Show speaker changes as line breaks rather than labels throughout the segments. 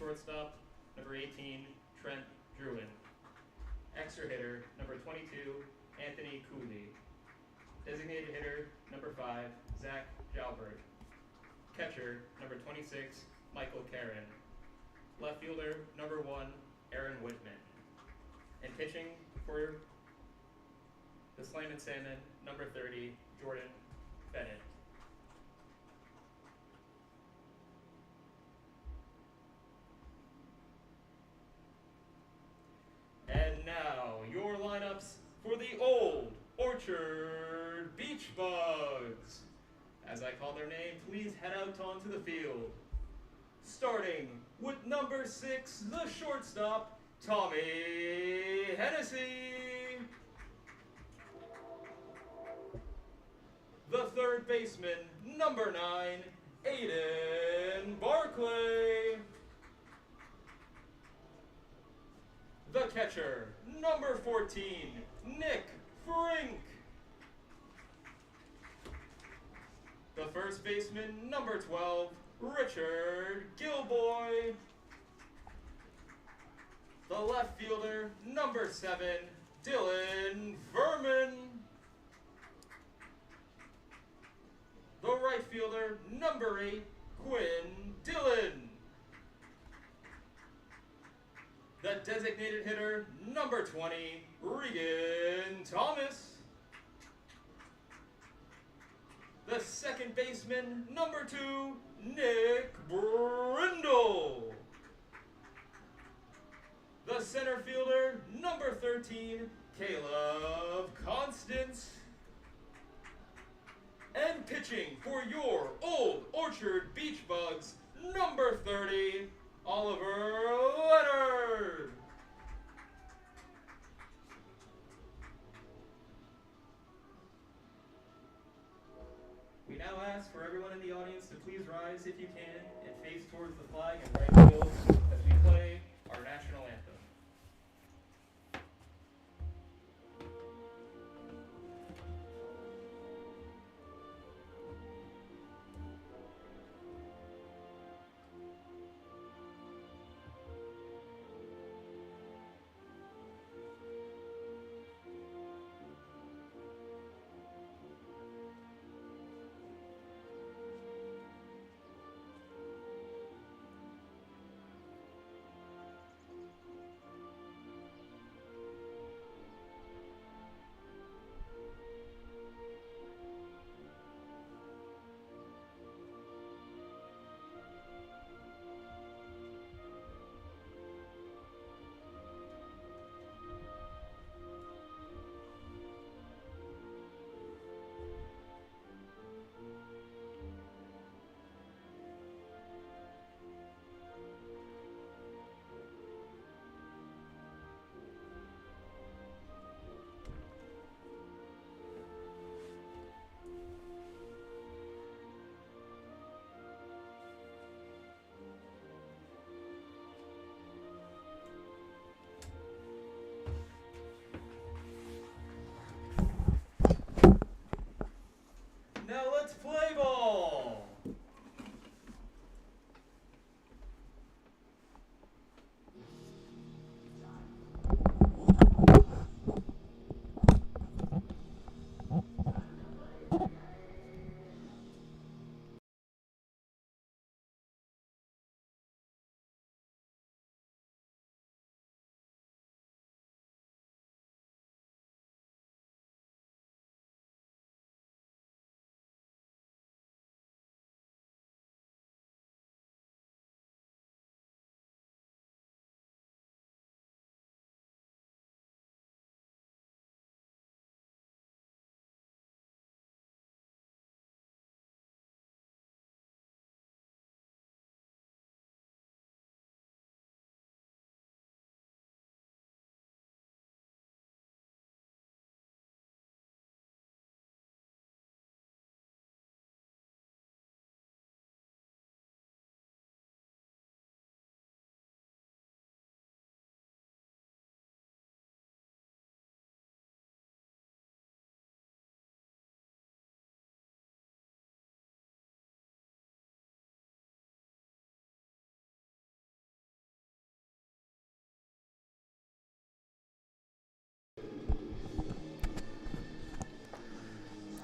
shortstop, number 18, Trent Druin. Extra hitter, number 22, Anthony Cooley. Designated hitter, number 5, Zach Jalbert. Catcher, number 26, Michael Caron. Left fielder, number 1, Aaron Whitman. And pitching for the Slam and Salmon, number 30, Jordan Bennett. And now, your lineups for the Old Orchard Beach Bugs. As I call their name, please head out onto the field. Starting with number 6, the shortstop, Tommy Hennessy. The third baseman, number 9, Aiden Barclay. The catcher, number 14, Nick Frink. The first baseman, number 12, Richard Gilboy. The left fielder, number 7, Dylan Verman. The right fielder, number 8, Quinn Dillon. The designated hitter, number 20, Regan Thomas. The second baseman, number 2, Nick Brindle. The center fielder, number 13, Caleb Constance. And pitching for your Old Orchard Beach Bugs, number 30, Oliver Leonard. We now ask for everyone in the audience to please rise if you can and face towards the flag and right field as we play our national anthem.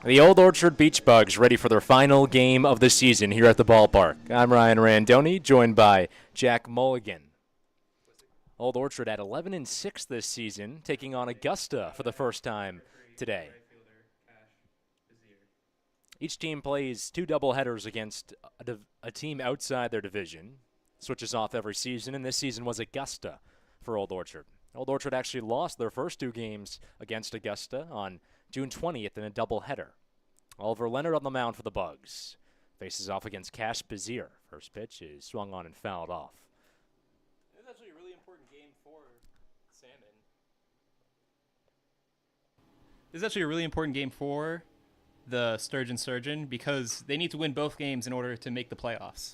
The Old Orchard Beach Bugs ready for their final game of the season here at the ballpark. I'm Ryan Randoni, joined by Jack Mulligan. Old Orchard at 11-6 this season, taking on Augusta for the first time today. Each team plays 2 doubleheaders against a team outside their division. Switches off every season, and this season was Augusta for Old Orchard. Old Orchard actually lost their first 2 games against Augusta on June 20th in a doubleheader. Oliver Leonard on the mound for the Bugs. Faces off against Cash Bazier. First pitch is swung on and fouled off.
This is actually a really important game for Salmon. This is actually a really important game for the Surgin because they need to win both games in order to make the playoffs.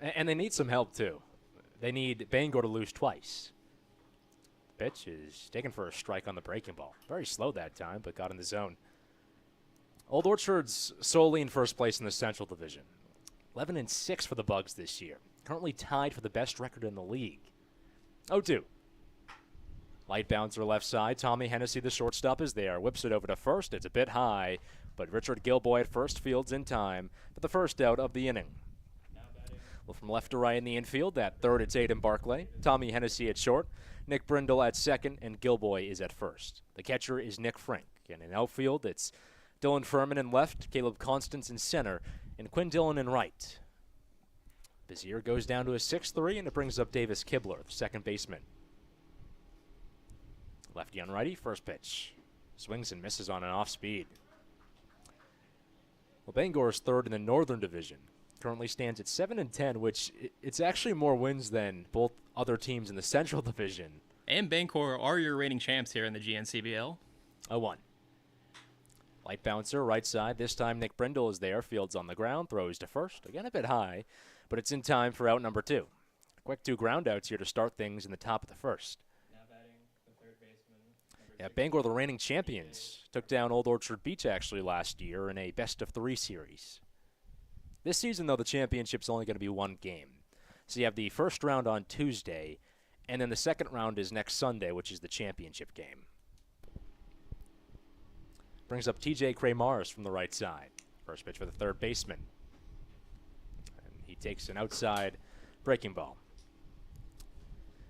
And they need some help, too. They need Bangor to lose twice. The pitch is taken for a strike on the breaking ball. Very slow that time, but got in the zone. Old Orchard's solely in first place in the Central Division. 11-6 for the Bugs this year. Currently tied for the best record in the league. 0-2. Light bouncer left side. Tommy Hennessy, the shortstop, is there. Whips it over to first. It's a bit high, but Richard Gilboy at first fields in time for the first out of the inning. Well, from left to right in the infield, at third it's Aiden Barclay. Tommy Hennessy at short. Nick Brindle at second, and Gilboy is at first. The catcher is Nick Frank. And in outfield, it's Dylan Furman in left, Caleb Constance in center, and Quinn Dillon in right. Bazier goes down to a 6-3, and it brings up Davis Kibler, the second baseman. Lefty on righty, first pitch. Swings and misses on an off speed. Well, Bangor is third in the Northern Division. Currently stands at 7-10, which it's actually more wins than both other teams in the Central Division.
And Bangor are your reigning champs here in the GNCBL.
0-1. Light bouncer, right side. This time Nick Brindle is there. Fields on the ground. Throws to first. Again, a bit high, but it's in time for out number 2. Quick 2 ground outs here to start things in the top of the first.
Now batting the third baseman.
Yeah, Bangor, the reigning champions, took down Old Orchard Beach actually last year in a best-of-3 series. This season, though, the championship's only going to be 1 game. So you have the first round on Tuesday, and then the second round is next Sunday, which is the championship game. Brings up TJ Cray-Mars from the right side. First pitch for the third baseman. And he takes an outside breaking ball.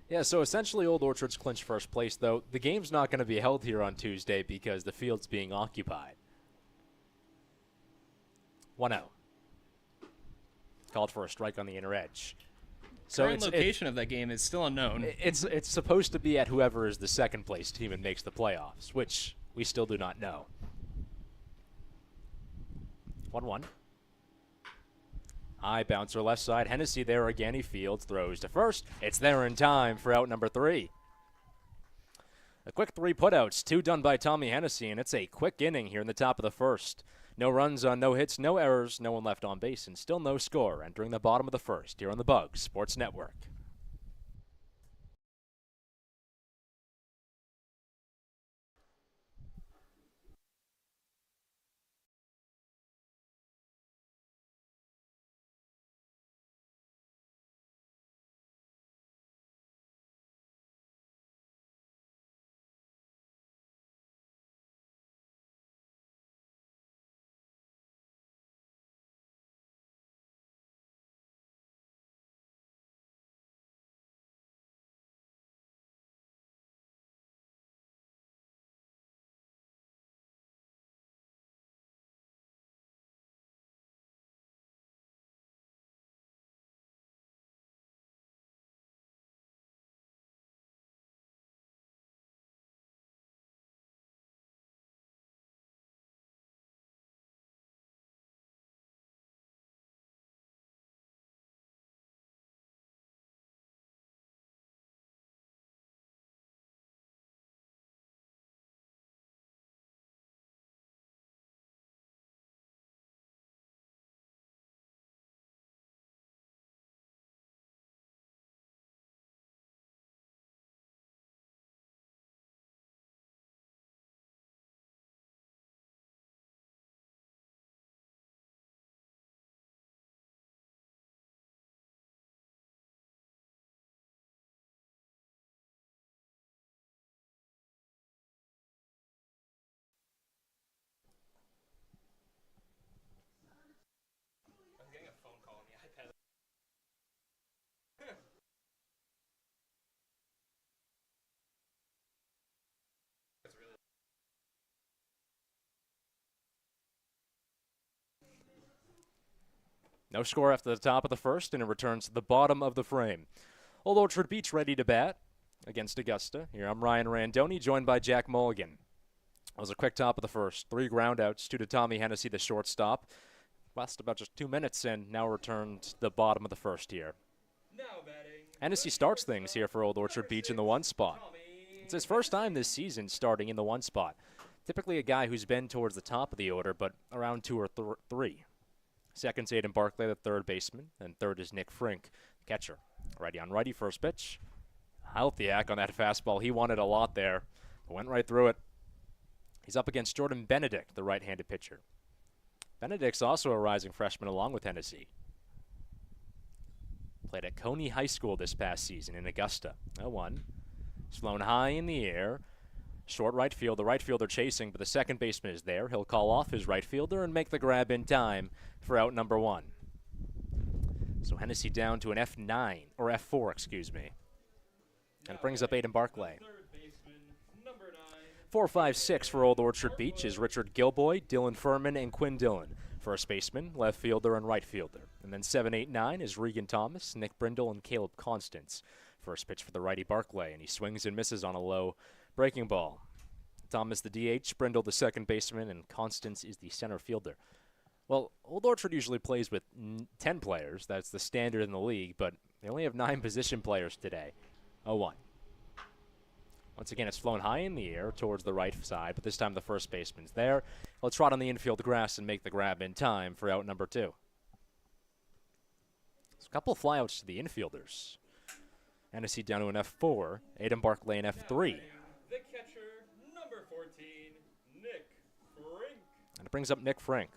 Yeah, so essentially Old Orchard's clinched first place, though. The game's not going to be held here on Tuesday because the field's being occupied. 1-0. Called for a strike on the inner edge.
So current location of that game is still unknown.
It's supposed to be at whoever is the second place team and makes the playoffs, which we still do not know. 1-1. High bouncer left side. Hennessy there again. He fields, throws to first. It's there in time for out number 3. A quick 3 putouts, 2 done by Tommy Hennessy, and it's a quick inning here in the top of the first. No runs on no hits, no errors, no one left on base, and still no score entering the bottom of the first here on the Bugs Sports Network. No score after the top of the first, and it returns to the bottom of the frame. Old Orchard Beach ready to bat against Augusta. Here I'm Ryan Randoni, joined by Jack Mulligan. It was a quick top of the first. 3 groundouts, 2 to Tommy Hennessy, the shortstop. Last about just 2 minutes, and now returned to the bottom of the first here. Hennessy starts things here for Old Orchard Beach in the 1 spot. It's his first time this season starting in the 1 spot. Typically a guy who's been towards the top of the order, but around 2 or 3. Second's Aiden Barclay, the third baseman, and third is Nick Frink, catcher. Righty on righty, first pitch. Healthy act on that fastball. He wanted a lot there, but went right through it. He's up against Jordan Benedict, the right-handed pitcher. Benedict's also a rising freshman along with Hennessy. Played at Coney High School this past season in Augusta. 0-1. It's flown high in the air. Short right field, the right fielder chasing, but the second baseman is there. He'll call off his right fielder and make the grab in time for out number 1. So Hennessy down to an F9, or F4, excuse me. And it brings up Aiden Barclay. 4-5-6 for Old Orchard Beach is Richard Gilboy, Dylan Furman, and Quinn Dillon. First baseman, left fielder, and right fielder. And then 7-8-9 is Regan Thomas, Nick Brindle, and Caleb Constance. First pitch for the righty Barclay, and he swings and misses on a low breaking ball. Thomas the DH, Brindle the second baseman, and Constance is the center fielder. Well, Old Orchard usually plays with 10 players. That's the standard in the league, but they only have 9 position players today. 0-1. Once again, it's flown high in the air towards the right side, but this time the first baseman's there. He'll trot on the infield grass and make the grab in time for out number 2. There's a couple of flyouts to the infielders. Hennessy down to an F4, Aiden Barclay an F3.
The catcher, number 14, Nick Frink.
And it brings up Nick Frink.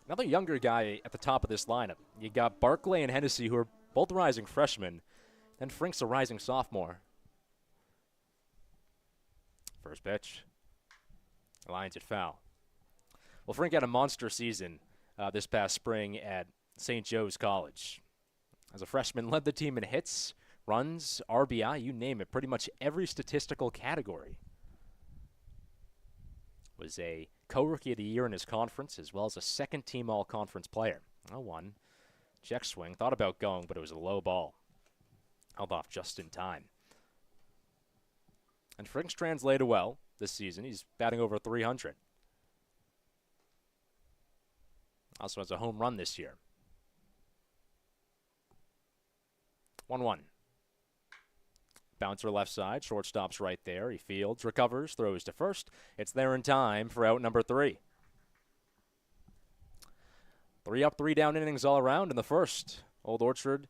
Another younger guy at the top of this lineup. You got Barclay and Hennessy, who are both rising freshmen. Then Frink's a rising sophomore. First pitch. Lines it foul. Well, Frink had a monster season this past spring at St. Joe's College. As a freshman, led the team in hits, runs, RBI, you name it, pretty much every statistical category. Was a co-rookie of the year in his conference, as well as a second-team all-conference player. 0-1. Check swing. Thought about going, but it was a low ball. Held off just in time. And Frink's translated well this season. He's batting over 300. Also has a home run this year. 1-1. Bouncer left side, shortstop's right there. He fields, recovers, throws to first. It's there in time for out number 3. 3 up, 3 down innings all around in the first. Old Orchard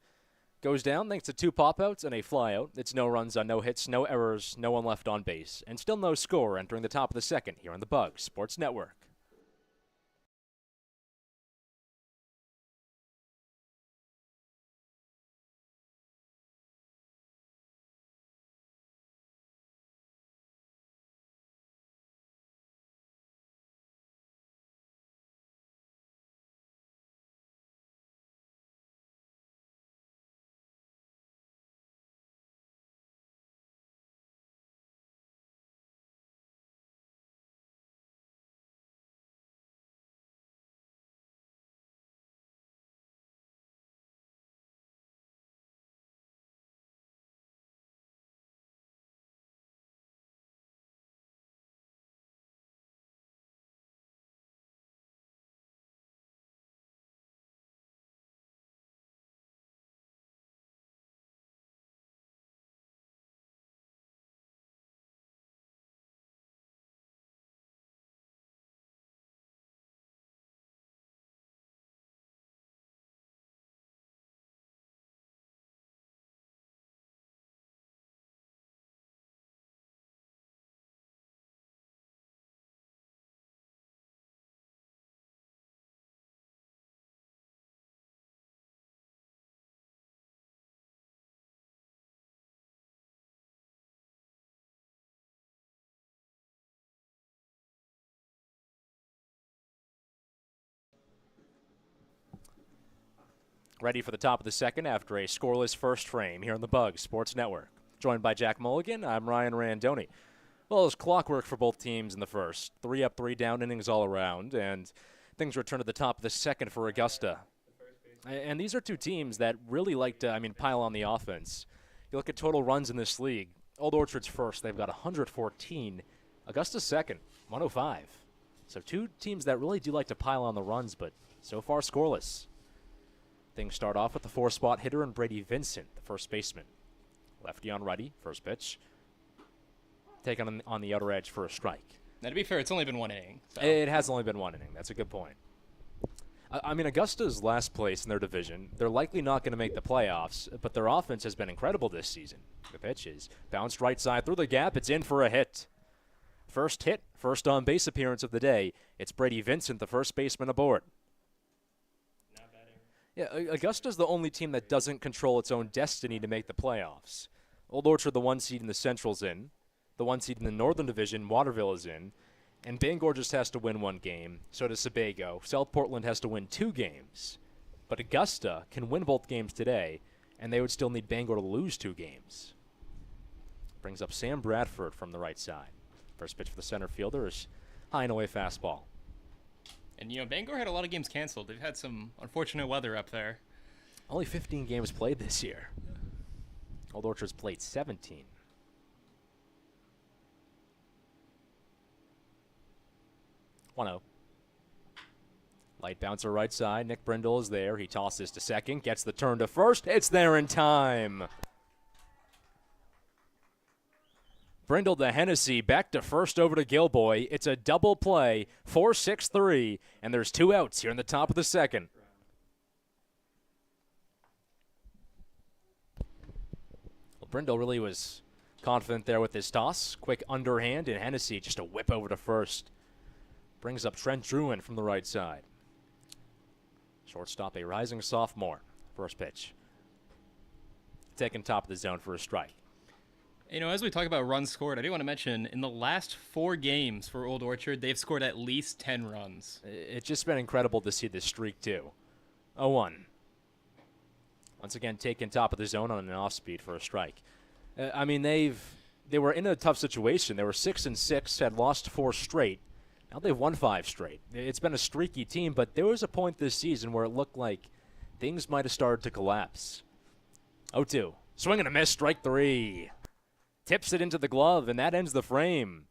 goes down thanks to 2 pop-outs and a fly-out. It's no runs on no hits, no errors, no one left on base. And still no score entering the top of the second here on the Bug Sports Network. Ready for the top of the second after a scoreless first frame here on the Bug Sports Network. Joined by Jack Mulligan, I'm Ryan Randoni. Well, it was clockwork for both teams in the first. 3 up, 3 down innings all around, and things return to the top of the second for Augusta. And these are two teams that really like to, pile on the offense. You look at total runs in this league. Old Orchard's first. They've got 114. Augusta's second, 105. So two teams that really do like to pile on the runs, but so far scoreless. Things start off with the 4-spot hitter and Brady Vincent, the first baseman. Lefty on righty, first pitch. Taken on the outer edge for a strike.
Now, to be fair, it's only been one inning. So.
It has only been one inning. That's a good point. Augusta's last place in their division. They're likely not going to make the playoffs, but their offense has been incredible this season. The pitch is bounced right side through the gap. It's in for a hit. First hit, first on-base appearance of the day. It's Brady Vincent, the first baseman aboard.
Not bad error.
Yeah, Augusta's the only team that doesn't control its own destiny to make the playoffs. Old Orchard, the 1 seed in the Central's in. The 1 seed in the Northern Division, Waterville, is in. And Bangor just has to win 1 game. So does Sebago. South Portland has to win 2 games. But Augusta can win both games today, and they would still need Bangor to lose 2 games. Brings up Sam Bradford from the right side. First pitch for the center fielder is high and away fastball.
And, Bangor had a lot of games canceled. They've had some unfortunate weather up there.
Only 15 games played this year. Old Orchard's played 17. 1-0. Light bouncer right side. Nick Brindle is there. He tosses to second. Gets the turn to first. It's there in time. Brindle to Hennessy. Back to first over to Gilboy. It's a double play. 4-6-3. And there's 2 outs here in the top of the second. Well, Brindle really was confident there with his toss. Quick underhand, and Hennessy just a whip over to first. Brings up Trent Druin from the right side. Shortstop, a rising sophomore. First pitch. Taking top of the zone for a strike.
As we talk about runs scored, I do want to mention in the last 4 games for Old Orchard, they've scored at least 10 runs.
It's just been incredible to see this streak, too. 0-1. Once again, taking top of the zone on an off-speed for a strike. They were in a tough situation. They were 6-6, had lost 4 straight. Now they've won 5 straight. It's been a streaky team, but there was a point this season where it looked like things might have started to collapse. 0-2. Swing and a miss, strike 3. Tips it into the glove, and that ends the frame.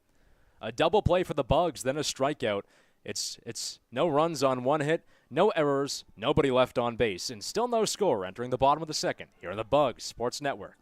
A double play for the Bugs, then a strikeout. It's no runs on 1 hit, no errors, nobody left on base, and still no score entering the bottom of the second here on the Bugs Sports Network.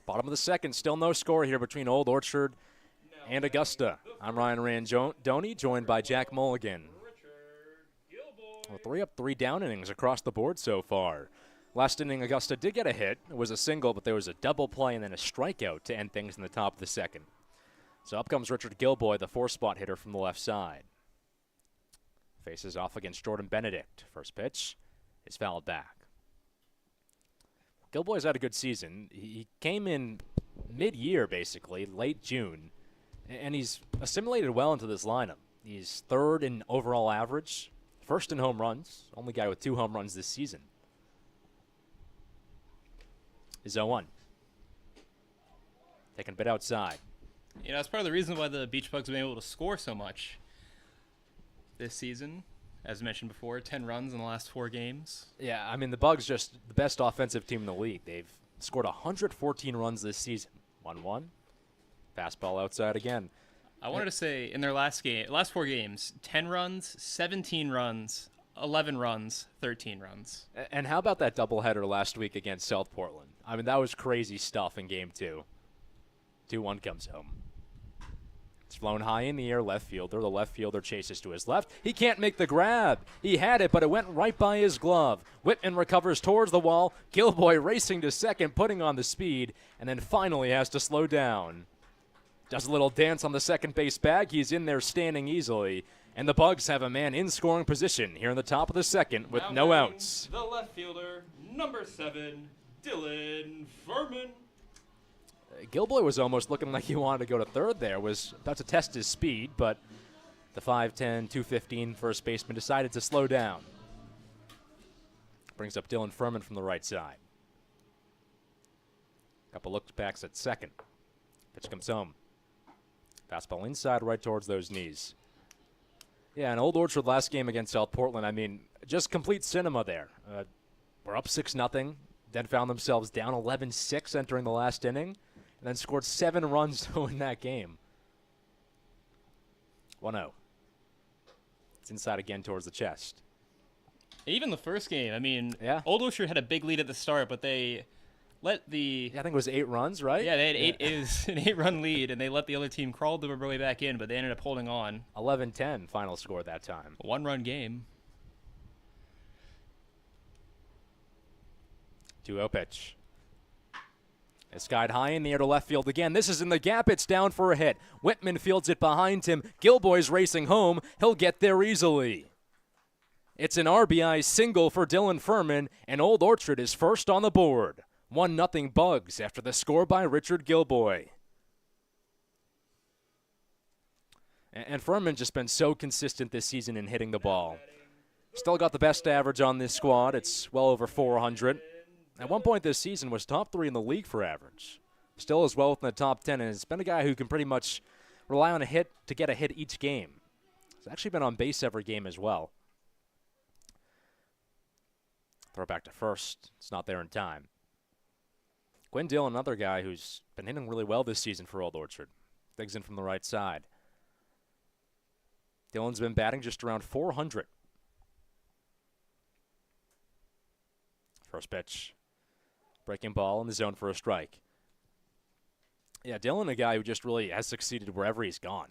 Bottom of the second, still no score here between Old Orchard and Augusta. I'm Ryan Randoni, joined by Jack Mulligan. Well, 3 up, 3 down innings across the board so far. Last inning, Augusta did get a hit. It was a single, but there was a double play and then a strikeout to end things in the top of the second. So up comes Richard Gilboy, the 4-spot hitter from the left side. Faces off against Jordan Benedict. First pitch is fouled back. Gilboy's had a good season. He came in mid-year, basically, late June, and he's assimilated well into this lineup. He's 3rd in overall average, 1st in home runs, only guy with 2 home runs this season. Is 0-1. Taking a bit outside.
That's part of the reason why the Beach Bugs have been able to score so much this season. As mentioned before, 10 runs in the last 4 games.
Yeah, the Bugs just the best offensive team in the league. They've Scored 114 runs this season. 1-1. Fastball outside again.
I wanted to say in their last 4 games, 10 runs, 17 runs, 11 runs, 13 runs.
And how about that doubleheader last week against South Portland? I mean, that was crazy stuff in Game 2. 2-1 comes home. It's flown high in the air, left fielder. The left fielder chases to his left. He can't make the grab. He had it, but it went right by his glove. Whitman recovers towards the wall. Gilboy racing to second, putting on the speed, and then finally has to slow down. Does a little dance on the second base bag. He's in there standing easily. And the Bugs have a man in scoring position here in the top of the second with no outs.
The left fielder, number 7, Dylan Furman.
Gilboy was almost looking like he wanted to go to third there, was about to test his speed, but the 5'10", 215 first baseman decided to slow down. Brings up Dylan Furman from the right side. Couple looks backs at second. Pitch comes home. Fastball inside right towards those knees. Yeah, an Old Orchard last game against South Portland, I mean, just complete cinema there. We're up 6-0, then found themselves down 11-6 entering the last inning, and then scored 7 runs to win that game. 1-0. It's inside again towards the chest.
Even the first game, I mean,
Yeah.
Old Orchard had a big lead at the start, but they let the...
Yeah, I think it was 8 runs, right?
Yeah, they had it was an 8-run lead, and they let the other team crawl their way back in, but they ended up holding on.
11-10 final score that time.
1-run game.
2-0 pitch. It's skied high in the air to left field again. This is in the gap. It's down for a hit. Whitman fields it behind him. Gilboy's racing home. He'll get there easily. It's an RBI single for Dylan Furman, and Old Orchard is first on the board. 1-0 Bugs after the score by Richard Gilboy. And Furman just been so consistent this season in hitting the ball. Still got the best average on this squad. It's well over 400. At one point this season was top 3 in the league for average. Still is well within the top 10, and has been a guy who can pretty much rely on a hit to get a hit each game. He's actually been on base every game as well. Throw back to first. It's not there in time. Quinn Dillon, another guy who's been hitting really well this season for Old Orchard. Digs in from the right side. Dillon's been batting just around 400. First pitch. Breaking ball in the zone for a strike. Yeah, Dillon, a guy who just really has succeeded wherever he's gone.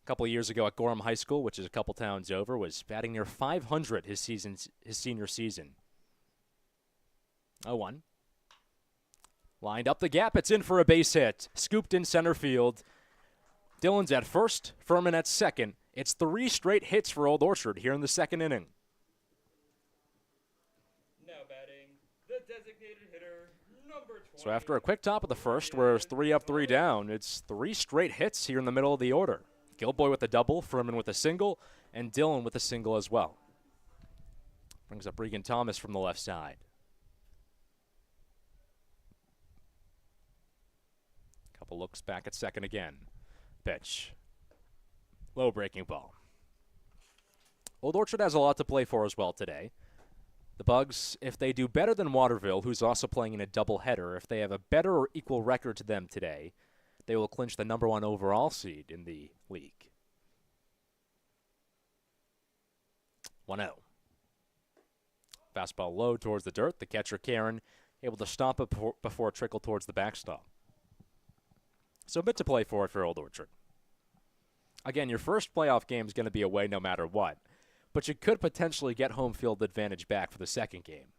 A couple of years ago at Gorham High School, which is a couple towns over, was batting near 500 his senior season. 0-1. Lined up the gap. It's in for a base hit. Scooped in center field. Dillon's at first, Furman at second. It's 3 straight hits for Old Orchard here in the second inning.
Now batting, the designated hitter, number 20.
So after a quick top of the first, where it's 3 up, 3 down, it's 3 straight hits here in the middle of the order. Gilboy with a double, Furman with a single, and Dillon with a single as well. Brings up Regan Thomas from the left side. Couple looks back at second again. Pitch. Low breaking ball. Old Orchard has a lot to play for as well today. The Bugs, if they do better than Waterville, who's also playing in a doubleheader, if they have a better or equal record to them today, they will clinch the number 1 overall seed in the league. 1-0. Fastball low towards the dirt. The catcher, Karen, able to stop it before it trickled towards the backstop. So a bit to play for it for Old Orchard. Again, your first playoff game is going to be away no matter what, but you could potentially get home field advantage back for the second game.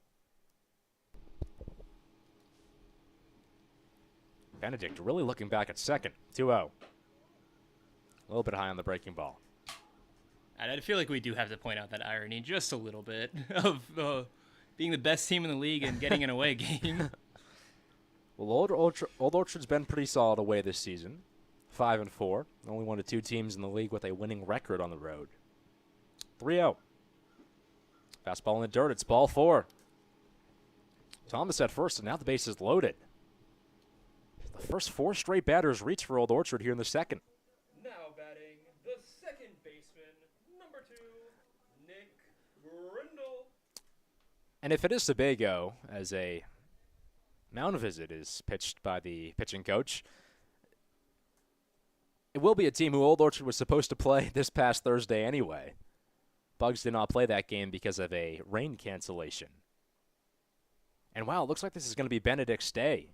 Benedict really looking back at second. 2-0. A little bit high on the breaking ball.
And I feel like we do have to point out that irony just a little bit of being the best team in the league and getting an away game.
Well, Old Orchard's been pretty solid away this season. 5-4. Only 1 of 2 teams in the league with a winning record on the road. 3-0. Fastball in the dirt. It's ball 4. Thomas at first, and now the base is loaded. The first 4 straight batters reach for Old Orchard here in the second.
Now batting, the second baseman, number 2, Nick Grindle.
And if it is Sebago, as a mound visit is pitched by the pitching coach, it will be a team who Old Orchard was supposed to play this past Thursday anyway. Bugs did not play that game because of a rain cancellation. And wow, it looks like this is going to be Benedict's day.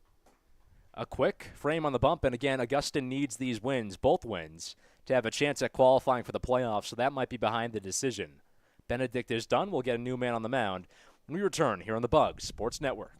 A quick frame on the bump, and again, Augusta needs these wins, both wins, to have a chance at qualifying for the playoffs, so that might be behind the decision. Benedict is done. We'll get a new man on the mound when we return here on the Bugs Sports Network.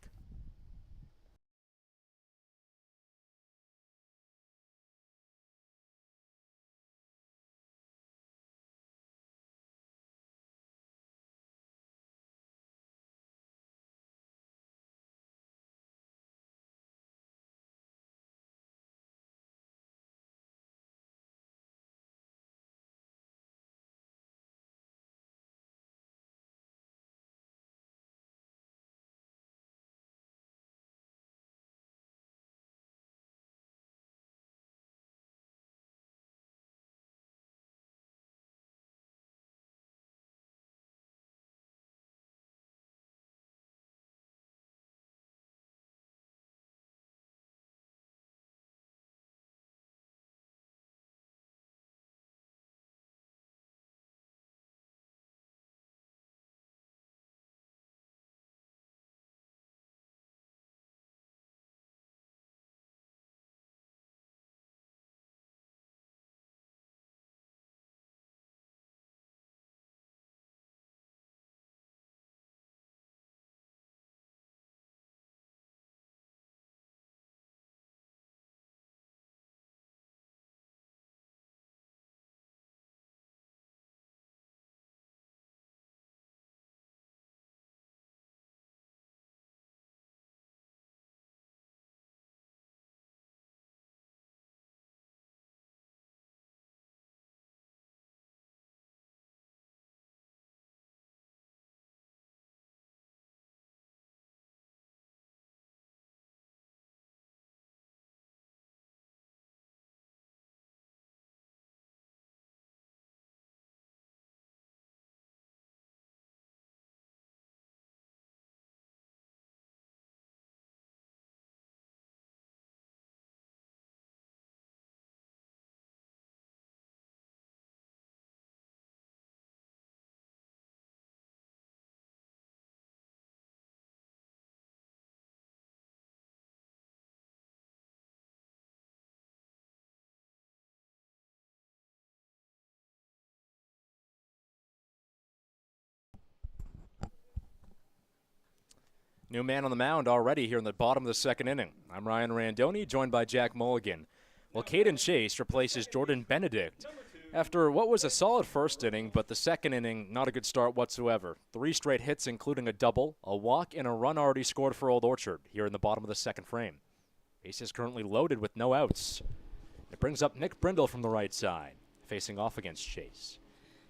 New man on the mound already here in the bottom of the second inning. I'm Ryan Randoni, joined by Jack Mulligan. Well, Caden Chase replaces Jordan Benedict after what was a solid first inning, but the second inning, not a good start whatsoever. 3 straight hits, including a double, a walk, and a run already scored for Old Orchard here in the bottom of the second frame. Base is currently loaded with no outs. It brings up Nick Brindle from the right side, facing off against Chase.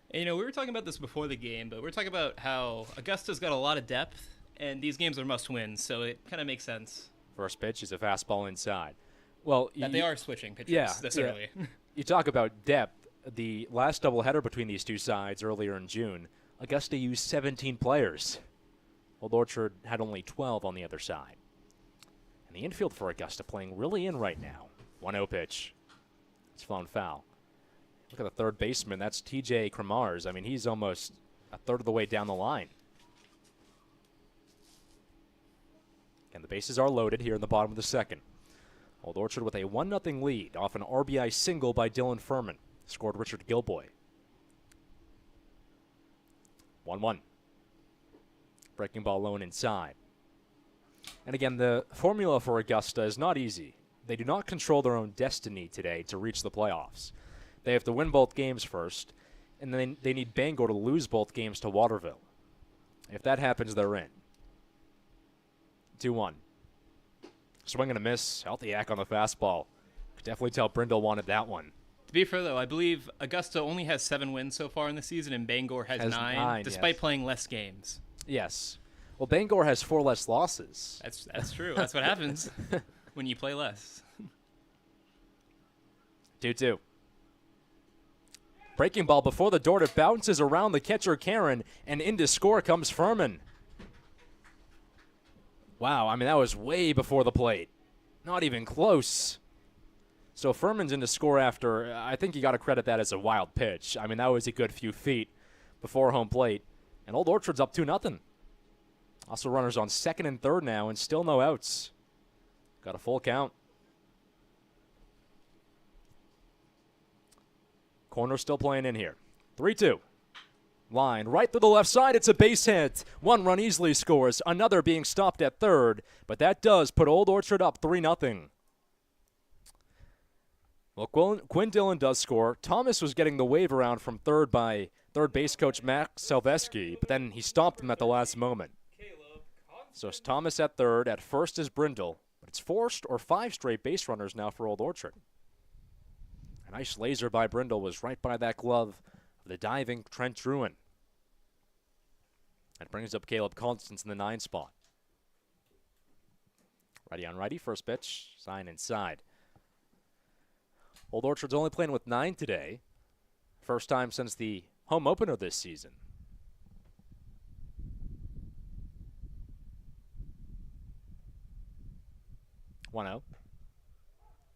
And, we were talking about this before the game, but we're talking about how Augusta's got a lot of depth, and these games are must-wins, so it kind of makes sense.
First pitch is a fastball inside. Well,
that they are switching pitches this early.
You talk about depth. The last doubleheader between these two sides earlier in June, Augusta used 17 players. Old Orchard had only 12 on the other side. And the infield for Augusta playing really in right now. 1-0 pitch. It's flown foul. Look at the third baseman. That's TJ Kramars. I mean, he's almost a third of the way down the line. And the bases are loaded here in the bottom of the second. Old Orchard with a 1-0 lead off an RBI single by Dylan Furman. Scored Richard Gilboy. 1-1. Breaking ball low and inside. And again, the formula for Augusta is not easy. They do not control their own destiny today to reach the playoffs. They have to win both games first, and then they need Bangor to lose both games to Waterville. If that happens, they're in. 2-1. Swing and a miss. Healthiak on the fastball. Could definitely tell Brindle wanted that one.
To be fair, though, I believe Augusta only has 7 wins so far in the season, and Bangor has 9, despite playing less games.
Yes. Well, Bangor has 4 less losses.
That's true. That's what happens when you play less.
2-2. Breaking ball before the door. It bounces around the catcher, Karen, and into score comes Furman. Wow, I mean, that was way before the plate. Not even close. So Furman's in to score after, I think you got to credit that as a wild pitch. I mean, that was a good few feet before home plate. And Old Orchard's up 2-0. Also runners on second and third now and still no outs. Got a full count. Corner still playing in here. 3-2. Line right through the left side. It's a base hit. One run easily scores. Another being stopped at third. But that does put Old Orchard up 3-0. Well, Quinn Dillon does score. Thomas was getting the wave around from third by third base coach Max Salveski, but then he stopped him at the last moment. So it's Thomas at third. At first is Brindle. But it's 4 or 5 straight base runners now for Old Orchard. A nice laser by Brindle was right by that glove of the diving Trent Druin. That brings up Caleb Constance in the 9 spot. Righty on righty, first pitch, sign inside. Old Orchard's only playing with 9 today. First time since the home opener this season. 1-0.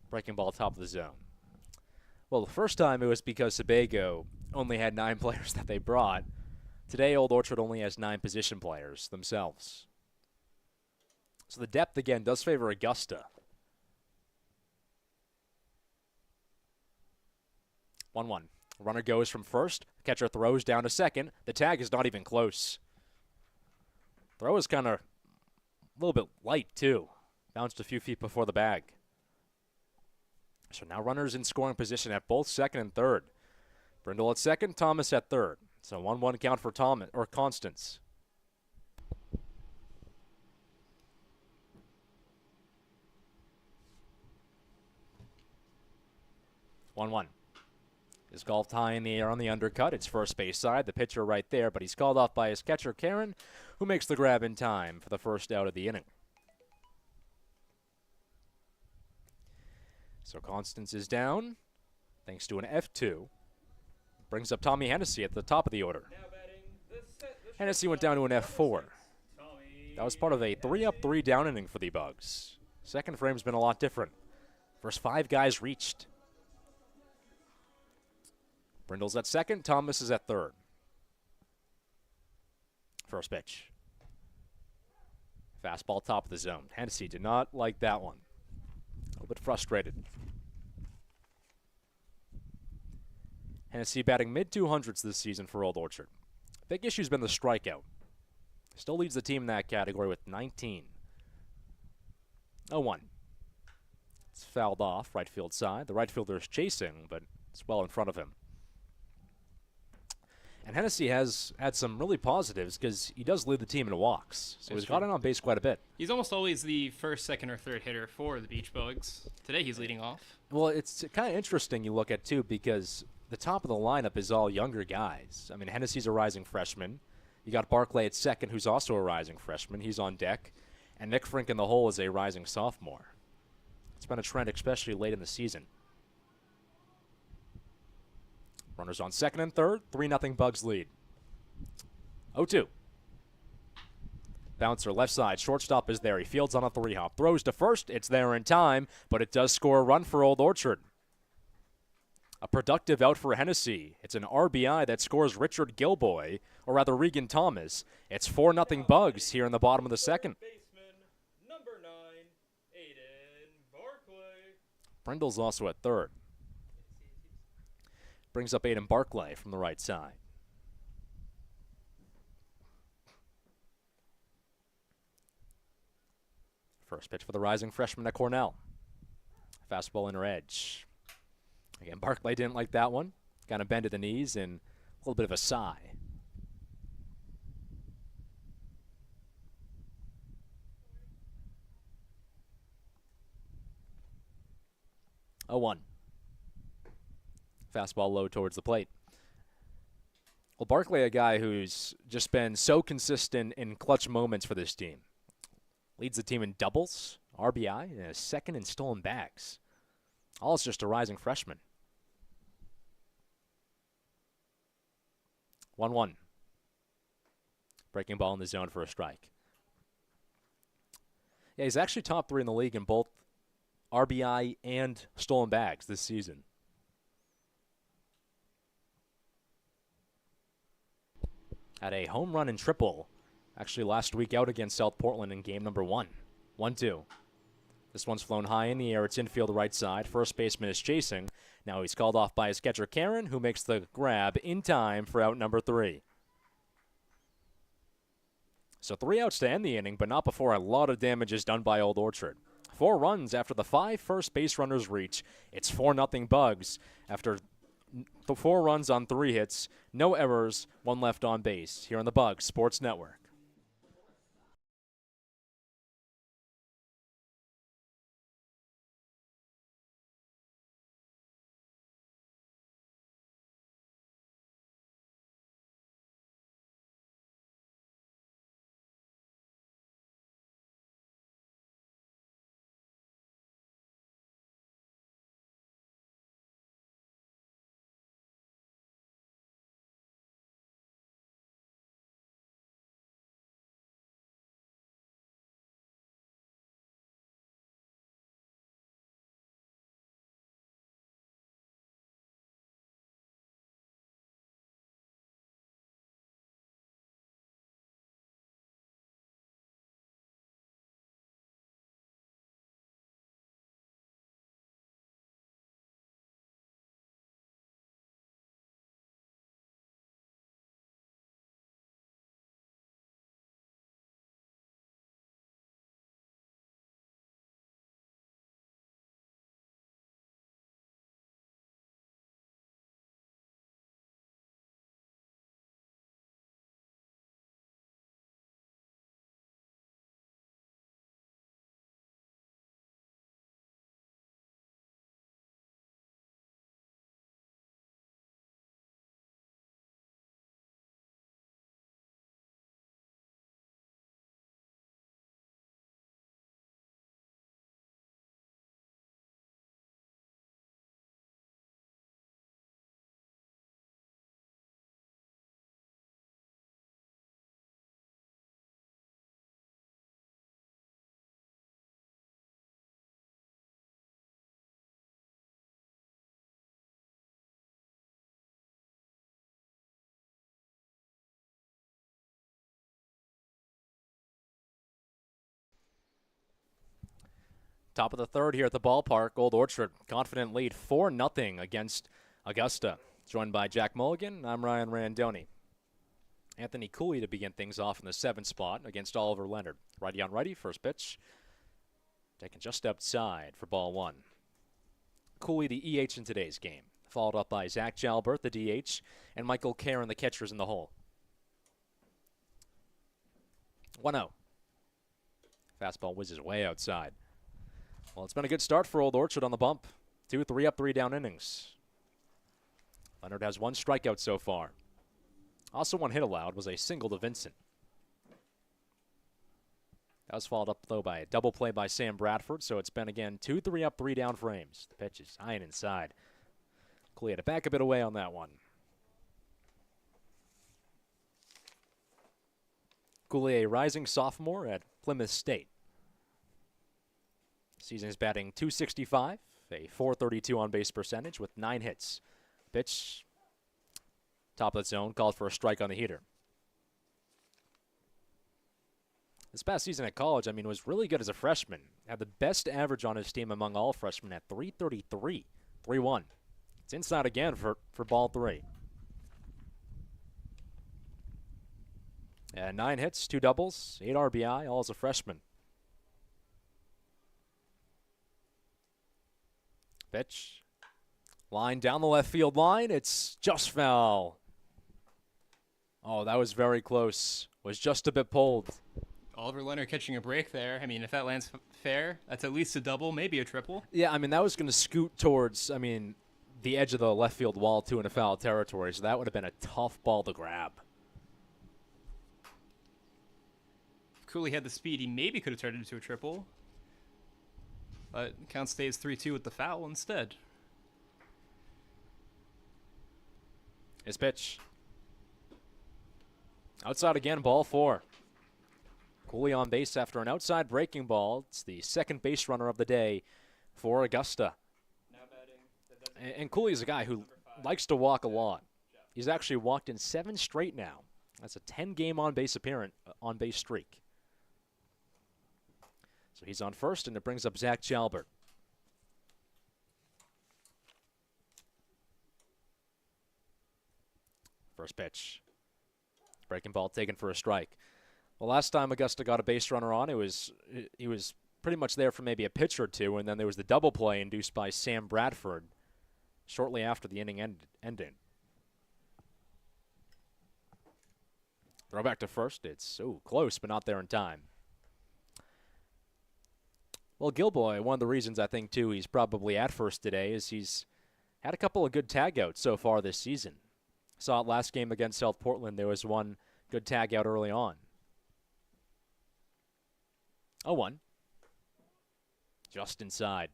Breaking ball top of the zone. Well, the first time it was because Sebago only had 9 players that they brought. Today, Old Orchard only has 9 position players themselves. So the depth, again, does favor Augusta. 1-1. Runner goes from first. Catcher throws down to second. The tag is not even close. Throw is kind of a little bit light, too. Bounced a few feet before the bag. So now runners in scoring position at both second and third. Brindle at second, Thomas at third. So 1-1 count for Thomas or Constance. Is golfed high in the air on the undercut. It's first base side. The pitcher right there, but he's called off by his catcher, Karen, who makes the grab in time for the first out of the inning. So Constance is down, thanks to an F2. Brings up Tommy Hennessy at the top of the order. Hennessy went down to an F4. That was part of a 3-up, 3-down inning for the Bugs. Second frame's been a lot different. First 5 guys reached. Brindle's at second, Thomas is at third. First pitch. Fastball top of the zone. Hennessy did not like that one. A little bit frustrated. Hennessy batting mid-200s this season for Old Orchard. Big issue's been the strikeout. Still leads the team in that category with 19. 0-1. It's fouled off, right field side. The right fielder is chasing, but it's well in front of him. And Hennessy has had some really positives because he does lead the team in walks. So he's got it on base quite a bit.
He's almost always the first, second, or third hitter for the Beach Bugs. Today he's leading off.
Well, it's kind of interesting you look at, too, because the top of the lineup is all younger guys. I mean, Hennessy's a rising freshman. You got Barclay at second, who's also a rising freshman. He's on deck. And Nick Frink in the hole is a rising sophomore. It's been a trend, especially late in the season. Runners on second and third. 3-0 Bugs lead. 0-2. Bouncer left side. Shortstop is there. He fields on a 3-hop. Throws to first. It's there in time, but it does score a run for Old Orchard. A productive out for Hennessy. It's an RBI that scores Richard Gilboy, or rather Regan Thomas. It's 4-0 Bugs here in the bottom of the second.
Number 9, Aiden Barclay.
Brindle's also at third. Brings up Aiden Barclay from the right side. First pitch for the rising freshman at Cornell. Fastball inner edge. Again, Barclay didn't like that one. Kind of bend at the knees and a little bit of a sigh. Oh, 1. Fastball low towards the plate. Well, Barclay, a guy who's just been so consistent in clutch moments for this team. Leads the team in doubles, RBI, and a second in stolen bags. All is just a rising freshman. 1-1. Breaking ball in the zone for a strike. Yeah, he's actually top 3 in the league in both RBI and stolen bags this season. Had a home run and triple actually last week out against South Portland in game number 1. 1-2. This one's flown high in the air. It's infield right side. First baseman is chasing. Now he's called off by his catcher, Karen, who makes the grab in time for out number 3. So 3 outs to end the inning, but not before a lot of damage is done by Old Orchard. 4 runs after the 5 first base runners reach. It's 4-0 Bugs after the 4 runs on 3 hits, no errors, 1 left on base. Here on the Bugs Sports Network. Top of the 3rd here at the ballpark. Old Orchard, confident lead 4-0 against Augusta. Joined by Jack Mulligan, I'm Ryan Randoni. Anthony Cooley to begin things off in the 7th spot against Oliver Leonard. Righty on righty, first pitch. Taken just outside for ball 1. Cooley the EH in today's game. Followed up by Zach Jalbert, the DH, and Michael Karen, the catchers in the hole. 1-0. Fastball whizzes way outside. Well, it's been a good start for Old Orchard on the bump. 2 3 up, 3 down innings. Leonard has 1 strikeout so far. Also 1 hit allowed was a single to Vincent. That was followed up, though, by a double play by Sam Bradford, so it's been, again, 2 3 up, 3 down frames. The pitch is high and inside. Cooley had to back a bit away on that one. Cooley, a rising sophomore at Plymouth State. Season is batting .265, a .432 on-base percentage with 9 hits. Pitch, top of the zone, called for a strike on the heater. This past season at college, was really good as a freshman. Had the best average on his team among all freshmen at .333, 3-1. It's inside again for ball 3. And 9 hits, 2 doubles, 8 RBI, all as a freshman. Pitch. Line down the left field line. It's just foul. Oh, that was very close. Was just a bit pulled.
Oliver Leonard catching a break there. If that lands fair, that's at least a double, maybe a triple.
Yeah, that was going to scoot towards, the edge of the left field wall, too, in a foul territory, so that would have been a tough ball to grab.
If Cooley had the speed, he maybe could have turned it into a triple. But count stays 3-2 with the foul instead.
His pitch. Outside again, ball 4. Cooley on base after an outside breaking ball. It's the second base runner of the day for Augusta.
Now batting,
And Cooley is a guy who likes to walk a lot. He's actually walked in 7 straight now. That's a 10-game on-base streak. So he's on first, and it brings up Zach Jalbert. First pitch. Breaking ball taken for a strike. Well, last time Augusta got a base runner on, he was pretty much there for maybe a pitch or two, and then there was the double play induced by Sam Bradford shortly after the inning ended. Throw back to first. It's so close, but not there in time. Well, Gilboy, one of the reasons I think, too, he's probably at first today is he's had a couple of good tag outs so far this season. Saw it last game against South Portland. There was one good tag out early on. 0-1. Just inside.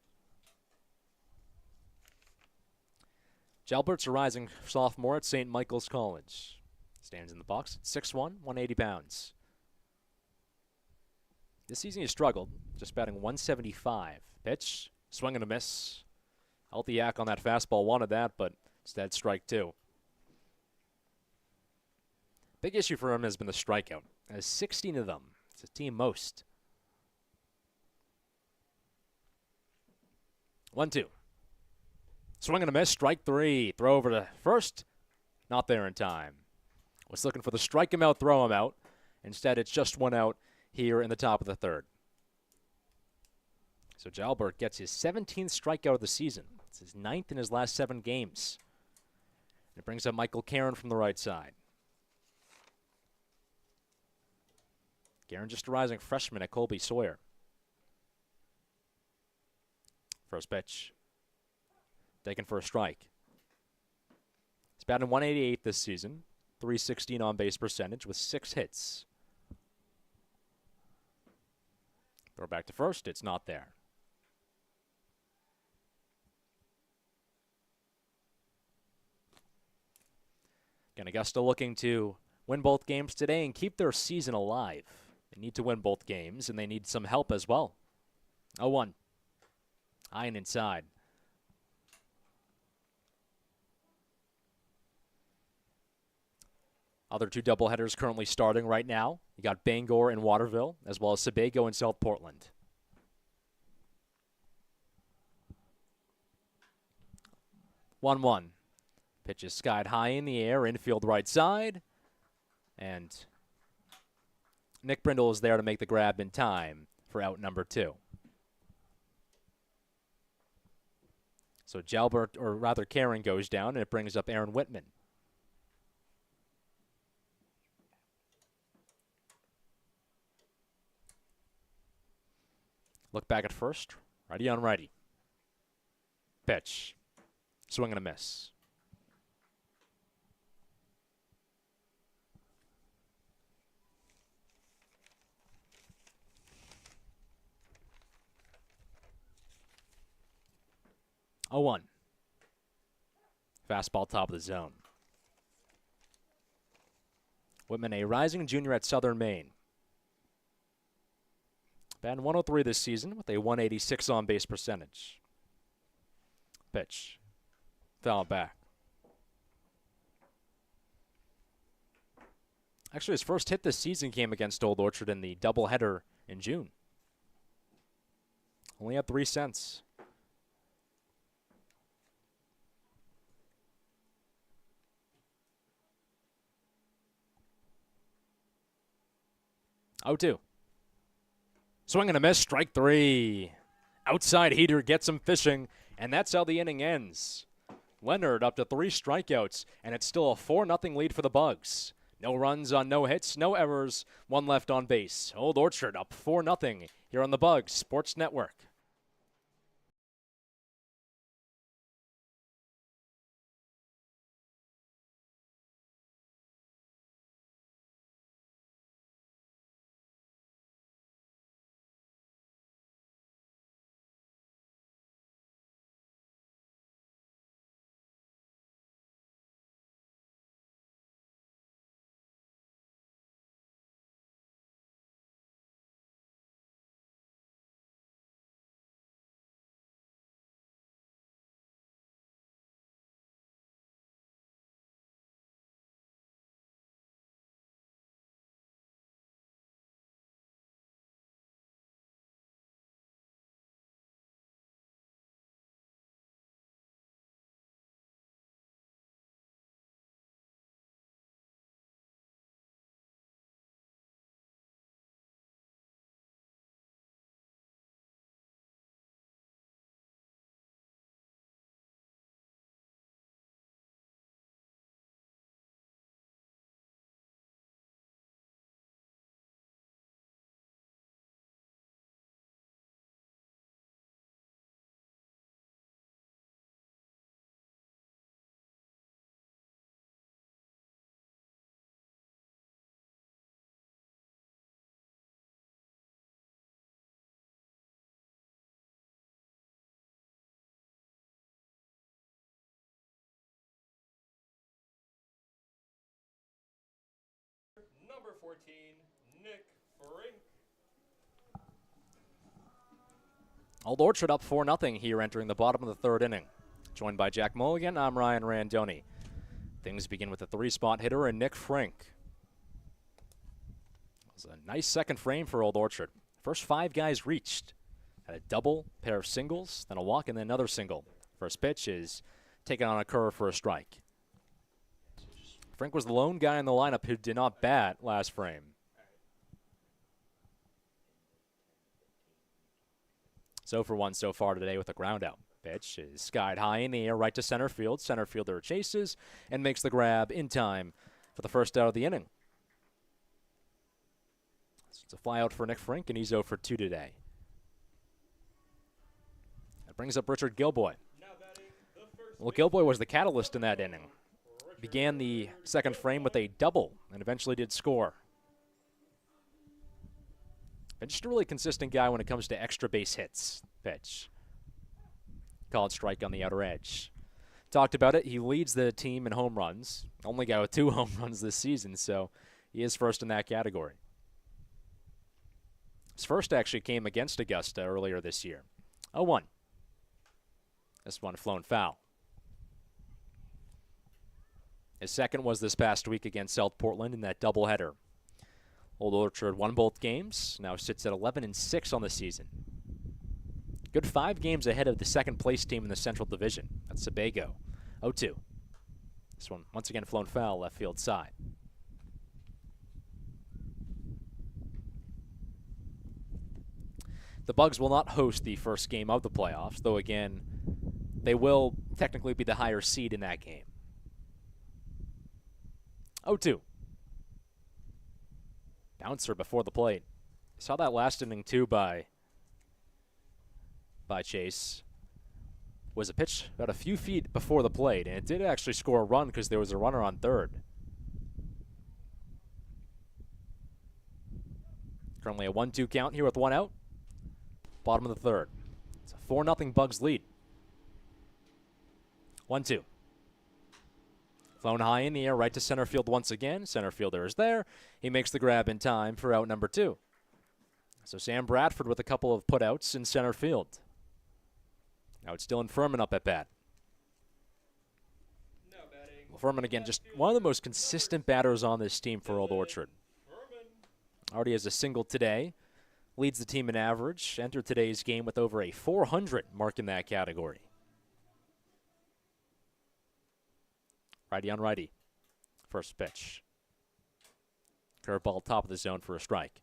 Jalbert's a rising sophomore at St. Michael's College. Stands in the box at 6'1", 180 pounds. This season he struggled, just batting 175. Pitch, swing and a miss. Healthy yak on that fastball, wanted that, but instead strike 2. Big issue for him has been the strikeout. Has 16 of them. It's a team most. 1-2. Swing and a miss, strike 3. Throw over to first. Not there in time. Was looking for the strike him out, throw him out. Instead, it's just 1 out here in the top of the 3rd. So Jalbert gets his 17th strikeout of the season. It's his 9th in his last 7 games. And it brings up Michael Karen from the right side. Karen just a rising freshman at Colby Sawyer. First pitch. Taken for a strike. He's batting 188 this season. 316 on-base percentage with 6 hits. Throw back to first. It's not there. Again, Augusta looking to win both games today and keep their season alive. They need to win both games, and they need some help as well. 0-1. High and inside. Other 2 doubleheaders currently starting right now. You got Bangor and Waterville, as well as Sebago and South Portland. 1-1. Pitch is skied high in the air, infield right side. And Nick Brindle is there to make the grab in time for out number 2. So Jalbert, or rather Karen, goes down, and it brings up Aaron Whitman. Look back at first. Righty on righty. Pitch. Swing and a miss. Oh, 1. Fastball top of the zone. Whitman, a rising junior at Southern Maine. Batting 103 this season with a 186 on-base percentage. Pitch. Foul back. Actually, his first hit this season came against Old Orchard in the doubleheader in June. Only had 3 cents. Oh, 2. Swing and a miss, strike 3. Outside heater gets him fishing, and that's how the inning ends. Leonard up to 3 strikeouts, and it's still a 4-0 lead for the Bugs. No runs on no hits, no errors, 1 left on base. Old Orchard up 4-0 here on the Bugs Sports Network.
14, Nick Frink.
Old Orchard up 4-0 here entering the bottom of the third inning. Joined by Jack Mulligan, I'm Ryan Randoni. Things begin with a 3-spot hitter and Nick Frink. It was a nice second frame for Old Orchard. First 5 guys reached. Had a double, pair of singles, then a walk, and then another single. First pitch is taken on a curve for a strike. Frink was the lone guy in the lineup who did not bat last frame. So for 1 so far today with a ground out. Pitch is skied high in the air right to center field. Center fielder chases and makes the grab in time for the first out of the inning. So it's a fly out for Nick Frink, and he's 0 for 2 today. That brings up Richard Gilboy. Well, Gilboy was the catalyst in that inning. Began the second frame with a double and eventually did score. And just a really consistent guy when it comes to extra base hits. Pitch. Called strike on the outer edge. Talked about it. He leads the team in home runs. Only guy with 2 home runs this season, so he is first in that category. His first actually came against Augusta earlier this year. 0-1. This one flown foul. His second was this past week against South Portland in that doubleheader. Old Orchard won both games, now sits at 11-6 on the season. Good 5 games ahead of the second place team in the Central Division. That's Sebago. 0-2. This one, once again, flown foul left field side. The Bugs will not host the first game of the playoffs, though again, they will technically be the higher seed in that game. 0-2. Bouncer before the plate. Saw that last inning too by Chase. Was a pitch about a few feet before the plate, and it did actually score a run because there was a runner on third. Currently a 1-2 count here with 1 out. Bottom of the third. It's a 4-0 Bugs lead. 1-2. Flown high in the air, right to center field once again. Center fielder is there. He makes the grab in time for out number 2. So Sam Bradford with a couple of putouts in center field. Now it's Dylan Furman up at bat. Well, Furman, again, just one of the most consistent batters on this team for Old Orchard. Already has a single today. Leads the team in average. Entered today's game with over a 400 mark in that category. Righty on righty. First pitch. Curveball top of the zone for a strike.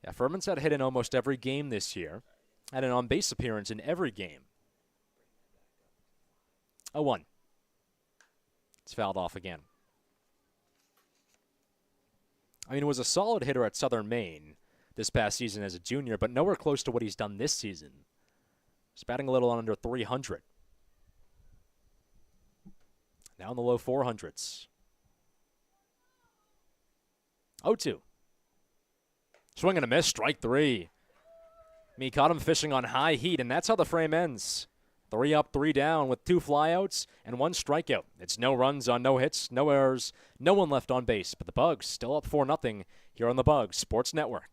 Yeah, Furman's had a hit in almost every game this year. Had an on-base appearance in every game. 0-1. It's fouled off again. I mean, he was a solid hitter at Southern Maine this past season as a junior, but nowhere close to what he's done this season. He's batting a little under 300. Now in the low 400s. 0-2. Swing and a miss, strike 3. He caught him fishing on high heat, and that's how the frame ends. 3 up, 3 down with 2 flyouts and 1 strikeout. It's no runs on no hits, no errors, no one left on base. But the Bugs still up 4-0 here on the Bugs Sports Network.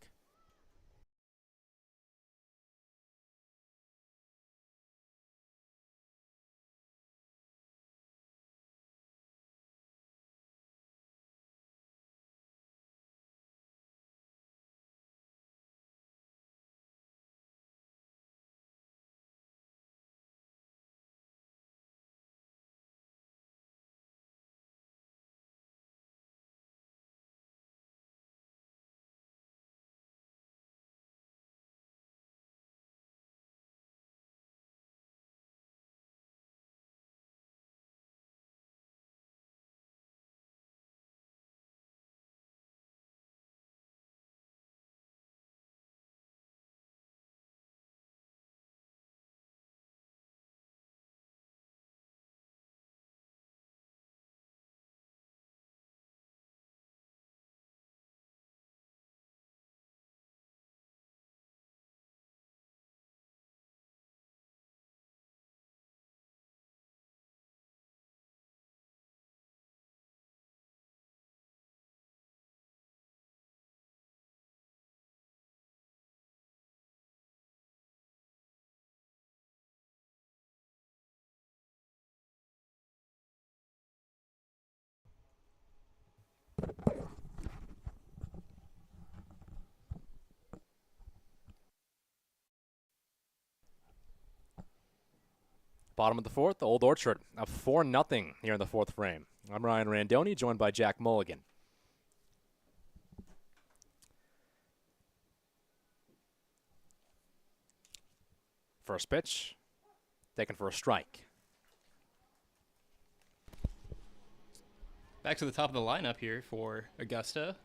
Bottom of the fourth, Old Orchard up 4-0 here in the fourth frame. I'm Ryan Randoni, joined by Jack Mulligan. First pitch, taken for a strike.
Back to the top of the lineup here for Augusta.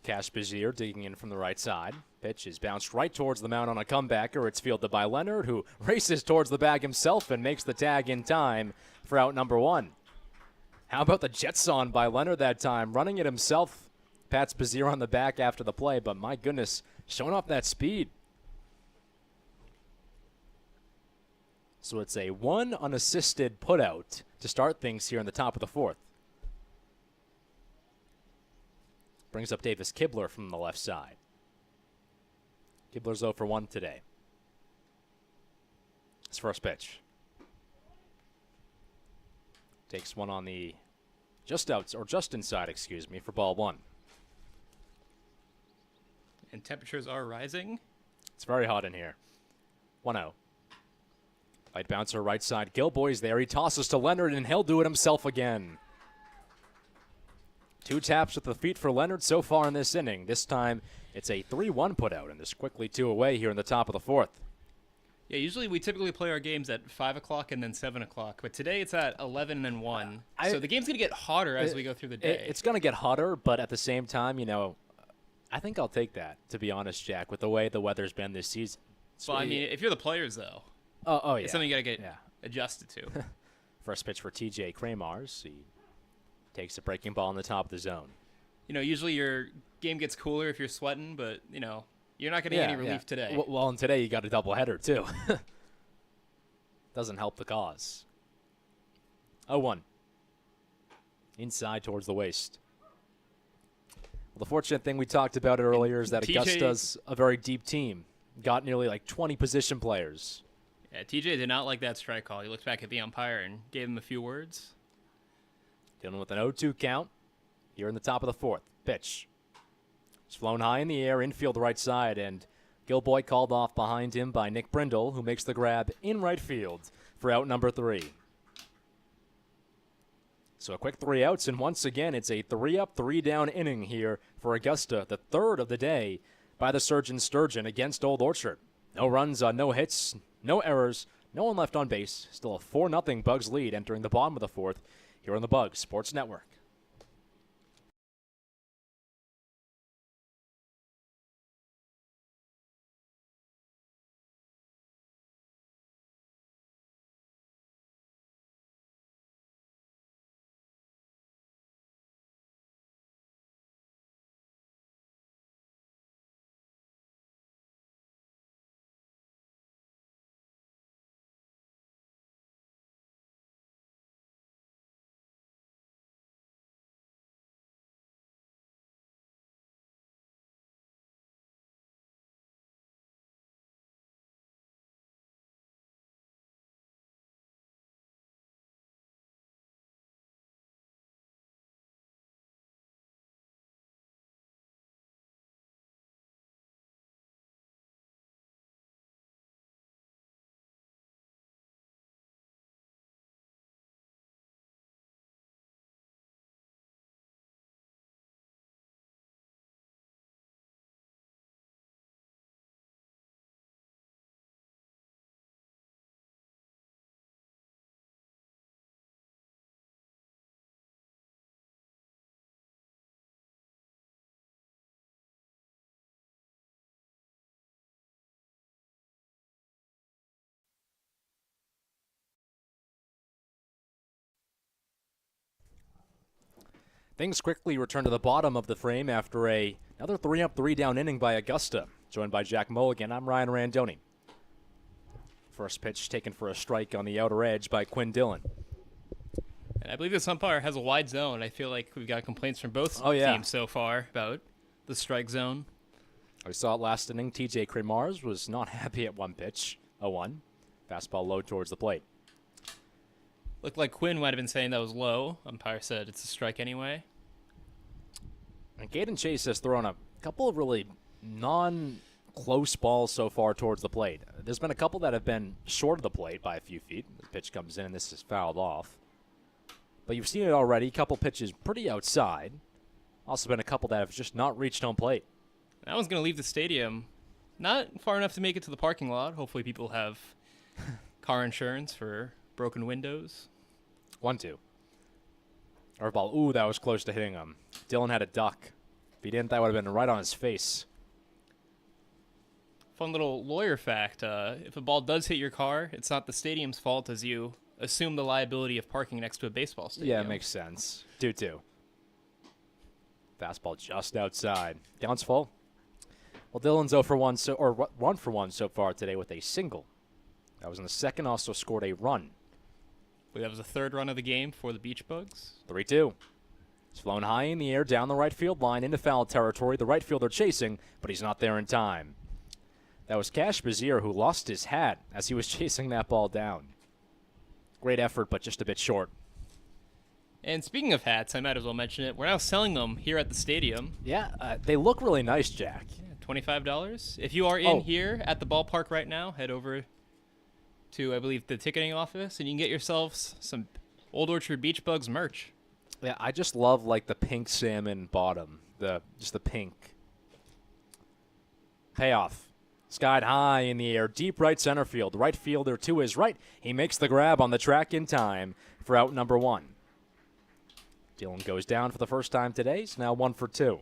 Cash Bazier digging in from the right side. Pitch is bounced right towards the mound on a comebacker. It's fielded by Leonard, who races towards the bag himself and makes the tag in time for out number one. How about the Jetson by Leonard that time? Running it himself. Pats Bazier on the back after the play, but my goodness, showing off that speed. So it's a one unassisted putout to start things here in the top of the fourth. Brings up Davis Kibler from the left side. Kibler's 0 for 1 today. His first pitch. Takes one on the just inside, excuse me, for ball one.
And temperatures are rising.
It's very hot in here. 1-0. Light bouncer right side. Gilboy's there. He tosses to Leonard, and he'll do it himself again. 2 taps with the feet for Leonard so far in this inning. This time it's a 3-1 putout, and there's quickly 2 away here in the top of the fourth.
Yeah, usually we typically play our games at 5 o'clock and then 7 o'clock, but today it's at 11 and 1. So the game's going to get hotter as we go through the day.
It's going to get hotter, but at the same time, you know, I think I'll take that, to be honest, Jack, with the way the weather's been this season.
Well, I mean, if you're the players, though,
yeah.
it's something you got to get adjusted to.
First pitch for TJ Kramars. He takes a breaking ball in the top of the zone.
You know, usually your game gets cooler if you're sweating, but, you know, you're not getting any relief today.
Well, and today you got a doubleheader, too. Doesn't help the cause. 0-1. Inside towards the waist. Well, the fortunate thing we talked about it earlier is that Augusta's a very deep team. Got nearly like 20 position players.
Yeah, TJ did not like that strike call. He looked back at the umpire and gave him a few words.
Dealing with an 0-2 count here in the top of the fourth. Pitch. It's flown high in the air, infield right side, and Gilboy called off behind him by Nick Brindle, who makes the grab in right field for out number 3. So a quick 3 outs, and once again, it's a 3-up, 3-down inning here for Augusta, the third of the day by the Surgin Sturgeon against Old Orchard. No runs, no hits, no errors, no one left on base. Still a 4-0 Bugs lead entering the bottom of the fourth here on the Bugs Sports Network. Things quickly return to the bottom of the frame after another 3-up, 3-down inning by Augusta. Joined by Jack Mulligan, I'm Ryan Randoni. First pitch taken for a strike on the outer edge by Quinn Dillon.
And I believe this umpire has a wide zone. I feel like we've got complaints from both teams so far about the strike zone.
We saw it last inning. TJ Kramars was not happy at one pitch. 0-1. Fastball low towards the plate.
Looked like Quinn might have been saying that was low. Umpire said it's a strike anyway.
And Caden Chase has thrown a couple of really close balls so far towards the plate. There's been a couple that have been short of the plate by a few feet. The pitch comes in, and this is fouled off. But you've seen it already. A couple pitches pretty outside. Also been a couple that have just not reached home plate.
That one's going to leave the stadium. Not far enough to make it to the parking lot. Hopefully people have car insurance for broken windows.
1-2. Curveball. Ooh, that was close to hitting him. Dylan had a duck. If he didn't, that would have been right on his face.
Fun little lawyer fact. If a ball does hit your car, it's not the stadium's fault as you assume the liability of parking next to a baseball stadium.
Yeah, it makes sense. 2-2. Fastball just outside. Down's full. Well, Dylan's 0 for 1, or 1 for 1 so far today with a single. That was in the second, also scored a run.
That was the third run of the game for the Beach Bugs.
3-2. It's flown high in the air down the right field line into foul territory. The right fielder chasing, but he's not there in time. That was Cash Bazier who lost his hat as he was chasing that ball down. Great effort, but just a bit short.
And speaking of hats, I might as well mention it. We're now selling them here at the stadium.
Yeah, they look really nice, Jack.
$25. If you are in here at the ballpark right now, head over to, I believe, the ticketing office, and you can get yourselves some Old Orchard Beach Bugs merch.
Yeah, I just love, like, the pink salmon bottom. Just the pink. Payoff. Skied high in the air, deep right center field. Right fielder to his right. He makes the grab on the track in time for out number 1. Dylan goes down for the first time today. He's now 1 for 2.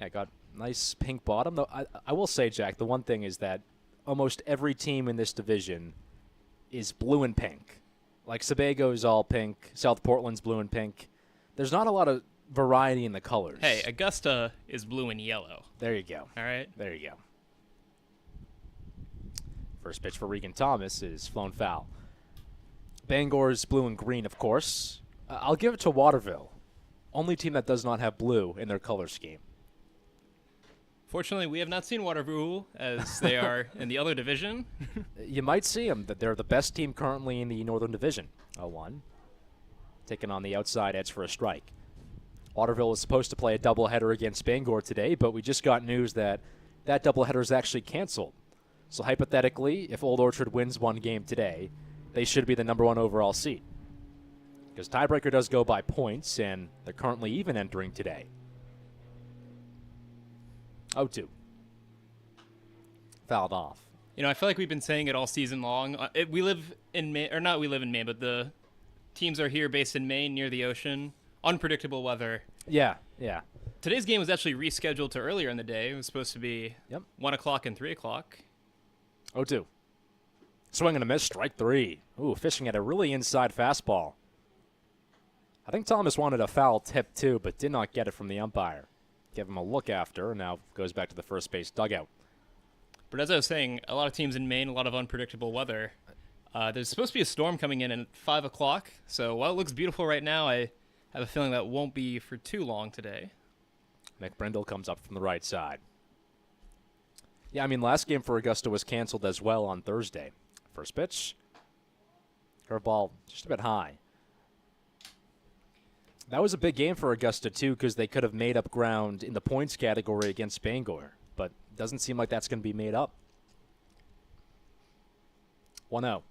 Yeah, got nice pink bottom. Though I will say, Jack, the one thing is that almost every team in this division is blue and pink. Like Sebago's all pink. South Portland's blue and pink. There's not a lot of variety in the colors.
Hey, Augusta is blue and yellow.
There you go.
All right?
There you go. First pitch for Regan Thomas is flown foul. Bangor's blue and green, of course. I'll give it to Waterville. Only team that does not have blue in their color scheme.
Fortunately, we have not seen Waterville as they are in the other division.
You might see them. They're the best team currently in the Northern Division. 0-1. Taking on the outside edge for a strike. Waterville was supposed to play a doubleheader against Bangor today, but we just got news that that doubleheader is actually canceled. So hypothetically, if Old Orchard wins one game today, they should be the number 1 overall seed. Because tiebreaker does go by points, and they're currently even entering today. 0-2. Fouled off.
You know, I feel like we've been saying it all season long. We live in Maine, or not we live in Maine, but the teams are here based in Maine near the ocean. Unpredictable weather.
Yeah.
Today's game was actually rescheduled to earlier in the day. It was supposed to be 1 o'clock and 3 o'clock.
0-2. Swing and a miss, strike 3. Ooh, fishing at a really inside fastball. I think Thomas wanted a foul tip too, but did not get it from the umpire. Give him a look after, and now goes back to the first base dugout.
But as I was saying, a lot of teams in Maine, a lot of unpredictable weather. There's supposed to be a storm coming in at 5 o'clock, so while it looks beautiful right now, I have a feeling that won't be for too long today.
Nick Brindle comes up from the right side. Yeah, I mean, last game for Augusta was canceled as well on Thursday. First pitch. Curveball just a bit high. That was a big game for Augusta, too, because they could have made up ground in the points category against Bangor, but it doesn't seem like that's going to be made up. 1-0.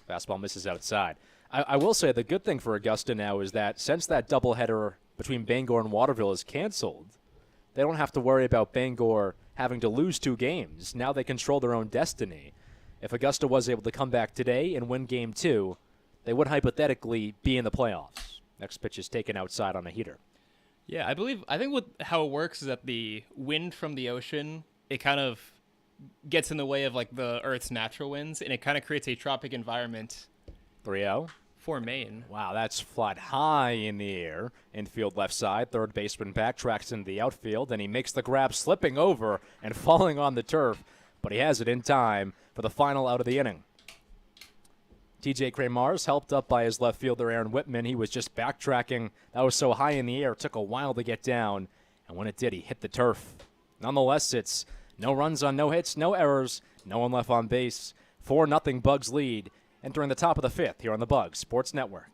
Fastball misses outside. I will say the good thing for Augusta now is that since that doubleheader between Bangor and Waterville is canceled, they don't have to worry about Bangor having to lose 2 games. Now they control their own destiny. If Augusta was able to come back today and win Game 2, they would hypothetically be in the playoffs. Next pitch is taken outside on a heater.
Yeah, I think how it works is that the wind from the ocean, it kind of gets in the way of like the Earth's natural winds, and it kind of creates a tropic environment.
3-0.
For Maine.
Wow, that's flat high in the air. Infield left side, third baseman backtracks into the outfield, and he makes the grab, slipping over and falling on the turf, but he has it in time for the final out of the inning. TJ Kramars helped up by his left fielder, Aaron Whitman. He was just backtracking. That was so high in the air, it took a while to get down, and when it did, he hit the turf. Nonetheless, it's no runs on no hits, no errors, no one left on base. 4-0 Bugs lead, entering the top of the 5th here on the Bugs Sports Network.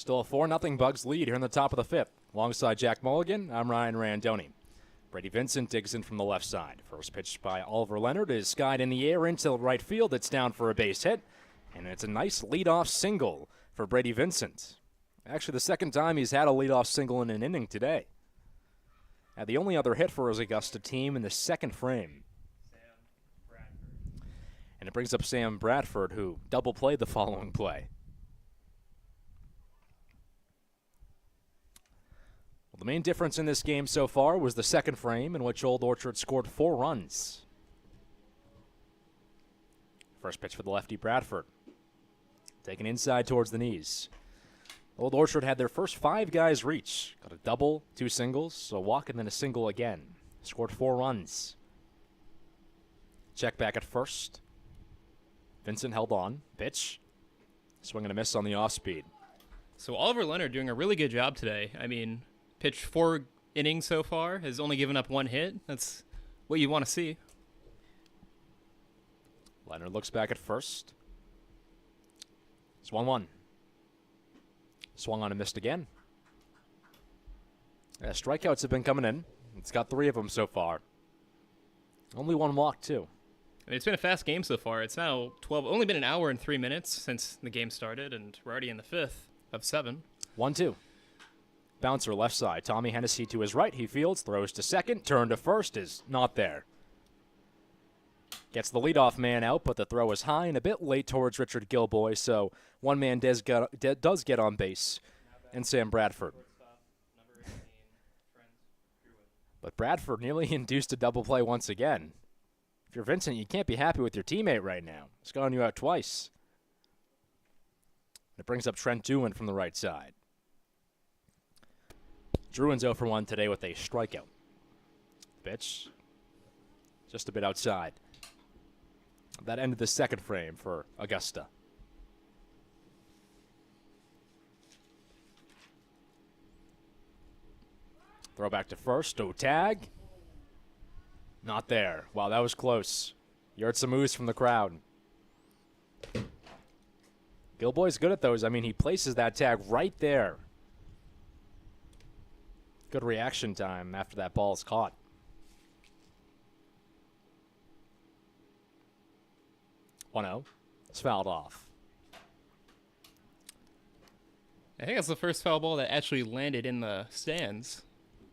Still a 4-0 Bugs lead here in the top of the fifth. Alongside Jack Mulligan, I'm Ryan Randoni. Brady Vincent digs in from the left side. First pitch by Oliver Leonard is skied in the air into right field. It's down for a base hit, and it's a nice leadoff single for Brady Vincent. Actually, the second time he's had a leadoff single in an inning today. And the only other hit for his Augusta team in the second frame. And it brings up Sam Bradford, who double played the following play. Well, the main difference in this game so far was the second frame, in which Old Orchard scored 4 runs. First pitch for the lefty Bradford. Taken inside towards the knees. Old Orchard had their first 5 guys reach. Got a double, 2 singles, a walk, and then a single again. Scored 4 runs. Check back at first. Vincent held on. Pitch. Swing and a miss on the off-speed.
So Oliver Leonard doing a really good job today. I mean, pitched 4 innings so far, has only given up 1 hit. That's what you want to see.
Leonard looks back at first. It's 1-1. Swung on and missed again. Strikeouts have been coming in. It's got 3 of them so far. Only 1 walk, too.
I mean, it's been a fast game so far. It's now 12. Only been an hour and 3 minutes since the game started, and we're already in the 5th of 7.
1-2. Bouncer left side. Tommy Hennessy to his right. He fields, throws to second. Turn to first is not there. Gets the leadoff man out, but the throw is high and a bit late towards Richard Gilboy, so one man does get on base, and Sam Bradford. But Bradford nearly induced a double play once again. If you're Vincent, you can't be happy with your teammate right now. He's gotten you out twice. It brings up Trent Druin from the right side. Druin's 0 for 1 today with a strikeout. Pitch just a bit outside. That ended the second frame for Augusta. Throw back to first. Oh, tag. Not there. Wow, that was close. You heard some oohs from the crowd. Gilboy's good at those. I mean, he places that tag right there. Good reaction time after that ball is caught. 1-0. It's fouled off.
I think that's the first foul ball that actually landed in the stands.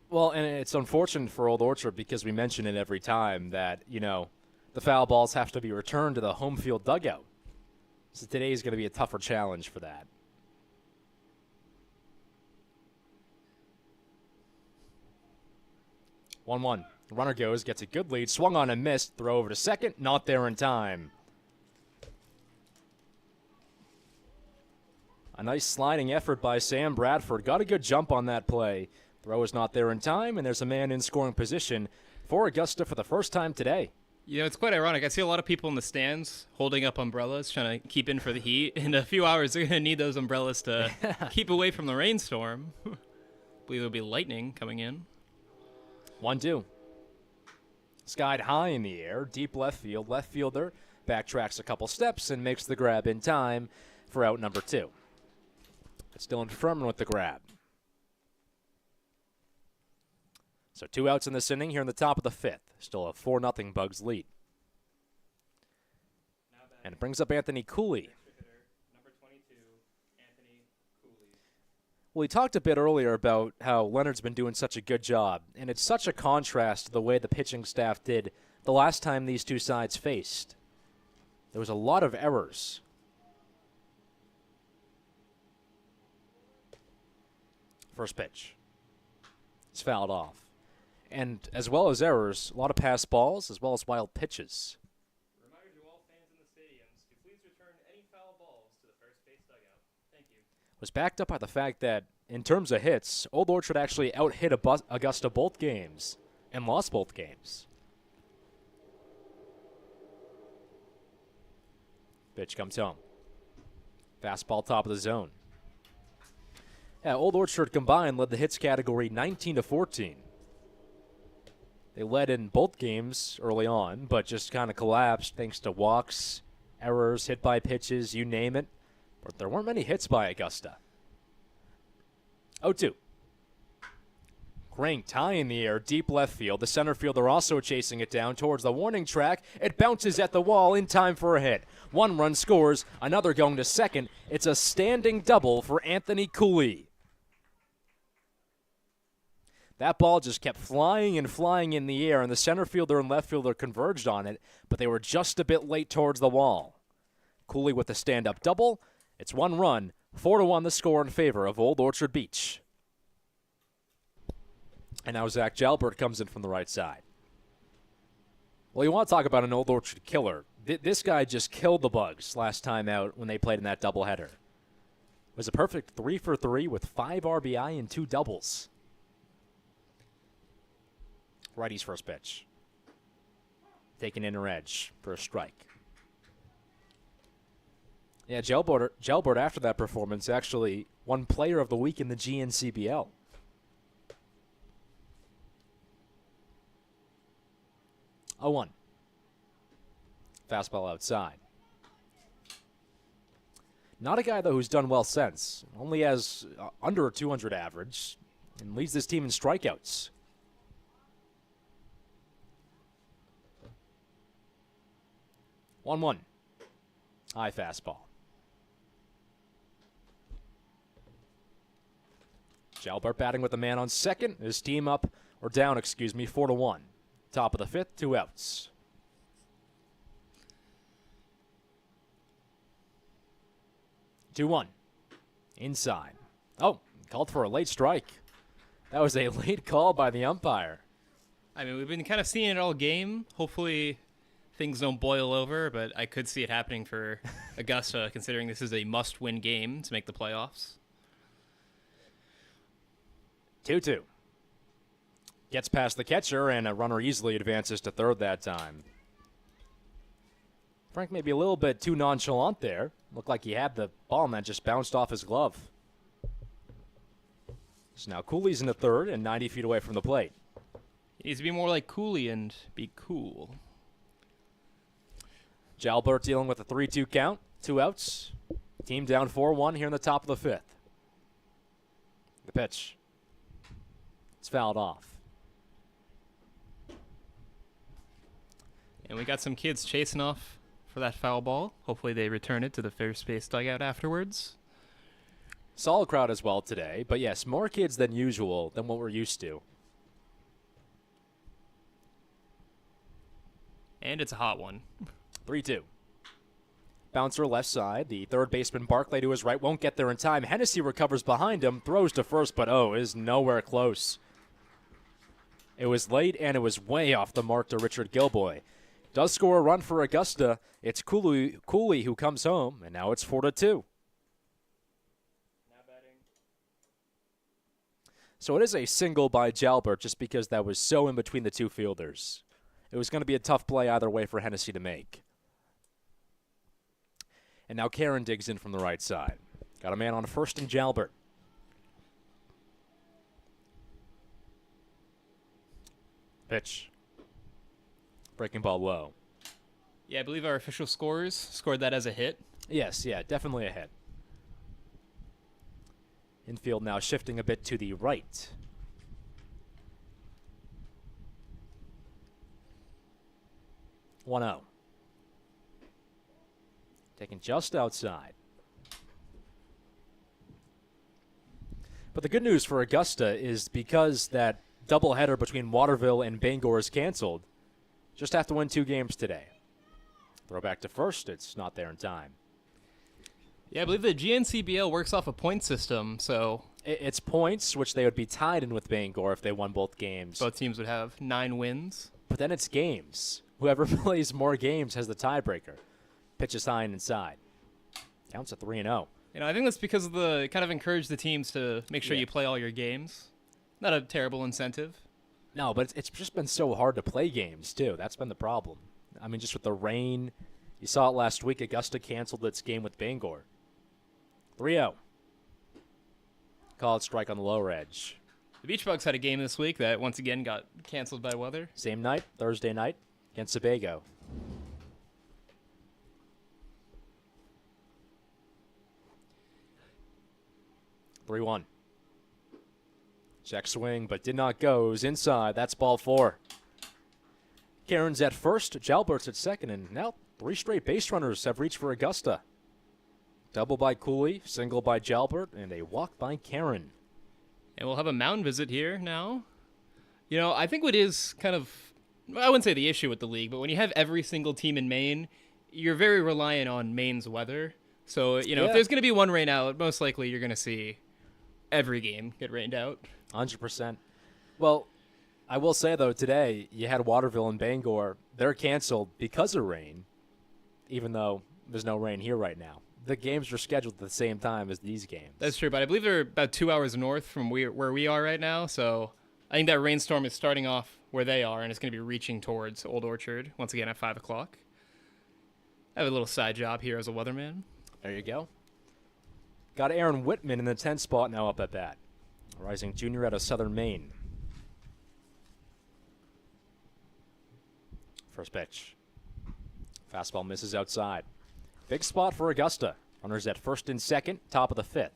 Well, and it's unfortunate for Old Orchard because we mention it every time that, you know, the foul balls have to be returned to the home field dugout. So today is going to be a tougher challenge for that. One. Runner goes, gets a good lead, swung on and missed, throw over to second, not there in time. A nice sliding effort by Sam Bradford. Got a good jump on that play. Throw is not there in time, and there's a man in scoring position for Augusta for the first time today.
You know, it's quite ironic. I see a lot of people in the stands holding up umbrellas, trying to keep in for the heat. In a few hours, they're going to need those umbrellas to keep away from the rainstorm. I believe there'll be lightning coming in.
1-2. Skied high in the air, deep left field. Left fielder backtracks a couple steps and makes the grab in time for out number 2. It's Dylan Furman with the grab. So 2 outs in this inning here in the top of the 5th. Still a 4-0 Bugs lead. And it brings up Anthony Cooley. Well, we talked a bit earlier about how Leonard's been doing such a good job, and it's such a contrast to the way the pitching staff did the last time these two sides faced. There was a lot of errors. First pitch. It's fouled off. And as well as errors, a lot of pass balls as well as wild pitches.
Reminder to all fans in the stadiums to please return any foul balls to the first base dugout. Thank you.
Was backed up by the fact that, in terms of hits, Old Orchard actually out-hit Augusta both games and lost both games. Pitch comes home. Fastball top of the zone. Yeah, Old Orchard combined led the hits category 19-14. They led in both games early on, but just kind of collapsed thanks to walks, errors, hit by pitches, you name it. But there weren't many hits by Augusta. 0-2. Cranked high in the air, deep left field. The center fielder also chasing it down towards the warning track. It bounces at the wall in time for a hit. 1 run scores, another going to second. It's a standing double for Anthony Cooley. That ball just kept flying and flying in the air, and the center fielder and left fielder converged on it, but they were just a bit late towards the wall. Cooley with a stand-up double. It's 1 run, 4-1 the score in favor of Old Orchard Beach. And now Zach Jalbert comes in from the right side. Well, you want to talk about an Old Orchard killer. This guy just killed the Bugs last time out when they played in that doubleheader. It was a perfect 3 for 3 with 5 RBI and 2 doubles. Righty's first pitch. Taking inner edge for a strike. Yeah, Jalbert after that performance actually won Player of the Week in the GNCBL. 0-1. Fastball outside. Not a guy, though, who's done well since. Only has under a 200 average and leads this team in strikeouts. 1-1. High fastball. Jalbert batting with the man on second. His team up, or down, 4-1. Top of the 5th, 2 outs. 2-1. Inside. Oh, called for a late strike. That was a late call by the umpire.
I mean, we've been kind of seeing it all game. Hopefully things don't boil over, but I could see it happening for Augusta, considering this is a must-win game to make the playoffs.
2-2. Gets past the catcher, and a runner easily advances to third that time. Frank may be a little bit too nonchalant there. Looked like he had the ball, and that just bounced off his glove. So now Cooley's in the third and 90 feet away from the plate.
He needs to be more like Cooley and be cool.
Jalbert dealing with a 3-2 count, 2 outs. Team down 4-1 here in the top of the 5th. The pitch. It's fouled off.
And we got some kids chasing off for that foul ball. Hopefully they return it to the fair space dugout afterwards.
Solid crowd as well today, but yes, more kids than usual than what we're used to.
And it's a hot one.
3-2. Bouncer left side. The third baseman Barclay to his right won't get there in time. Hennessy recovers behind him, throws to first, but is nowhere close. It was late, and it was way off the mark to Richard Gilboy. Does score a run for Augusta. It's Cooley who comes home, and now it's 4-2. So it is a single by Jalbert just because that was so in between the two fielders. It was going to be a tough play either way for Hennessy to make. And now Karen digs in from the right side. Got a man on first and Jalbert. Pitch. Breaking ball low.
Yeah, I believe our official scores scored that as a hit.
Yes, yeah, definitely a hit. Infield now shifting a bit to the right. One 0. Taken just outside. But the good news for Augusta is because that doubleheader between Waterville and Bangor is canceled, just have to win 2 games today. Throw back to first, it's not there in time.
Yeah, I believe the GNCBL works off a point system, so
It's points, which they would be tied in with Bangor if they won both games.
both teams would have 9 wins.
But then it's games. Whoever plays more games has the tiebreaker. Pitch is high and inside. Counts at 3-0.
You know, I think that's because of the kind of encourage the teams to make sure
Yeah.
you play all your games. Not a terrible incentive.
No, but it's just been so hard to play games, too. That's been the problem. I mean, just with the rain. You saw it last week. Augusta canceled its game with Bangor. 3-0. Called strike on the lower edge.
The Beach Bugs had a game this week that once again got canceled by weather.
Same night, Thursday night, against Sebago. Three-one. Check swing, but did not go. It was inside. That's ball 4. Karen's at first, Jalbert's at second, and now 3 straight base runners have reached for Augusta. Double by Cooley, single by Jalbert, and a walk by Karen.
And we'll have a mound visit here now. You know, I think what is kind of, I wouldn't say the issue with the league, but when you have every single team in Maine, you're very reliant on Maine's weather. So, you know, if there's going to be one rain out, most likely you're going to see every game get rained out.
100%. Well, I will say, though, today you had Waterville and Bangor. They're canceled because of rain, even though there's no rain here right now. The games are scheduled at the same time as these games.
That's true, but I believe they're about 2 hours north from where we are right now, so I think that rainstorm is starting off where they are, and it's going to be reaching towards Old Orchard once again at 5 o'clock. I have a little side job here as a weatherman.
There you go. Got Aaron Whitman in the 10th spot now up at bat. Rising junior out of Southern Maine. First pitch. Fastball misses outside. Big spot for Augusta. Runners at first and second, top of the 5th.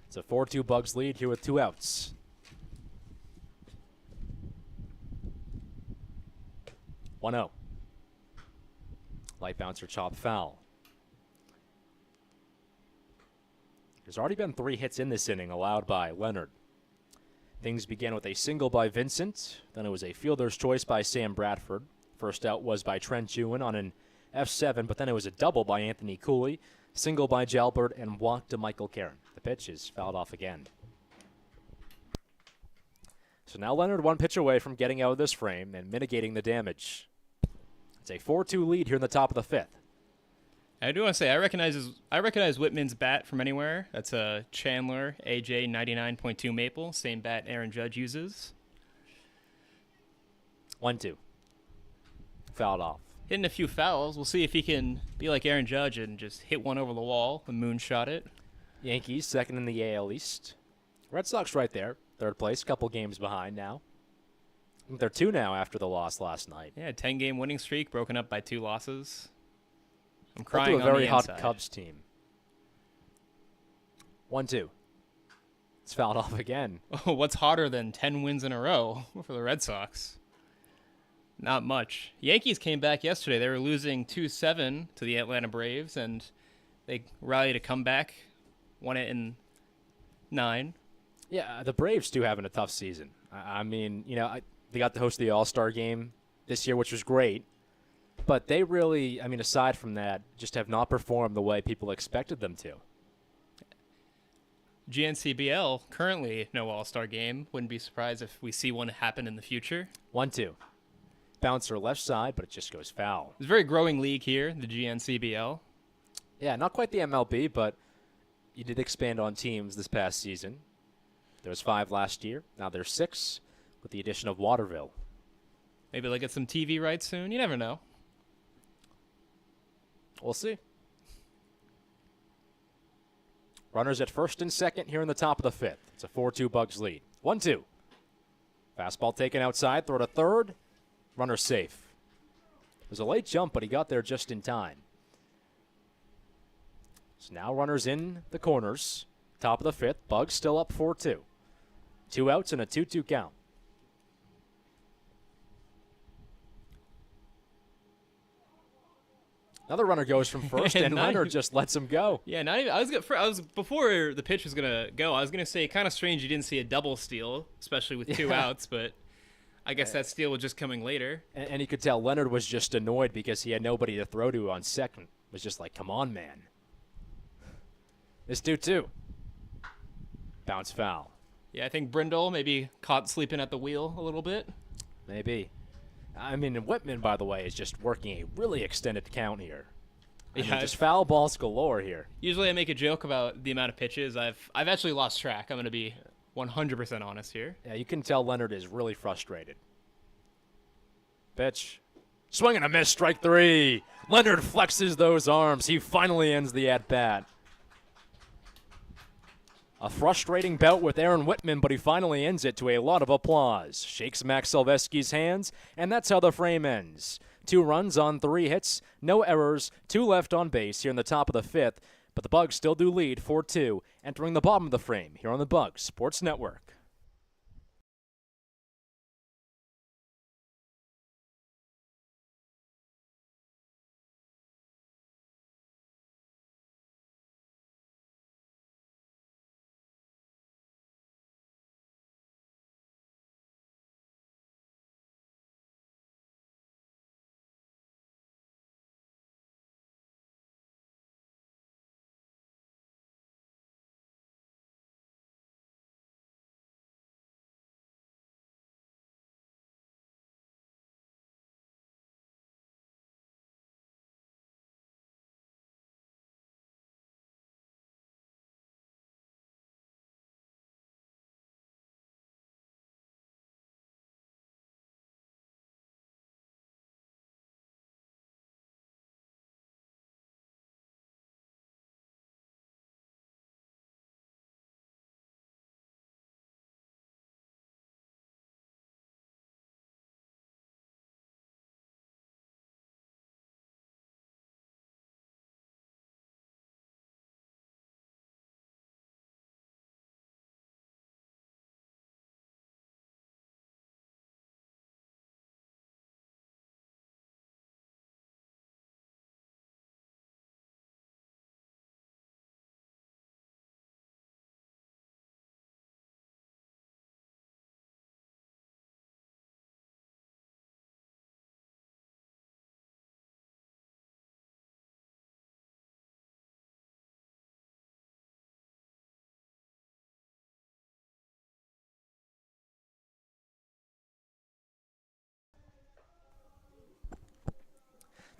It's a 4-2 Bugs lead here with 2 outs. 1-0. Light bouncer chop foul. There's already been 3 hits in this inning allowed by Leonard. Things began with a single by Vincent. Then it was a fielder's choice by Sam Bradford. First out was by Trent Jewin on an F7, but then it was a double by Anthony Cooley, single by Jalbert, and walk to Michael Karen. The pitch is fouled off again. So now Leonard 1 pitch away from getting out of this frame and mitigating the damage. It's a 4-2 lead here in the top of the 5th.
I do want to say I recognize Whitman's bat from anywhere. That's a Chandler AJ 99.2 Maple, same bat Aaron Judge uses.
1-2. Fouled off.
Hitting a few fouls. We'll see if he can be like Aaron Judge and just hit one over the wall and moonshot it.
Yankees second in the AL East. Red Sox right there, 3rd place, couple games behind now. I think they're 2 now after the loss last night.
Yeah, 10-game winning streak broken up by 2 losses. I'm
Up
crying
to a
on
very
the
hot
inside.
Cubs team. 1-2. It's fouled off again.
Oh, what's hotter than 10 wins in a row for the Red Sox? Not much. Yankees came back yesterday. They were losing 2-7 to the Atlanta Braves, and they rallied a comeback, won it in 9.
Yeah, the Braves too having a tough season. I mean, you know, they got to host the All-Star game this year, which was great. But they really, I mean, aside from that, just have not performed the way people expected them to.
GNCBL, currently no All-Star game. Wouldn't be surprised if we see one happen in the future.
1-2. Bouncer left side, but it just goes foul.
It's a very growing league here, the GNCBL.
Yeah, not quite the MLB, but you did expand on teams this past season. There was 5 last year. Now there's 6 with the addition of Waterville.
Maybe they'll get some TV rights soon. You never know.
We'll see. Runners at first and second here in the top of the 5th. It's a 4-2 Bugs lead. 1-2. Fastball taken outside, throw to third. Runner safe. It was a late jump, but he got there just in time. So now runners in the corners. Top of the 5th. Bugs still up 4-2. 2 outs and a 2-2 count. Another runner goes from first, and Leonard just lets him go.
Yeah, not even. I was before the pitch was gonna go. I was gonna say kind of strange you didn't see a double steal, especially with 2 outs. But I guess that steal was just coming later.
And you could tell Leonard was just annoyed because he had nobody to throw to on second. Was just like, come on, man. This 2-2. Bounce foul.
Yeah, I think Brindle maybe caught sleeping at the wheel a little bit.
Maybe. I mean, Whitman, by the way, is just working a really extended count here. I mean, just foul balls galore here.
Usually I make a joke about the amount of pitches. I've actually lost track. I'm going to be 100% honest here.
Yeah, you can tell Leonard is really frustrated. Pitch. Swing and a miss, strike 3. Leonard flexes those arms. He finally ends the at-bat. A frustrating bout with Aaron Whitman, but he finally ends it to a lot of applause. Shakes Max Silveski's hands, and that's how the frame ends. 2 runs on 3 hits, no errors, 2 left on base here in the top of the 5th, but the Bugs still do lead 4-2, entering the bottom of the frame here on the Bugs Sports Network.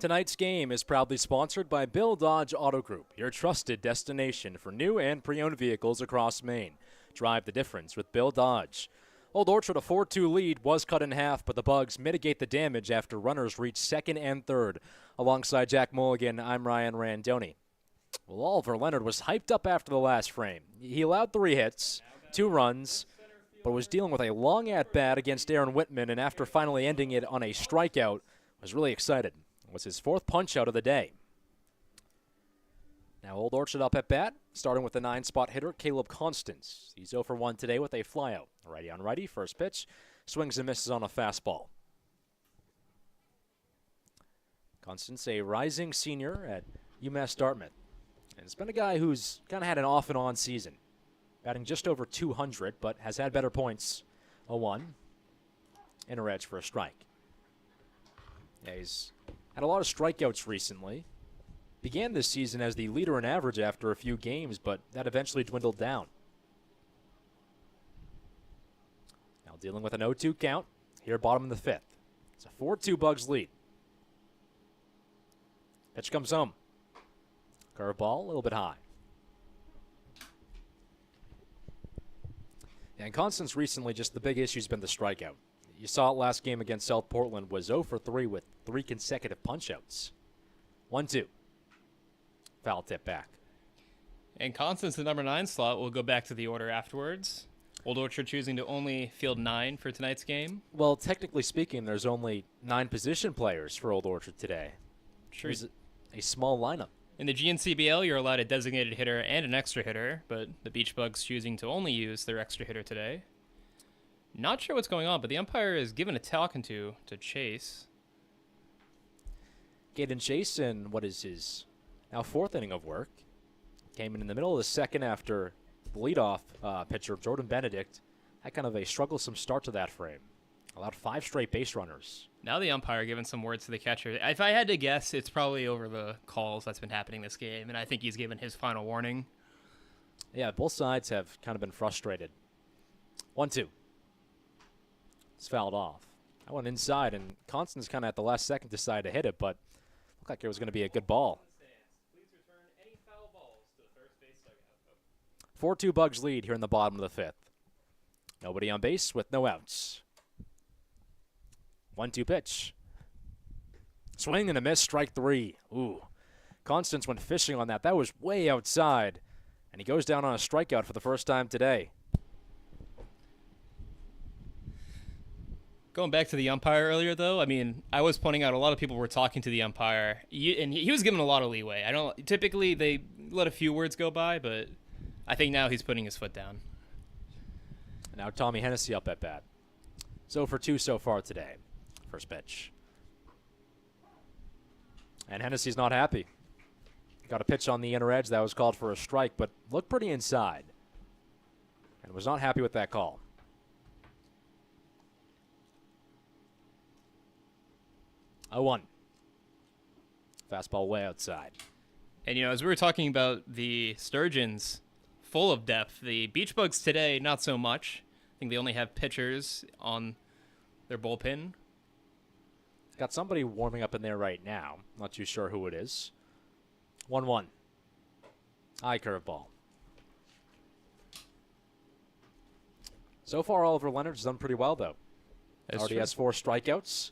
Tonight's game is proudly sponsored by Bill Dodge Auto Group, your trusted destination for new and pre-owned vehicles across Maine. Drive the difference with Bill Dodge. Old Orchard, a 4-2 lead, was cut in half, but the Bugs mitigate the damage after runners reach second and third. Alongside Jack Mulligan, I'm Ryan Randoni. Well, Oliver Leonard was hyped up after the last frame. He allowed 3 hits, 2 runs, but was dealing with a long at-bat against Aaron Whitman, and after finally ending it on a strikeout, was really excited. It was his 4th punch-out of the day. Now Old Orchard up at bat, starting with the 9-spot hitter, Caleb Constance. He's 0 for 1 today with a flyout. Righty on righty, first pitch, swings and misses on a fastball. Constance, a rising senior at UMass Dartmouth. And it's been a guy who's kind of had an off and on season. Batting just over 200, but has had better points. 0-1. And a edge for a strike. Yeah, he's had a lot of strikeouts recently. Began this season as the leader in average after a few games, but that eventually dwindled down. Now dealing with an 0-2 count here bottom of the 5th. It's a 4-2 Bugs lead. Pitch comes home. Curveball, a little bit high. And Constance recently, just the big issue's been the strikeout. You saw it last game against South Portland, was 0 for 3 with 3 consecutive punch-outs. 1-2. Foul tip back.
And Constance, the number 9 slot, will go back to the order afterwards. Old Orchard choosing to only field 9 for tonight's game.
Well, technically speaking, there's only 9 position players for Old Orchard today.
Sure.
It's a small lineup.
In the GNCBL, you're allowed a designated hitter and an extra hitter, but the Beach Bugs choosing to only use their extra hitter today. Not sure what's going on, but the umpire is given a talking to Chase.
Gaten Chase in what is his now 4th inning of work. Came in the middle of the 2nd after the leadoff pitcher, Jordan Benedict, had kind of a strugglesome start to that frame. Allowed 5 straight base runners.
Now the umpire giving some words to the catcher. If I had to guess, it's probably over the calls that's been happening this game, and I think he's given his final warning.
Yeah, both sides have kind of been frustrated. 1-2. It's fouled off. I went inside, and Constance kind of at the last second decided to hit it, but looked like it was going to be a good ball. 4-2 Bugs lead here in the bottom of the 5th. Nobody on base with no outs. 1-2 pitch. Swing and a miss, strike 3. Ooh. Constance went fishing on that. That was way outside. And he goes down on a strikeout for the first time today.
Going back to the umpire earlier, though, I mean, I was pointing out a lot of people were talking to the umpire, and he was given a lot of leeway. Typically they let a few words go by, but I think now he's putting his foot down.
Now Tommy Hennessy up at bat. 0 for 2 so far today. First pitch. And Hennessy's not happy. Got a pitch on the inner edge that was called for a strike, but looked pretty inside. And was not happy with that call. Oh, 1. Fastball way outside.
And, as we were talking about the Sturgeons, full of depth, the Beach Bugs today, not so much. I think they only have pitchers on their bullpen.
Got somebody warming up in there right now. Not too sure who it is. 1-1. High curveball. So far, Oliver Leonard's done pretty well, though. Already has 4 strikeouts.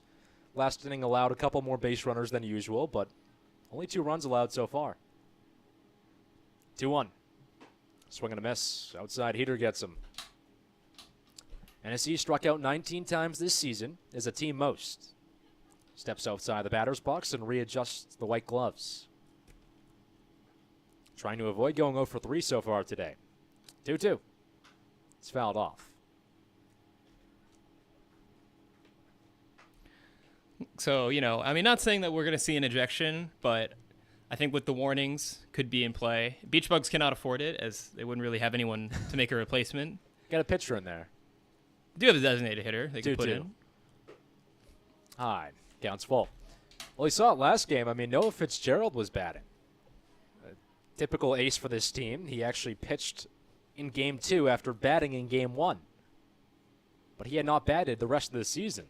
Last inning allowed a couple more base runners than usual, but only 2 runs allowed so far. 2-1. Swing and a miss. Outside heater gets him. Hennessy struck out 19 times this season, is a team most. Steps outside the batter's box and readjusts the white gloves. Trying to avoid going 0 for 3 so far today. 2-2. It's fouled off.
So, not saying that we're going to see an ejection, but I think with the warnings could be in play. Beach Bugs cannot afford it, as they wouldn't really have anyone to make a replacement.
Got a pitcher in there.
Do have a designated hitter they can put
2-2.
in.
High. Counts full. Well, he saw it last game. I mean, Noah Fitzgerald was batting. A typical ace for this team. He actually pitched in Game 2 after batting in Game 1. But he had not batted the rest of the season.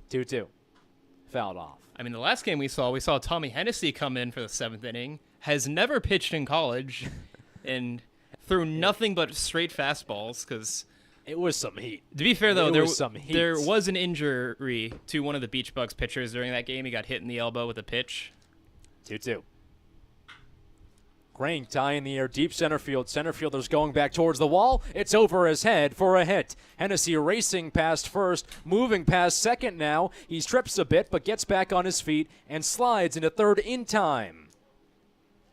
2-2. Fouled off.
I mean, the last game we saw Tommy Hennessy come in for the 7th inning, has never pitched in college, and threw nothing but straight fastballs. Because
It was some heat.
to be fair, though,
It was some heat.
there was an injury to one of the Beach Bucks pitchers during that game. He got hit in the elbow with a pitch.
2-2. Crane tie in the air, deep center field. Center fielder's going back towards the wall. It's over his head for a hit. Hennessy racing past first, moving past second now. He trips a bit, but gets back on his feet and slides into third in time.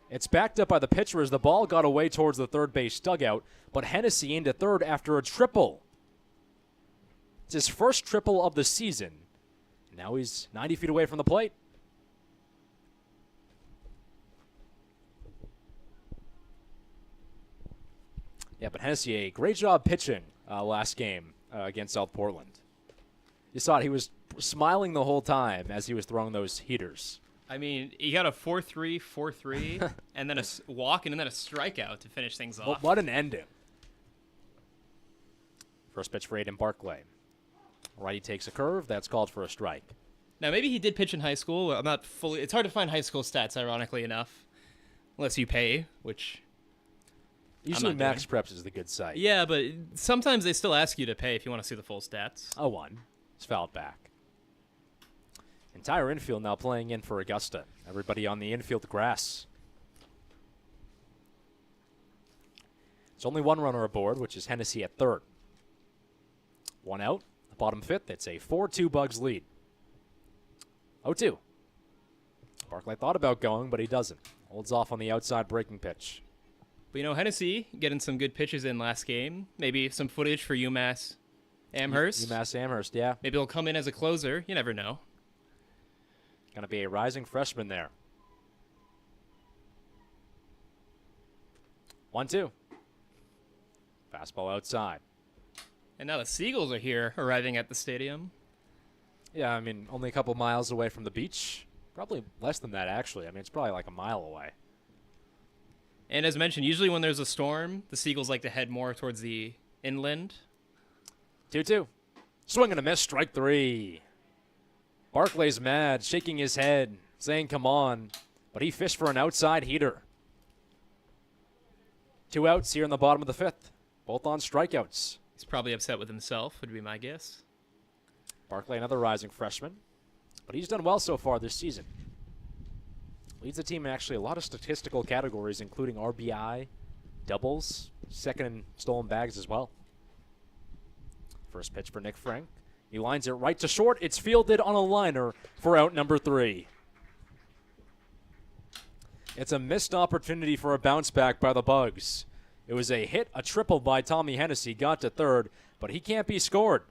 It's backed up by the pitcher as the ball got away towards the third base dugout, but Hennessy into third after a triple. It's his first triple of the season. Now he's 90 feet away from the plate. Yeah, but Hennessy, a great job pitching last game against South Portland. You saw it. He was smiling the whole time as he was throwing those heaters.
I mean, he got a 4-3, 4-3, and then a walk, and then a strikeout to finish things off.
What an ending. First pitch for Aiden Barclay. Righty takes a curve. That's called for a strike.
Now, maybe he did pitch in high school. I'm not fully. It's hard to find high school stats, ironically enough, unless you pay, which.
Usually Max Preps is the good site.
Yeah, but sometimes they still ask you to pay if you want to see the full stats.
0-1. It's fouled back. Entire infield now playing in for Augusta. Everybody on the infield grass. It's only one runner aboard, which is Hennessy at third. One out. The bottom fifth. It's a 4-2 Bugs lead. 0-2. Barclay thought about going, but he doesn't. Holds off on the outside breaking pitch.
But, you know, Hennessy getting some good pitches in last game. Maybe some footage for UMass Amherst.
UMass Amherst, yeah.
Maybe he'll come in as a closer. You never know.
Going to be a rising freshman there. 1-2. Fastball outside.
And now the Seagulls are here, arriving at the stadium.
Yeah, I mean, only a couple miles away from the beach. Probably less than that, actually. I mean, it's probably like a mile away.
And as mentioned, usually when there's a storm, the Seagulls like to head more towards the inland.
2-2. Swing and a miss, strike three. Barclay's mad, shaking his head, saying, come on. But he fished for an outside heater. 2 outs here in the bottom of the fifth. Both on strikeouts.
He's probably upset with himself, would be my guess.
Barclay, another rising freshman. But he's done well so far this season. Leads the team in actually a lot of statistical categories, including RBI, doubles, second in stolen bags as well. First pitch for Nick Frank. He lines it right to short. It's fielded on a liner for out number 3. It's a missed opportunity for a bounce back by the Bugs. It was a hit, a triple by Tommy Hennessy, got to third, but he can't be scored.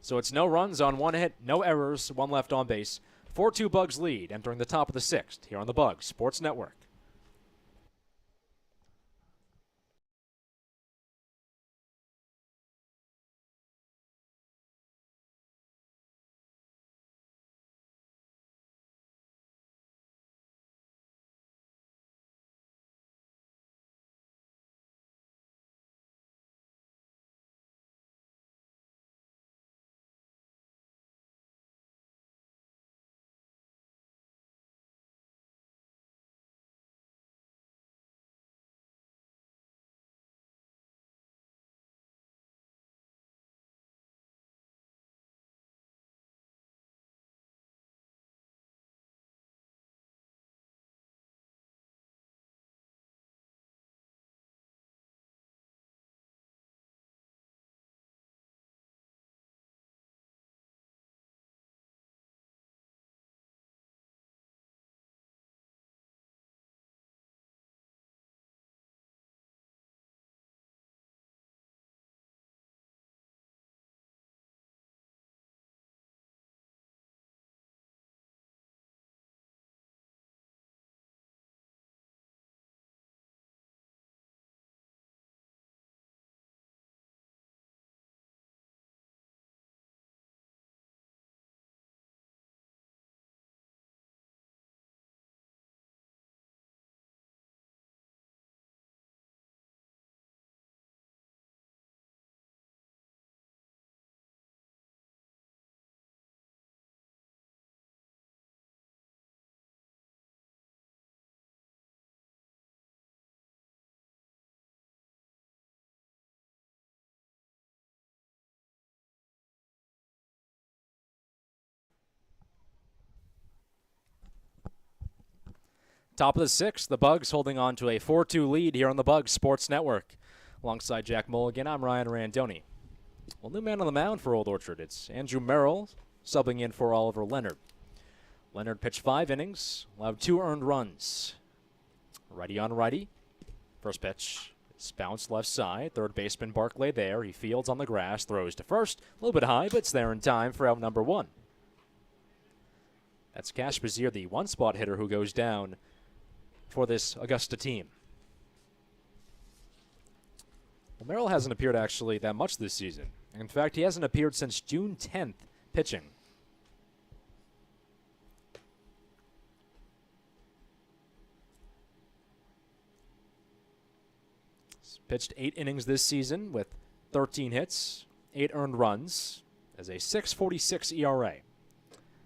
So it's no runs on one hit, no errors, one left on base. 4-2 Bugs lead entering the top of the 6th here on the Bugs Sports Network. Top of the sixth, the Bugs holding on to a 4-2 lead here on the Bugs Sports Network. Alongside Jack Mulligan, I'm Ryan Randoni. Well, new man on the mound for Old Orchard. It's Andrew Merrill subbing in for Oliver Leonard. Leonard pitched 5 innings, allowed 2 earned runs. Righty on righty. First pitch is bounced left side. Third baseman Barclay there. He fields on the grass, throws to first. A little bit high, but it's there in time for out number 1. That's Cash Brazier, the one-spot hitter who goes down for this Augusta team. Well, Merrill hasn't appeared actually that much this season. In fact, he hasn't appeared since June 10th pitching. He's pitched 8 innings this season with 13 hits, 8 earned runs, as a .646 ERA.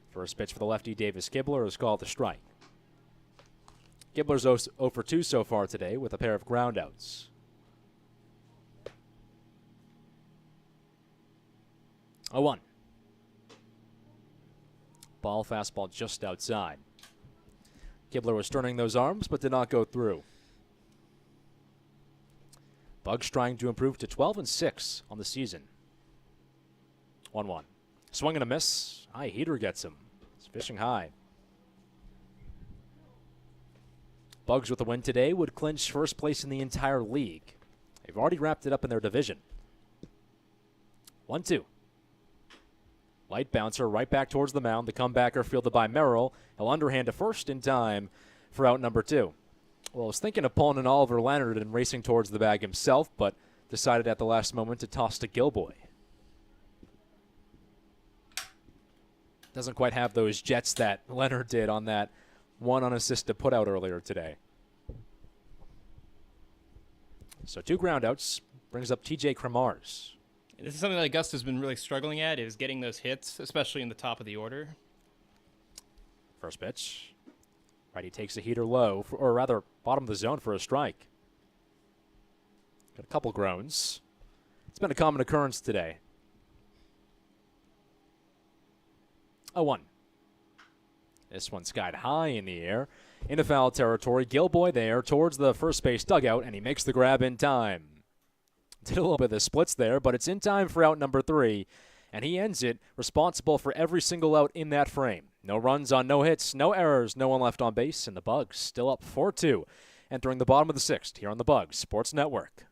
First pitch for the lefty Davis Gibbler is called a strike. Gibbler's 0 for 2 so far today with a pair of groundouts. 0-1. Ball fastball just outside. Gibbler was turning those arms but did not go through. Bugs trying to improve to 12-6 on the season. 1-1. Swing and a miss. High heater gets him. He's fishing high. Bugs with a win today would clinch first place in the entire league. They've already wrapped it up in their division. 1-2. Light bouncer right back towards the mound. The comebacker fielded by Merrill. He'll underhand to first in time for out number 2. Well, I was thinking of pulling an Oliver Leonard and racing towards the bag himself, but decided at the last moment to toss to Gilboy. Doesn't quite have those jets that Leonard did on that one unassisted putout earlier today. So 2 groundouts brings up TJ Cremars.
This is something that Augusta's been really struggling at, is getting those hits, especially in the top of the order.
First pitch. Righty takes a heater low, or rather bottom of the zone for a strike. Got a couple groans. It's been a common occurrence today. 0-1. This one skied high in the air. Into foul territory. Gilboy there towards the first base dugout, and he makes the grab in time. Did a little bit of the splits there, but it's in time for out number 3, and he ends it responsible for every single out in that frame. No runs on no hits, no errors, no one left on base, and the Bugs still up 4-2, entering the bottom of the 6th here on the Bugs Sports Network.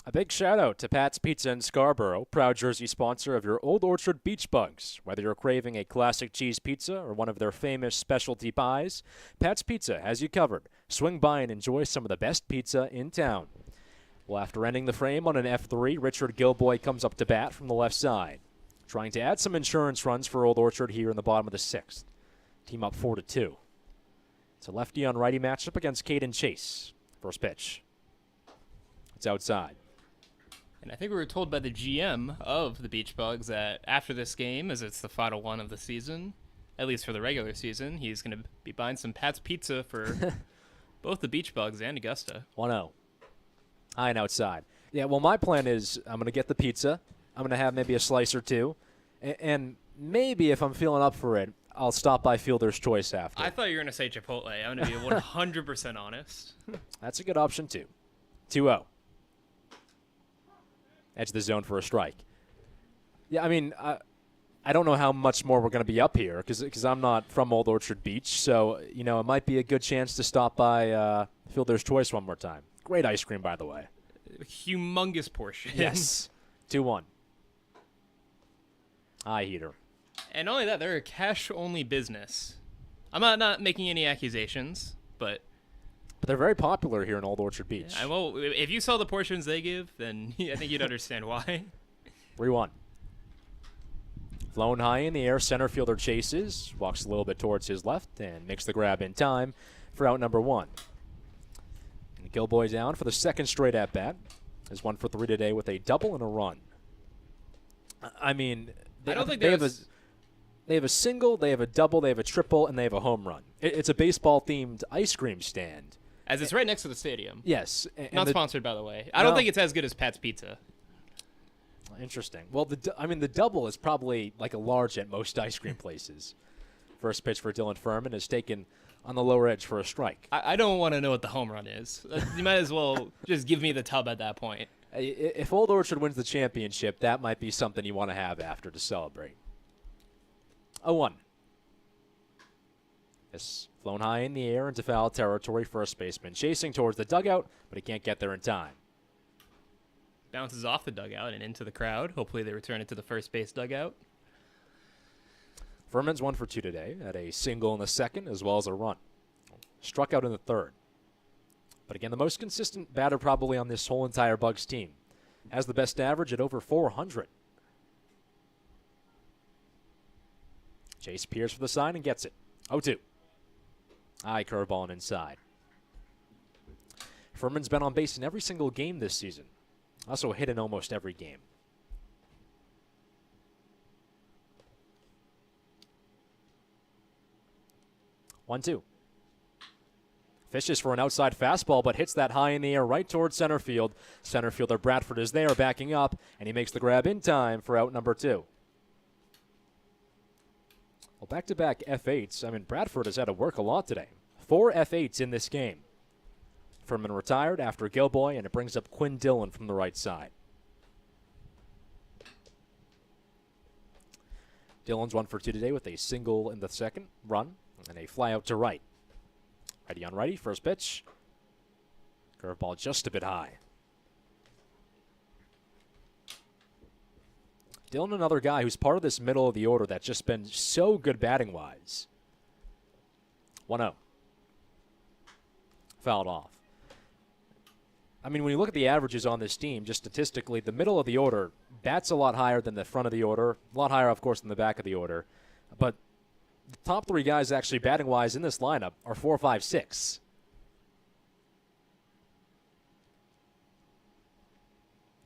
A big shout out to Pat's Pizza in Scarborough, proud Jersey sponsor of your Old Orchard Beach Bugs. Whether you're craving a classic cheese pizza or one of their famous specialty pies, Pat's Pizza has you covered. Swing by and enjoy some of the best pizza in town. Well, after ending the frame on an F3, Richard Gilboy comes up to bat from the left side, trying to add some insurance runs for Old Orchard here in the bottom of the 6th. Team up 4-2. It's a lefty on righty matchup against Caden Chase. First pitch. It's outside.
And I think we were told by the GM of the Beach Bugs that after this game, as it's the final one of the season, at least for the regular season, he's going to be buying some Pat's Pizza for both the Beach Bugs and Augusta.
1-0. High and outside. Yeah, well, my plan is I'm going to get the pizza. I'm going to have maybe a slice or two. And maybe if I'm feeling up for it, I'll stop by Fielder's Choice after.
I thought you were going to say Chipotle. I'm going to be 100% honest.
That's a good option, too. 2-0. Edge of the zone for a strike. Yeah, I mean, I don't know how much more we're going to be up here because I'm not from Old Orchard Beach. So, you know, it might be a good chance to stop by Fielder's Choice one more time. Great ice cream, by the way.
Humongous portion.
Yes. 2-1. Eye heater.
And not only that, they're a cash-only business. I'm not making any accusations, but
they're very popular here in Old Orchard Beach.
yeah, well, if you saw the portions they give, then I think you'd understand why.
3-1. Flown high in the air, center fielder chases, walks a little bit towards his left, and makes the grab in time for out number 1. And Gilboy down for the second straight at-bat. Is 1 for 3 today with a double and a run. I mean,
I don't think
they have a single, they have a double, they have a triple, and they have a home run. It's a baseball-themed ice cream stand.
As it's right next to the stadium.
Yes.
Not sponsored, by the way. I don't think it's as good as Pat's Pizza.
Interesting. Well, the double is probably like a large at most ice cream places. First pitch for Dylan Furman is taken on the lower edge for a strike.
I don't want to know what the home run is. You might as well just give me the tub at that point.
If Old Orchard wins the championship, that might be something you want to have after to celebrate. 0-1. This flown high in the air into foul territory. First baseman chasing towards the dugout, but he can't get there in time.
Bounces off the dugout and into the crowd. Hopefully they return it to the first base dugout.
Furman's 1 for 2 today. Had a single in the second as well as a run. Struck out in the third. But again, the most consistent batter probably on this whole entire Bugs team. Has the best average at over 400. Chase peers for the sign and gets it. 0-2. High curveball and inside. Furman's been on base in every single game this season. Also hit in almost every game. 1-2. Fishes for an outside fastball, but hits that high in the air right towards center field. Center fielder Bradford is there backing up, and he makes the grab in time for out number 2. Well, back-to-back F8s. I mean, Bradford has had to work a lot today. 4 F8s in this game. Furman retired after Gilboy, and it brings up Quinn Dillon from the right side. Dillon's 1 for 2 today with a single in the second run and a fly out to right. Righty on righty, first pitch. Curveball just a bit high. Dillon, another guy who's part of this middle of the order that's just been so good batting-wise. 1-0. Fouled off. I mean, when you look at the averages on this team, just statistically, the middle of the order bats a lot higher than the front of the order. A lot higher, of course, than the back of the order. But the top 3 guys actually batting-wise in this lineup are 4, 5, 6.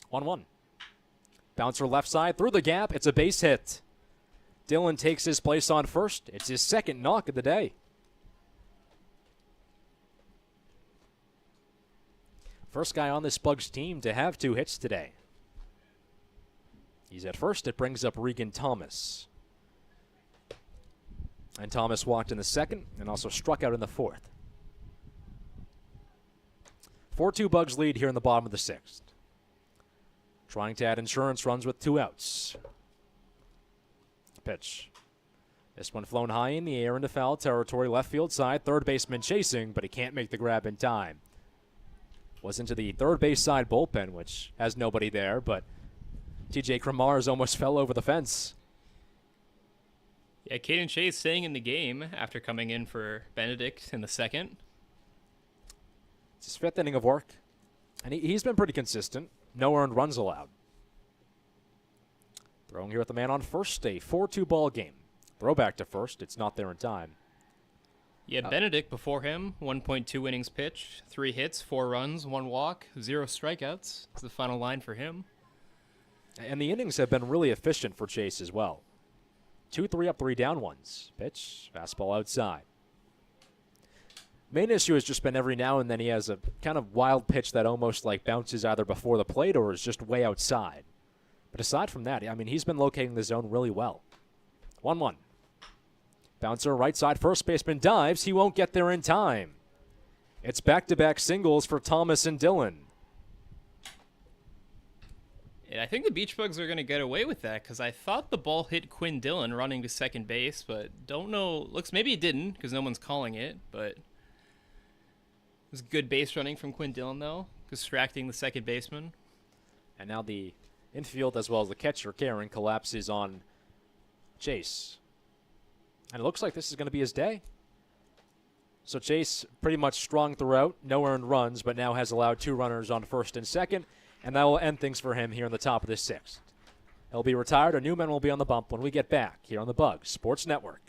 One. Bouncer left side through the gap. It's a base hit. Dillon takes his place on first. It's his second knock of the day. First guy on this Bugs team to have 2 hits today. He's at first. It brings up Regan Thomas. And Thomas walked in the second and also struck out in the fourth. 4-2 Bugs lead here in the bottom of the 6th. Trying to add insurance runs with 2 outs. Pitch. This one flown high in the air into foul territory, left field side, third baseman chasing, but he can't make the grab in time. Was into the third base side bullpen, which has nobody there, but TJ Kramars almost fell over the fence.
Yeah, Caden Chase staying in the game after coming in for Benedict in the second.
It's his 5th inning of work, and he's been pretty consistent. No earned runs allowed. Throwing here with the man on first, a 4-2 ball game. Throw back to first. It's not there in time.
Yeah, Benedict before him, 1.2 innings pitched, 3 hits, 4 runs, 1 walk, 0 strikeouts. It's the final line for him.
And the innings have been really efficient for Chase as well. 2 3 up, 3 down ones. Pitch, fastball outside. Main issue has just been every now and then he has a kind of wild pitch that almost like bounces either before the plate or is just way outside. But aside from that, I mean, he's been locating the zone really well. 1-1. Bouncer right side first baseman dives. He won't get there in time. It's back-to-back singles for Thomas and Dillon.
Yeah, I think the Beach Bugs are going to get away with that because I thought the ball hit Quinn Dillon running to second base, but don't know. Looks maybe it didn't because no one's calling it, but it was good base running from Quinn Dillon, though, distracting the second baseman.
And now the infield as well as the catcher, Karen, collapses on Chase. And it looks like this is going to be his day. So Chase pretty much strong throughout, no earned runs, but now has allowed 2 runners on first and second, and that will end things for him here in the top of the 6th. He'll be retired. A new man will be on the bump when we get back here on the Bugs Sports Network.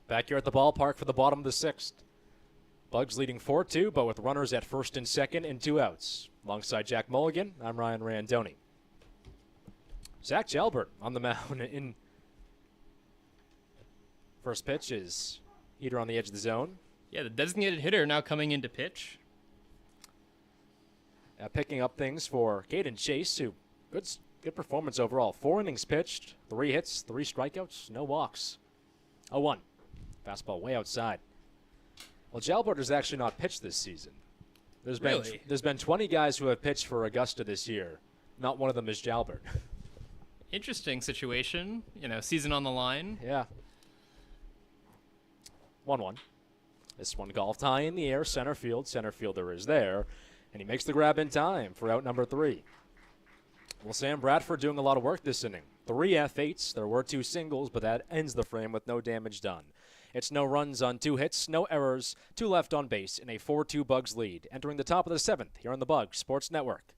Back here at the ballpark for the bottom of the 6th. Bugs leading 4-2, but with runners at first and second and 2 outs. Alongside Jack Mulligan, I'm Ryan Randoni. Zach Jalbert on the mound in first pitch is heater on the edge of the zone.
Yeah, the designated hitter now coming into pitch.
Picking up things for Caden Chase, who good performance overall. 4 innings pitched, 3 hits, 3 strikeouts, no walks. 0-1. Fastball way outside. Well, Jalbert has actually not pitched this season. There's been 20 guys who have pitched for Augusta this year. Not one of them is Jalbert.
Interesting situation. Season on the line.
Yeah. 1-1. This one golfed high in the air, center field. Center fielder is there, and he makes the grab in time for out number 3. Well, Sam Bradford doing a lot of work this inning. 3 F8s. There were 2 singles, but that ends the frame with no damage done. It's no runs on 2 hits, no errors, 2 left on base in a 4-2 Bugs lead. Entering the top of the 7th here on the Bugs Sports Network.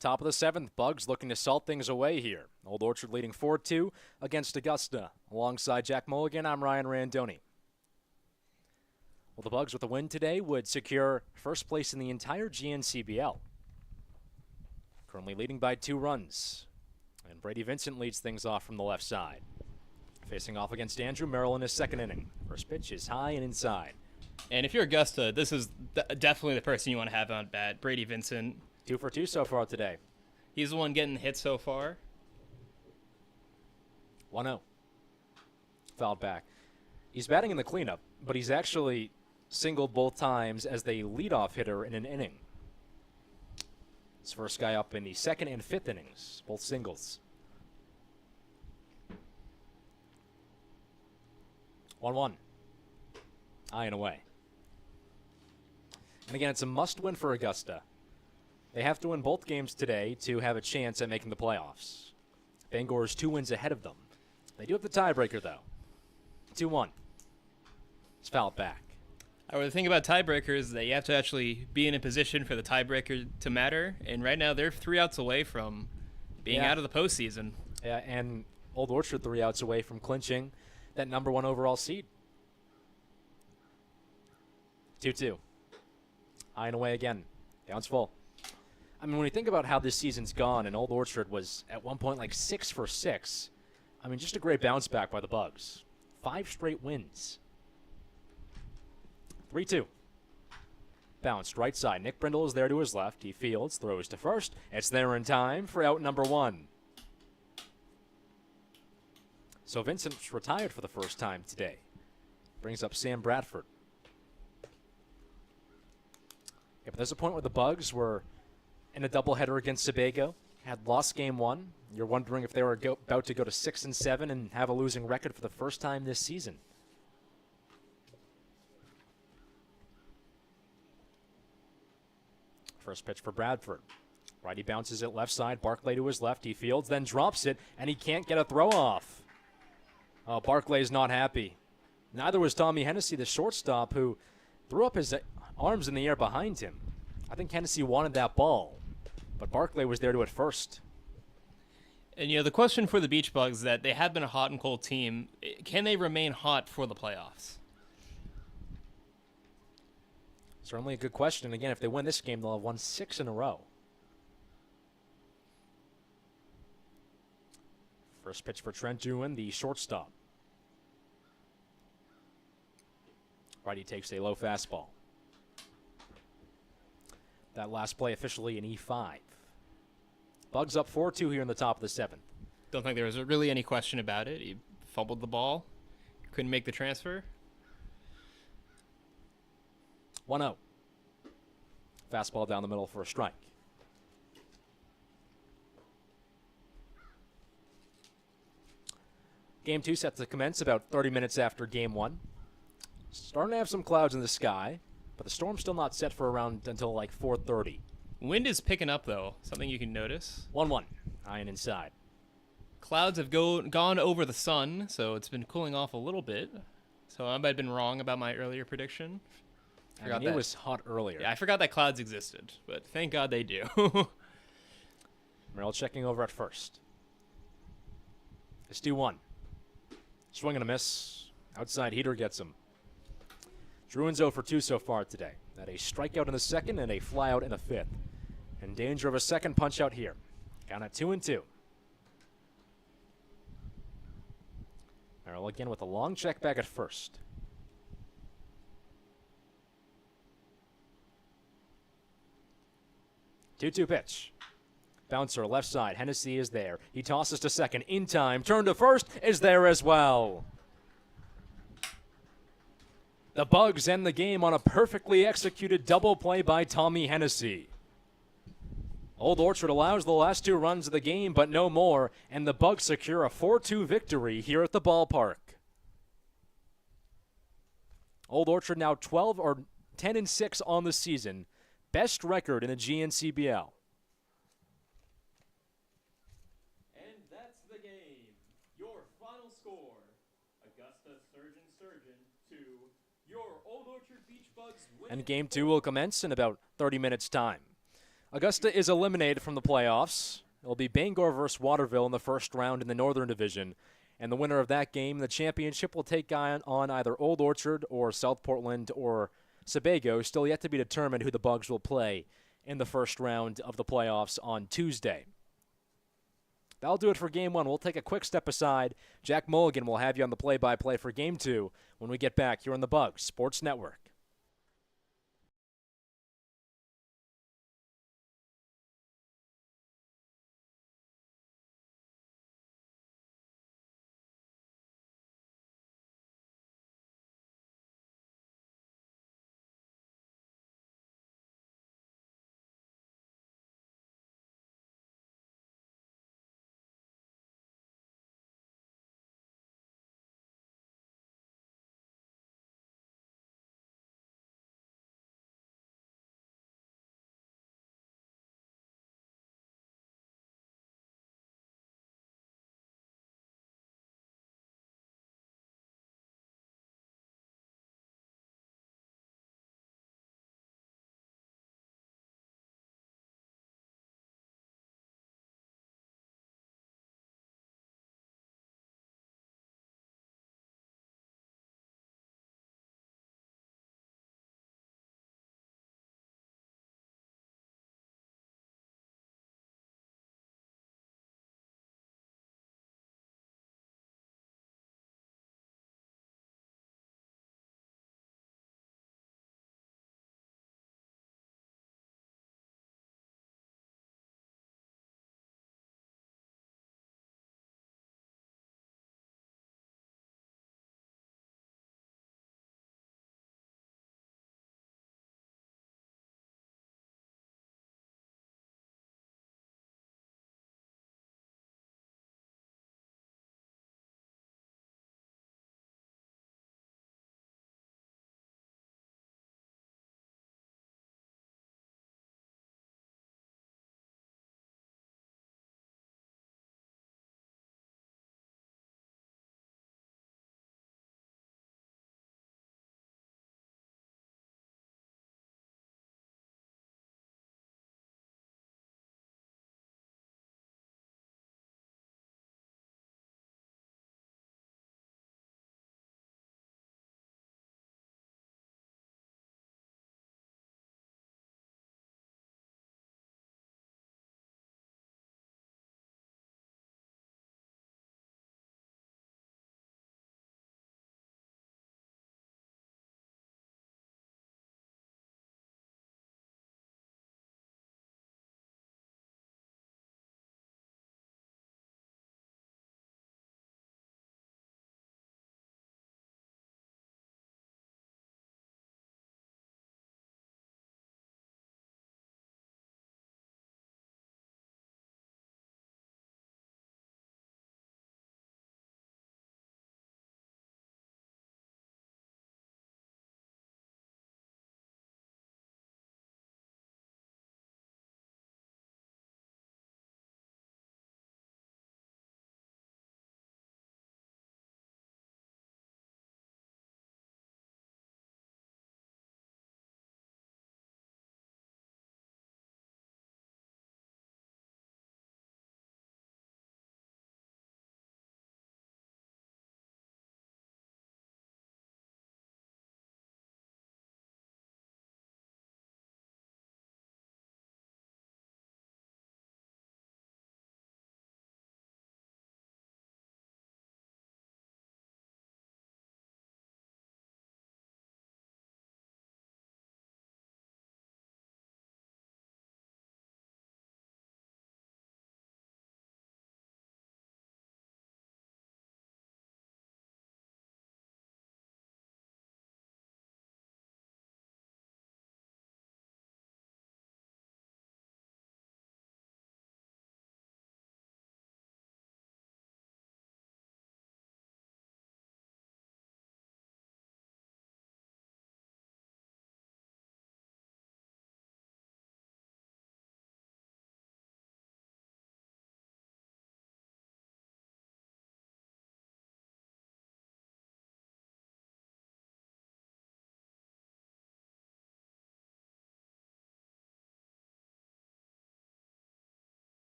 Top of the 7th, Bugs looking to salt things away here. Old Orchard leading 4-2 against Augusta. Alongside Jack Mulligan, I'm Ryan Randoni. Well, the Bugs with a win today would secure first place in the entire GNCBL. Currently leading by 2 runs. And Brady Vincent leads things off from the left side. Facing off against Andrew Merrill in his second inning. First pitch is high and inside.
And if you're Augusta, this is definitely the person you want to have on bat, Brady Vincent.
2 for 2 so far today.
He's the one getting hit so far.
1-0. Fouled back. He's batting in the cleanup, but he's actually singled both times as the leadoff hitter in an inning. His first guy up in the 2nd and 5th innings, both singles. 1-1. High and away. And again, it's a must-win for Augusta. They have to win both games today to have a chance at making the playoffs. Bangor is 2 wins ahead of them. They do have the tiebreaker, though. 2-1. It's fouled back.
The thing about tiebreakers is that you have to actually be in a position for the tiebreaker to matter. And right now, they're 3 outs away from being out of the postseason.
Yeah, and Old Orchard 3 outs away from clinching that number 1 overall seed. 2-2. High and away again. Down's full. I mean, when you think about how this season's gone, and Old Orchard was at one point like 6 for 6. I mean, just a great bounce back by the Bugs. 5 straight wins. 3-2. Bounced right side. Nick Brindle is there to his left. He fields, throws to first. It's there in time for out number 1. So Vincent's retired for the first time today. Brings up Sam Bradford. Yeah, but there's a point where the Bugs were in a doubleheader against Sebago, had lost game 1. You're wondering if they were about to go to 6-7 and have a losing record for the first time this season. First pitch for Bradford. Righty bounces it left side. Barclay to his left. He fields, then drops it, and he can't get a throw off. Oh, Barclay's not happy. Neither was Tommy Hennessy, the shortstop, who threw up his arms in the air behind him. I think Hennessy wanted that ball, but Barclay was there to it first.
And, the question for the Beach Bugs is that they have been a hot and cold team. Can they remain hot for the playoffs?
Certainly a good question. Again, if they win this game, they'll have won 6 in a row. First pitch for Trent Druin, the shortstop. Righty takes a low fastball. That last play officially an E5. Bugs up 4-2 here in the top of the 7th.
Don't think there was really any question about it. He fumbled the ball. Couldn't make the transfer.
1-0. Fastball down the middle for a strike. Game 2 set to commence about 30 minutes after Game 1. Starting to have some clouds in the sky, but the storm's still not set for around until like 4:30.
Wind is picking up, though. Something you can notice.
1-1. High and inside.
Clouds have gone over the sun, so it's been cooling off a little bit. So I might have been wrong about my earlier prediction.
I mean, it was hot earlier.
Yeah, I forgot that clouds existed, but thank God they do.
Merrill checking over at first. It's 2-1. Swing and a miss. Outside heater gets him. Druin's 0 for 2 so far today. That a strikeout in the 2nd and a flyout in the 5th. In danger of a second punch out here. Count at 2-2. Merrill again with a long check back at first. Two-two pitch. Bouncer left side. Hennessy is there. He tosses to second in time. Turn to first is there as well. The Bugs end the game on a perfectly executed double play by Tommy Hennessy. Old Orchard allows the last 2 runs of the game, but no more, and the Bugs secure a 4-2 victory here at the ballpark. Old Orchard now 10-6 on the season. Best record in the GNCBL.
And that's the game. Your final score. Augusta Sturgeon 2. Your Old Orchard Beach Bugs win.
And game 2 will commence in about 30 minutes' time. Augusta is eliminated from the playoffs. It'll be Bangor versus Waterville in the first round in the Northern Division. And the winner of that game, the championship, will take on either Old Orchard or South Portland or Sebago. Still yet to be determined who the Bugs will play in the first round of the playoffs on Tuesday. That'll do it for Game 1. We'll take a quick step aside. Jack Mulligan will have you on the play-by-play for Game 2 when we get back here on the Bugs Sports Network.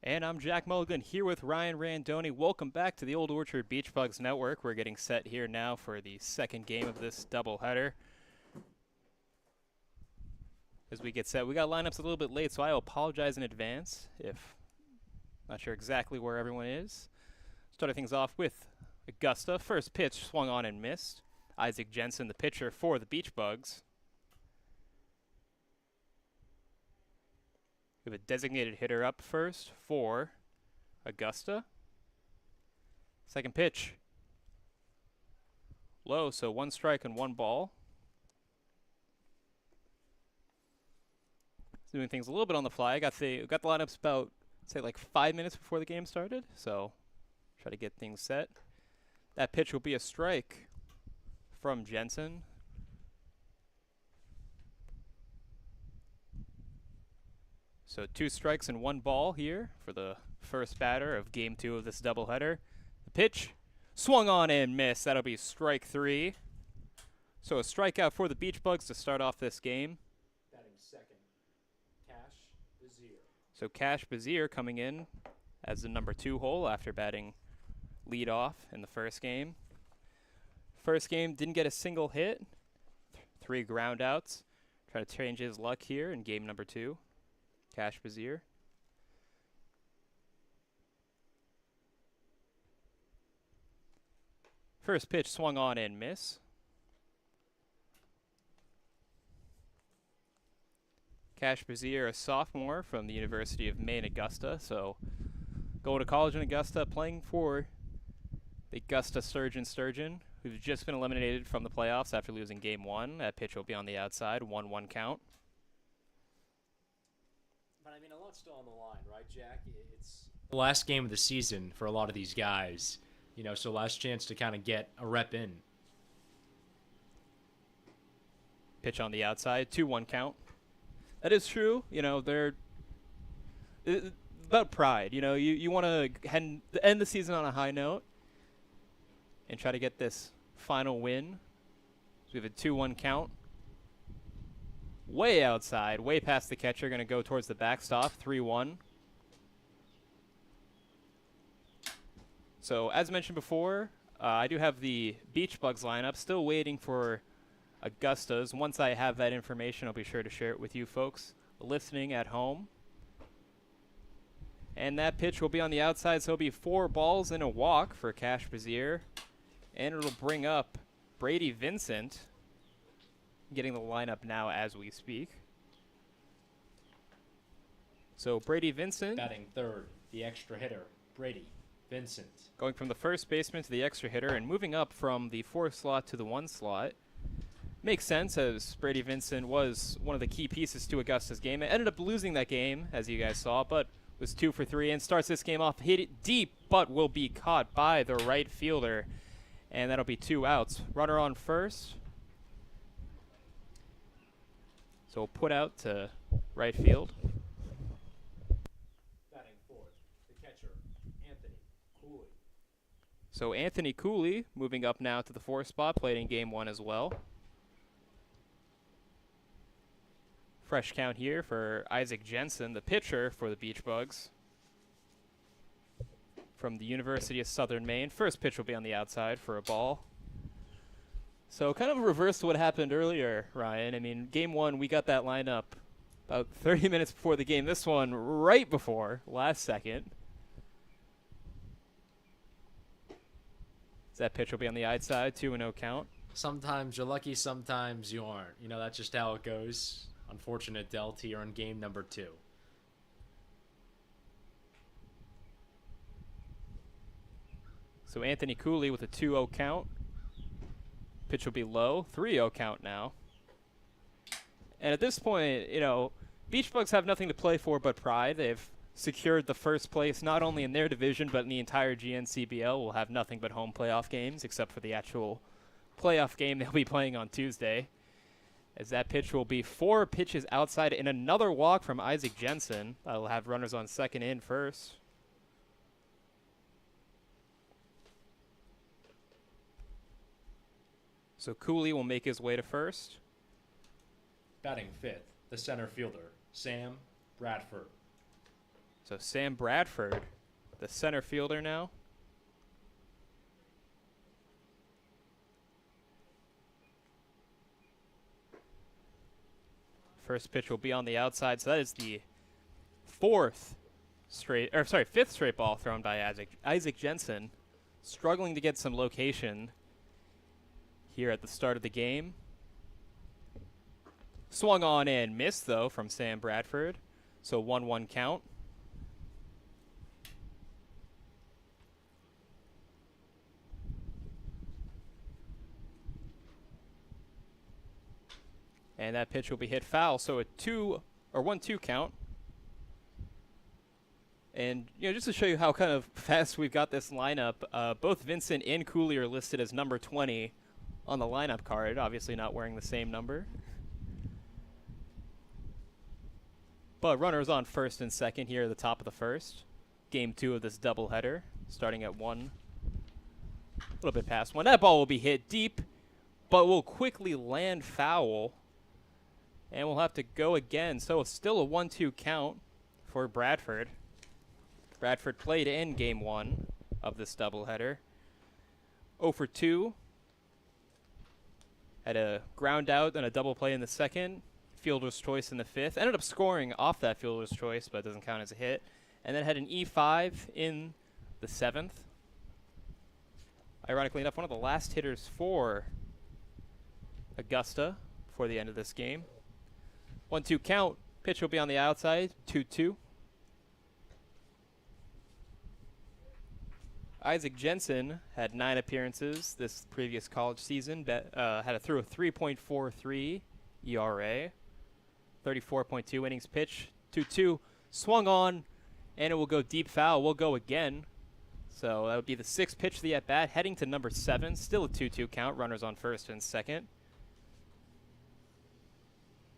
And I'm Jack Mulligan here with Ryan Randoni. Welcome back to the Old Orchard Beach Bugs Network. We're getting set here now for the second game of this doubleheader. As we get set, we got lineups a little bit late, so I apologize in advance if not sure exactly where everyone is. Starting things off with Augusta. First pitch swung on and missed. Isaac Jensen, the pitcher for the Beach Bugs. We have a designated hitter up first for Augusta. Second pitch. Low, so 1 strike and 1 ball. Doing things a little bit on the fly. I got the lineups about, say, like 5 minutes before the game started, so try to get things set. That pitch will be a strike from Jensen. So 2 strikes and 1 ball here for the first batter of Game 2 of this doubleheader. The pitch swung on and missed. That'll be strike 3. So a strikeout for the Beach Bugs to start off this game.
Batting second, Cash Bazier.
So Cash Bazier coming in as the number 2 hole after batting leadoff in the first game. First game didn't get a single hit. 3 ground outs. Try to change his luck here in game number 2. Cash Bazier. First pitch swung on and miss. Cash Bazier, a sophomore from the University of Maine, Augusta. So going to college in Augusta, playing for the Augusta Sturgeon, who've just been eliminated from the playoffs after losing game 1. That pitch will be on the outside, 1-1 count.
But I mean, a lot's still on the line, right, Jack? It's the last game of the season for a lot of these guys, you know, so last chance to kind of get a rep in.
Pitch on the outside, 2-1 count. That is true. You know, they're about pride. You know, you want to end the season on a high note and try to get this final win. So we have a 2-1 count. Way outside, way past the catcher, going to go towards the backstop, 3-1. So, as mentioned before, I do have the Beach Bugs lineup, still waiting for Augusta's. Once I have that information, I'll be sure to share it with you folks listening at home. And that pitch will be on the outside, so it'll be 4 balls and a walk for Cash Bazier. And it'll bring up Brady Vincent, getting the lineup now as we speak. So Brady Vincent
Batting third, the extra hitter, Brady Vincent.
going from the first baseman to the extra hitter and moving up from the 4 slot to the 1 slot. Makes sense, as Brady Vincent was one of the key pieces to Augusta's game. It ended up losing that game, as you guys saw, but was 2 for 3 and starts this game off, hit it deep, but will be caught by the right fielder. And that'll be 2 outs. Runner on first. So we'll put out to right field.
Batting fourth, the catcher, Anthony Cooley.
So Anthony Cooley moving up now to the 4th spot, played in game 1 as well. Fresh count here for Isaac Jensen, the pitcher for the Beach Bugs from the University of Southern Maine. First pitch will be on the outside for a ball. So kind of reverse to what happened earlier, Ryan. I mean, game 1, we got that lineup about 30 minutes before the game. This one right before, last second. That pitch will be on the outside, 2-0 count.
Sometimes you're lucky, sometimes you aren't. You know, that's just how it goes. Unfortunate dealt here in game number 2.
So Anthony Cooley with a 2-0 count. Pitch will be low, 3-0 count now. And at this point, you know, Beach Bugs have nothing to play for but pride. They've secured the first place not only in their division but in the entire GNCBL. Will have nothing but home playoff games except for the actual playoff game they'll be playing on Tuesday. As that pitch will be 4 pitches outside and another walk from Isaac Jensen. That'll have runners on second and first. So Cooley will make his way to first.
Batting fifth, the center fielder, Sam Bradford.
So Sam Bradford, the center fielder now. First pitch will be on the outside, so that is the fifth straight ball thrown by Isaac Jensen, struggling to get some location here at the start of the game. Swung on and missed, though, from Sam Bradford, so 1-1 count. And that pitch will be hit foul, so a 1-2 count. And just to show you how kind of fast we've got this lineup, both Vincent and Cooley are listed as number 20 on the lineup card, obviously not wearing the same number. But runners on first and second here at the top of the first. Game 2 of this doubleheader, starting at 1. A little bit past 1. That ball will be hit deep, but will quickly land foul. And we'll have to go again. So it's still a 1-2 count for Bradford. Bradford played in Game 1 of this doubleheader. 0 for 2. Had a ground out and a double play in the second. Fielder's choice in the fifth. Ended up scoring off that fielder's choice, but it doesn't count as a hit. And then had an E5 in the seventh. Ironically enough, one of the last hitters for Augusta before the end of this game. 1-2 count. Pitch will be on the outside. 2-2. Isaac Jensen had 9 appearances this previous college season. Threw a 3.43 ERA. 34.2 innings pitched. 2-2. Swung on, and it will go deep foul. We'll go again. So that would be the 6th pitch of the at-bat, heading to number 7. Still a 2-2 count. Runners on first and second.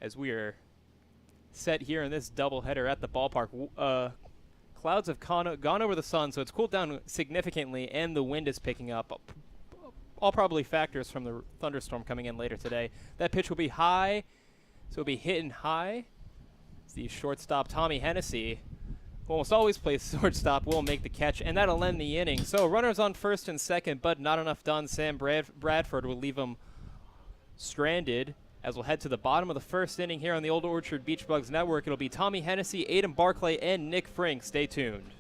As we are set here in this doubleheader at the ballpark. Clouds have gone over the sun, so it's cooled down significantly, and the wind is picking up. All probably factors from the thunderstorm coming in later today. That pitch will be high, so it'll be hitting high. The shortstop, Tommy Hennessy, who almost always plays shortstop, will make the catch, and that'll end the inning. So runners on first and second, but not enough done. Sam Bradford will leave them stranded. As we'll head to the bottom of the first inning here on the Old Orchard Beach Bugs Network. It'll be Tommy Hennessy, Aiden Barclay, and Nick Frink. Stay tuned.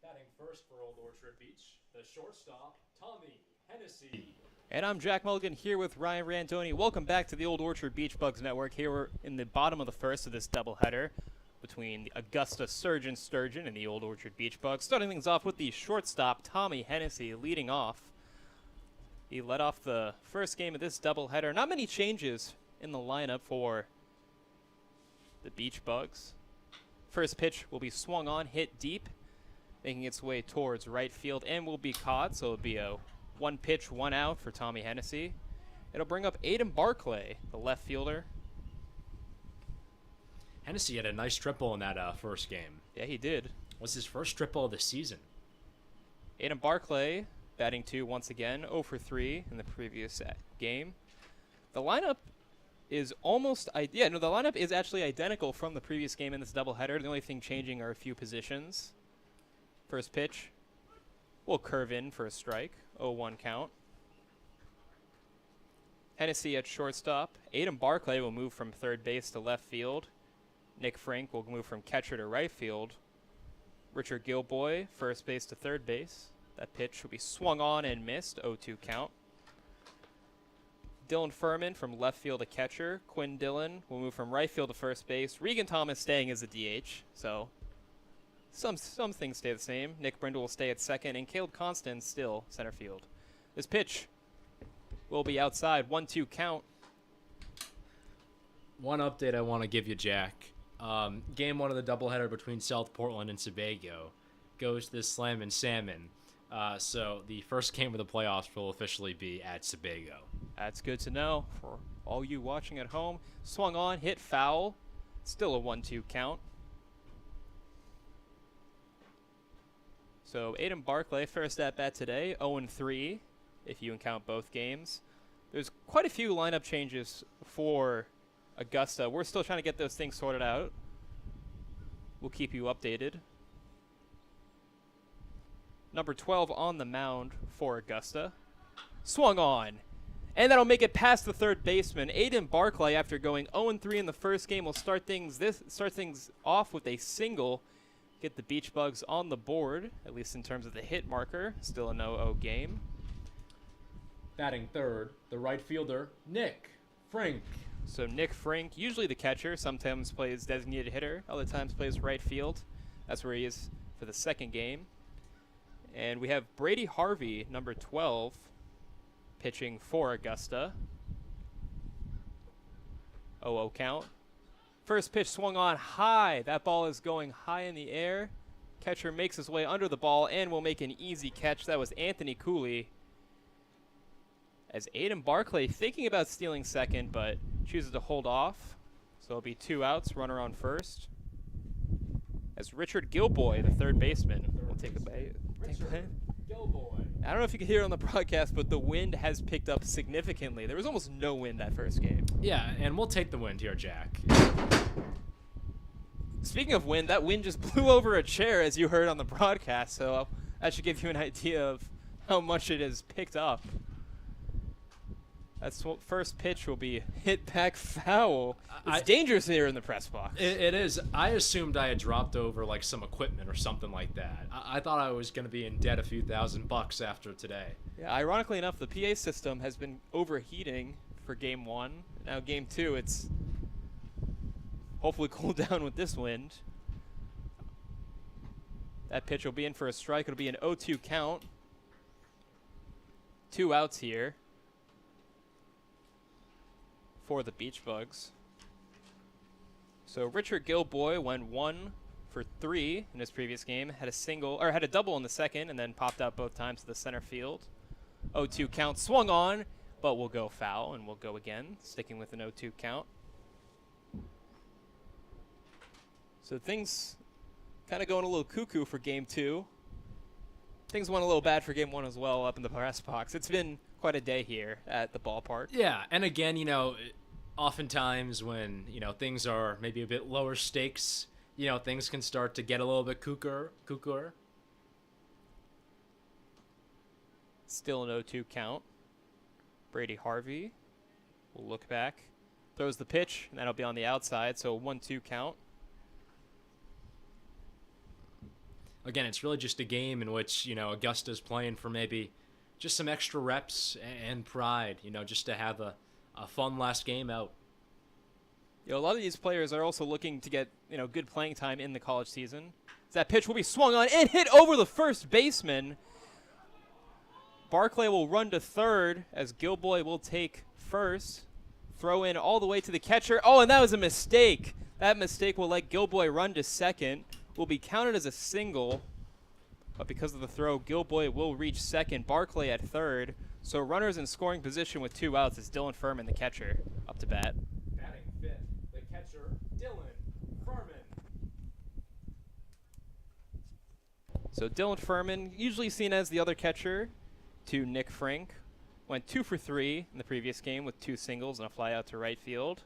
Batting first for Old Orchard Beach, the shortstop, Tommy
And I'm Jack Mulligan here with Ryan Randoni. Welcome back to the Old Orchard Beach Bugs Network. Here we're in the bottom of the first of this doubleheader between the Augusta Surgin Sturgeon and the Old Orchard Beach Bugs. Starting things off with the shortstop, Tommy Hennessy, leading off. He led off the first game of this doubleheader. Not many changes in the lineup for the Beach Bugs. First pitch will be swung on, hit deep, making its way towards right field and will be caught, so it'll be a one pitch, one out for Tommy Hennessy. It'll bring up Aiden Barclay, the left fielder.
Hennessy had a nice triple in that first game.
Yeah, he did.
Was his first triple of the season.
Aiden Barclay batting 2 once again, 0 for 3 in the previous game. The lineup is the lineup is actually identical from the previous game in this doubleheader. The only thing changing are a few positions. First pitch will curve in for a strike, 0-1 count. Hennessy at shortstop. Aiden Barclay will move from third base to left field. Nick Frank will move from catcher to right field. Richard Gilboy, first base to third base. That pitch will be swung on and missed, 0-2 count. Dylan Furman from left field to catcher. Quinn Dillon will move from right field to first base. Regan Thomas staying as a DH, so some things stay the same. Nick Brindle will stay at second, and Caleb Constant still center field. This pitch will be outside, 1-2 count.
One update I want to give you, Jack. Game 1 of the doubleheader between South Portland and Sebago goes to Slam and Salmon. So the first game of the playoffs will officially be at Sebago.
That's good to know for all you watching at home. Swung on, hit foul. Still a 1-2 count. So Aiden Barclay, first at bat today, 0-3 if you count both games. There's quite a few lineup changes for Augusta. We're still trying to get those things sorted out. We'll keep you updated. Number 12 on the mound for Augusta. Swung on. And that'll make it past the third baseman. Aiden Barclay, after going 0-3 in the first game, will start things off with a single. Get the Beach Bugs on the board, at least in terms of the hit marker. Still a 0-0 game.
Batting third, the right fielder, Nick Frank.
So Nick Frank, usually the catcher, sometimes plays designated hitter, other times plays right field. That's where he is for the second game. And we have Brady Harvey, number 12, pitching for Augusta. 0-0 count. First pitch swung on high. That ball is going high in the air. Catcher makes his way under the ball and will make an easy catch. That was Anthony Cooley. As Aiden Barclay thinking about stealing second, but chooses to hold off. So it'll be 2 outs, runner on first. As Richard Gilboy, the third baseman, will take a bait. I don't know if you can hear it on the broadcast, but the wind has picked up significantly. There was almost no wind that first game.
Yeah, and we'll take the wind here, Jack.
Speaking of wind, that wind just blew over a chair, as you heard on the broadcast, so that should give you an idea of how much it has picked up. That's what first pitch will be hit back foul. It's dangerous here in the press box.
It is. I assumed I had dropped over like some equipment or something like that. I thought I was going to be in debt a few $1,000 after today.
Yeah, ironically enough, the PA system has been overheating for game 1. Now game 2, it's hopefully cooled down with this wind. That pitch will be in for a strike. It'll be an 0-2 count. 2 outs here for the Beach Bugs. So Richard Gilboy went 1 for 3 in his previous game. Had a double in the second, and then popped out both times to the center field. 0-2 count, swung on, but will go foul, and will go again, sticking with an 0-2 count. So things kind of going a little cuckoo for game 2. Things went a little bad for game 1 as well up in the press box. It's been quite a day here at the ballpark.
Yeah, and again, oftentimes when, things are maybe a bit lower stakes, things can start to get a little bit cuckooer.
Still an 0-2 count. Brady Harvey will look back. Throws the pitch, and that'll be on the outside, so 1-2 count.
Again, it's really just a game in which, Augusta's playing for maybe just some extra reps and pride, just to have a fun last game out.
A lot of these players are also looking to get good playing time in the college season. That pitch will be swung on and hit over the first baseman. Barclay will run to third as Gilboy will take first. Throw in all the way to the catcher. Oh, and that was a mistake. That mistake will let Gilboy run to second. Will be counted as a single. But because of the throw, Gilboy will reach second. Barclay at third. So runners in scoring position with 2 outs. It's Dylan Furman, the catcher, up to bat.
Batting fifth, the catcher, Dylan Furman.
So Dylan Furman, usually seen as the other catcher to Nick Frank, went 2 for 3 in the previous game with 2 singles and a fly out to right field.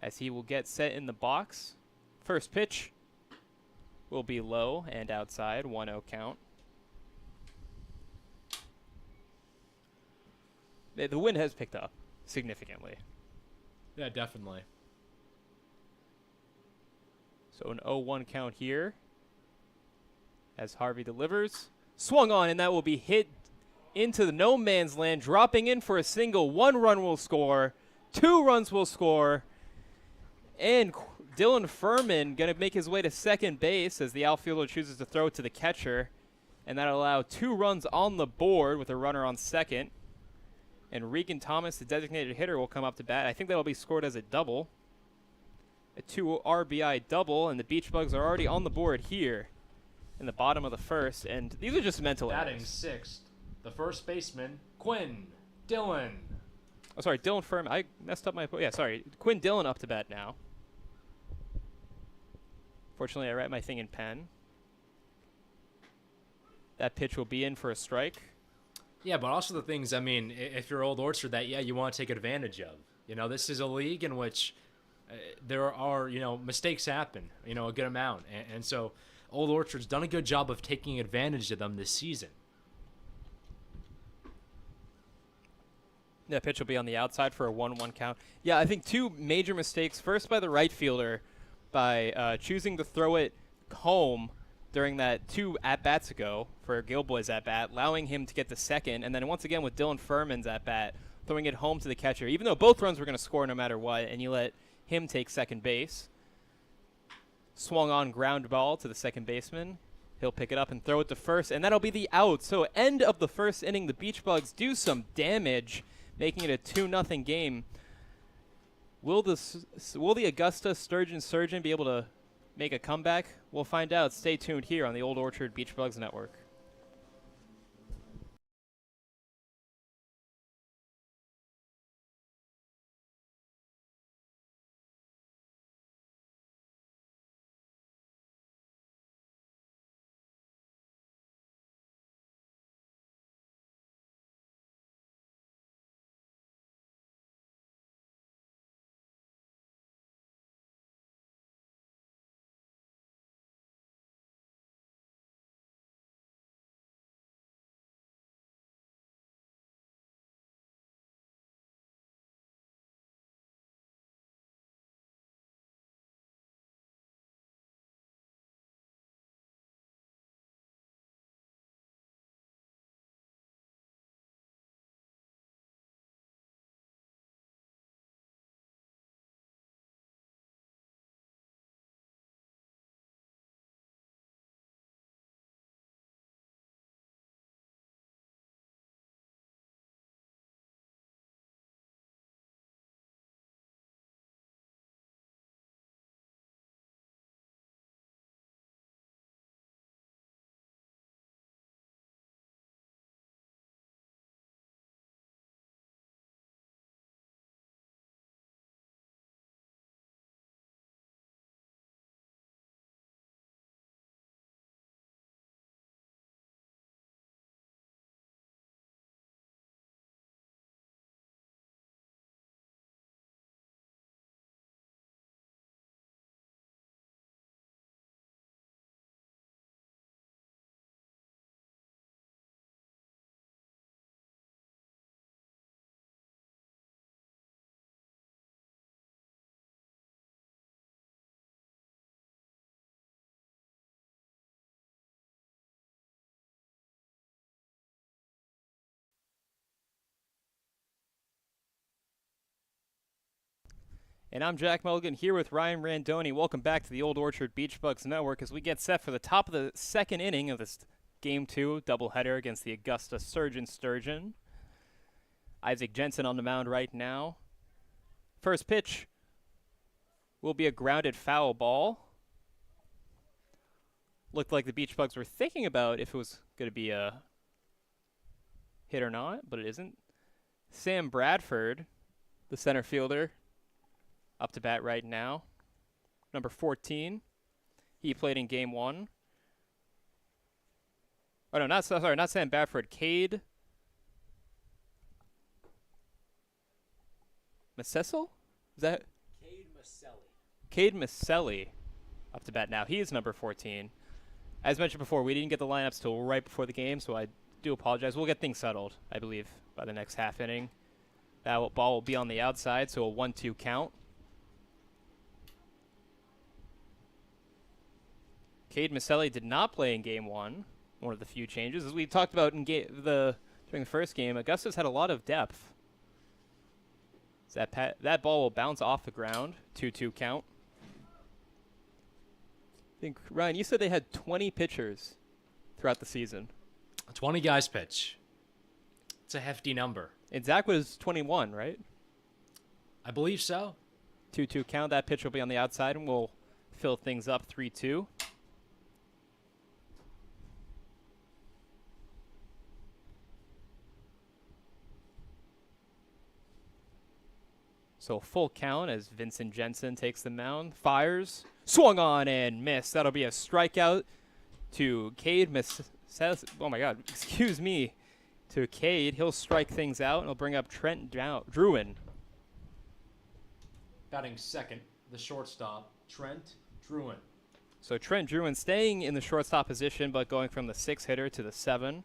As he will get set in the box. First pitch will be low and outside, 1-0 count. The wind has picked up significantly.
Yeah, definitely.
So an 0-1 count here as Harvey delivers. Swung on, and that will be hit into the no man's land, dropping in for a single. 1 run will score. 2 runs will score. And Dylan Furman going to make his way to second base as the outfielder chooses to throw it to the catcher. And that'll allow 2 runs on the board with a runner on second. And Regan Thomas, the designated hitter, will come up to bat. I think that'll be scored as a double. A 2 RBI double, and the Beach Bugs are already on the board here in the bottom of the first. And these are just mental
Batting
errors.
sixth, the first baseman, Quinn Dillon.
Oh, sorry, Dylan Furman. I messed up my... Yeah, sorry. Quinn Dillon up to bat now. Fortunately, I write my thing in pen. That pitch will be in for a strike.
Yeah, but also the things, if you're Old Orchard, that, you want to take advantage of. This is a league in which there are, mistakes happen, a good amount. And so Old Orchard's done a good job of taking advantage of them this season.
That pitch will be on the outside for a 1-1 count. Yeah, I think 2 major mistakes. First by the right fielder by choosing to throw it home during that 2 at-bats ago for Gilboy's at-bat, allowing him to get to second. And then once again with Dylan Furman's at-bat, throwing it home to the catcher, even though both runs were going to score no matter what, and you let him take second base. Swung on ground ball to the second baseman. He'll pick it up and throw it to first, and that'll be the out. So end of the first inning, the Beach Bugs do some damage, making it a 2-0 game. Will the Augusta Sturgeon Surgeon be able to make a comeback? We'll find out. Stay tuned here on the Old Orchard Beach Bugs Network. And I'm Jack Mulligan here with Ryan Randoni. Welcome back to the Old Orchard Beach Bugs Network as we get set for the top of the second inning of this Game 2 doubleheader against the Augusta Surgin Sturgeon. Isaac Jensen on the mound right now. First pitch will be a grounded foul ball. Looked like the Beach Bugs were thinking about if it was going to be a hit or not, but it isn't. Sam Bradford, the center fielder, up to bat right now. Number 14. He played in Game 1. Oh, no, not Sam Bradford. Cade Masessel? Is that? Cade Maselli up to bat now. He is number 14. As mentioned before, we didn't get the lineups till right before the game, so I do apologize. We'll get things settled, I believe, by the next half inning. That ball will be on the outside, so a 1-2 count. Cade Maselli did not play in Game 1, one of the few changes. As we talked about in during the first game, Augusta's had a lot of depth. That ball will bounce off the ground, 2-2 count. I think, Ryan, you said they had 20 pitchers throughout the season.
20 guys pitch. It's a hefty number.
And Zach was 21, right?
I believe so.
2-2 count. That pitch will be on the outside, and we'll fill things up 3-2. So full count as Vincent Jensen takes the mound. Fires. Swung on and missed. That'll be a strikeout to Cade oh my God, excuse me. To Cade. He'll strike things out and he'll bring up Trent Druin.
Batting second, the shortstop, Trent Druin.
So Trent Druin staying in the shortstop position but going from the 6 hitter to the 7.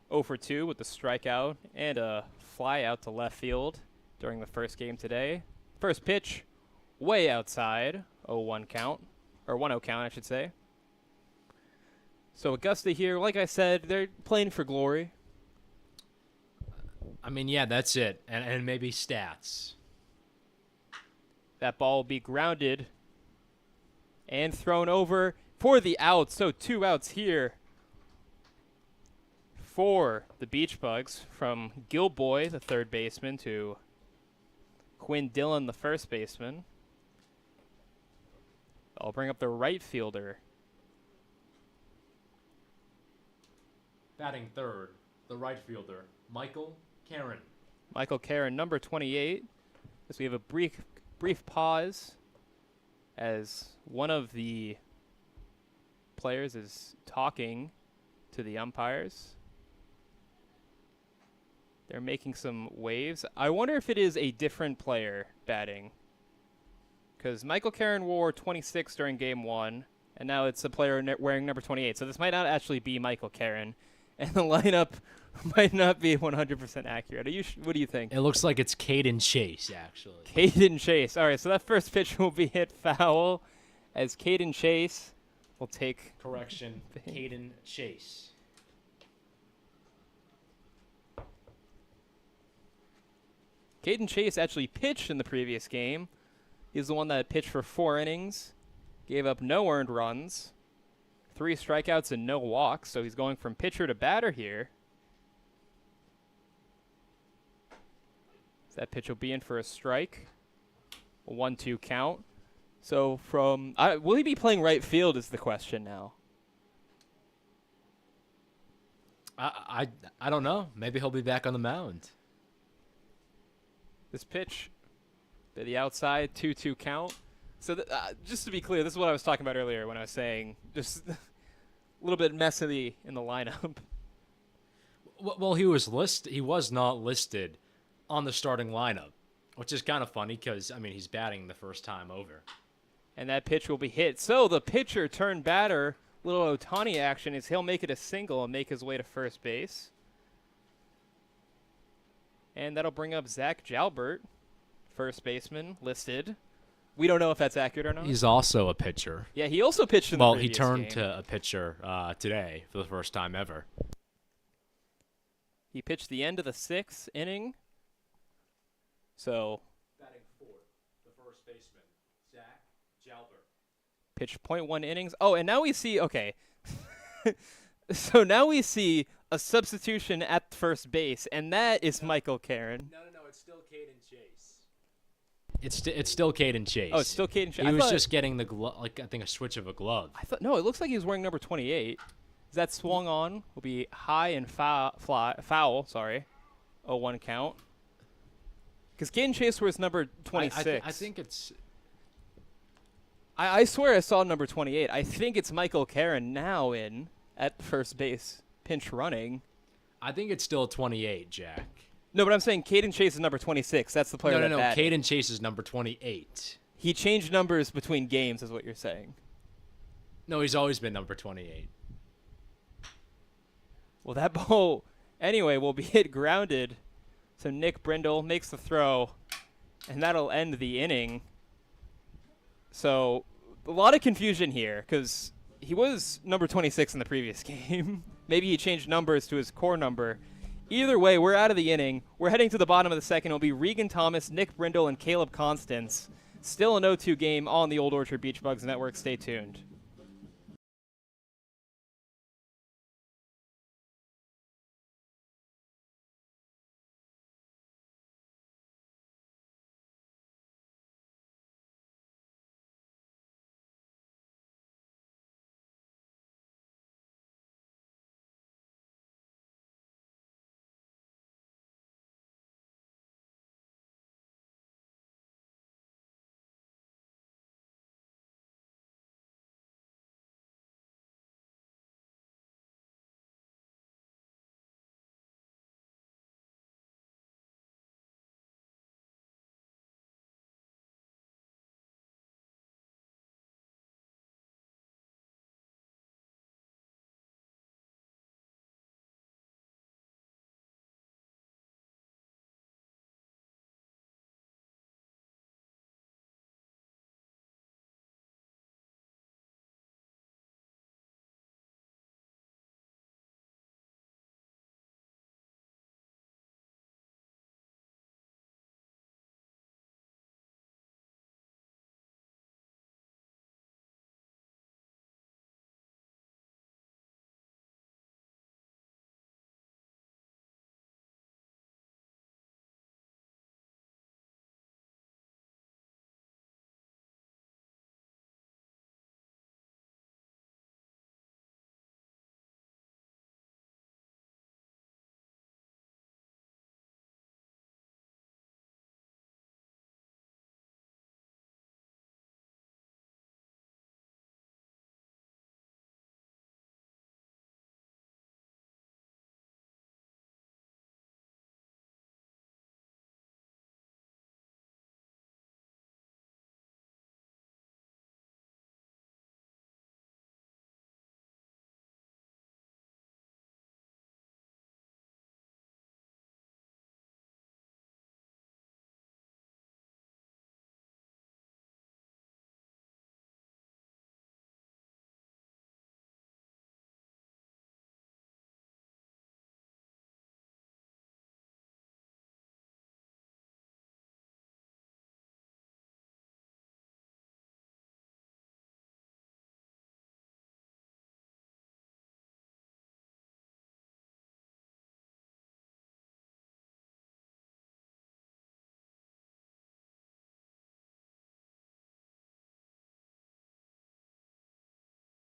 0 for 2 with the strikeout and a fly out to left field during the first game today. First pitch, way outside, 0-1 count, or 1-0 count, I should say. So Augusta here, like I said, they're playing for glory.
I mean, yeah, that's it, and maybe stats.
That ball will be grounded and thrown over for the out. So 2 outs here for the Beach Bugs, from Gilboy, the third baseman, to Quinn Dillon, the first baseman. I'll bring up the right fielder.
Batting third, the right fielder, Michael Karen.
Michael Karen, number 28. As we have a brief pause as one of the players is talking to the umpires. They're making some waves. I wonder if it is a different player batting. Because Michael Karen wore 26 during Game 1, and now it's a player wearing number 28. So this might not actually be Michael Karen, and the lineup might not be 100% accurate. What do you think?
It looks like it's Caden Chase, actually.
Caden Chase. All right, so that first pitch will be hit foul as Caden Chase will take...
Correction, Caden Chase.
Caden Chase actually pitched in the previous game. He's the one that pitched for 4 innings, gave up no earned runs, 3 strikeouts and no walks, so he's going from pitcher to batter here. That pitch will be in for a strike. A 1-2 count. So will he be playing right field is the question now.
I don't know. Maybe he'll be back on the mound.
This pitch to the outside, 2-2 count. So just to be clear, this is what I was talking about earlier when I was saying just a little bit messy in the lineup.
Well, he was not listed on the starting lineup, which is kind of funny because, I mean, he's batting the first time over.
And that pitch will be hit. So the pitcher turned batter, little Ohtani action, is he'll make it a single and make his way to first base. And that'll bring up Zach Jalbert, first baseman, listed. We don't know if that's accurate or not.
He's also a pitcher.
Yeah, he also pitched in the previous
he turned
game.
to a pitcher today for the first time ever.
He pitched the end of the 6th inning. So
Batting 4,
Pitched .1 innings. Oh, and now we see, okay. So now we see a substitution at first base, and that is Michael Karen.
No, it's still Caden Chase. It's still Caden Chase.
Oh, it's still Caden Chase.
He was just getting the I think a switch of a glove.
I thought, no, it looks like he was wearing number 28. Is that swung on? Will be high and foul, sorry. 0-1 count. Because Caden Chase wears number 26.
I think it's...
I swear I saw number 28. I think it's Michael Karen now in at first base, pinch running.
I think it's still 28, Jack.
No, but I'm saying Caden Chase is number 26. That's the player
No.
batted.
Caden Chase is number 28.
He changed numbers between games is what you're saying.
No, he's always been number 28.
Well, that ball, anyway, will be hit grounded. So Nick Brindle makes the throw, and that'll end the inning. So a lot of confusion here because he was number 26 in the previous game. Maybe he changed numbers to his core number. Either way, we're out of the inning. We're heading to the bottom of the second. It'll be Regan Thomas, Nick Brindle, and Caleb Constance. Still an 0-2 game on the Old Orchard Beach Bugs Network. Stay tuned.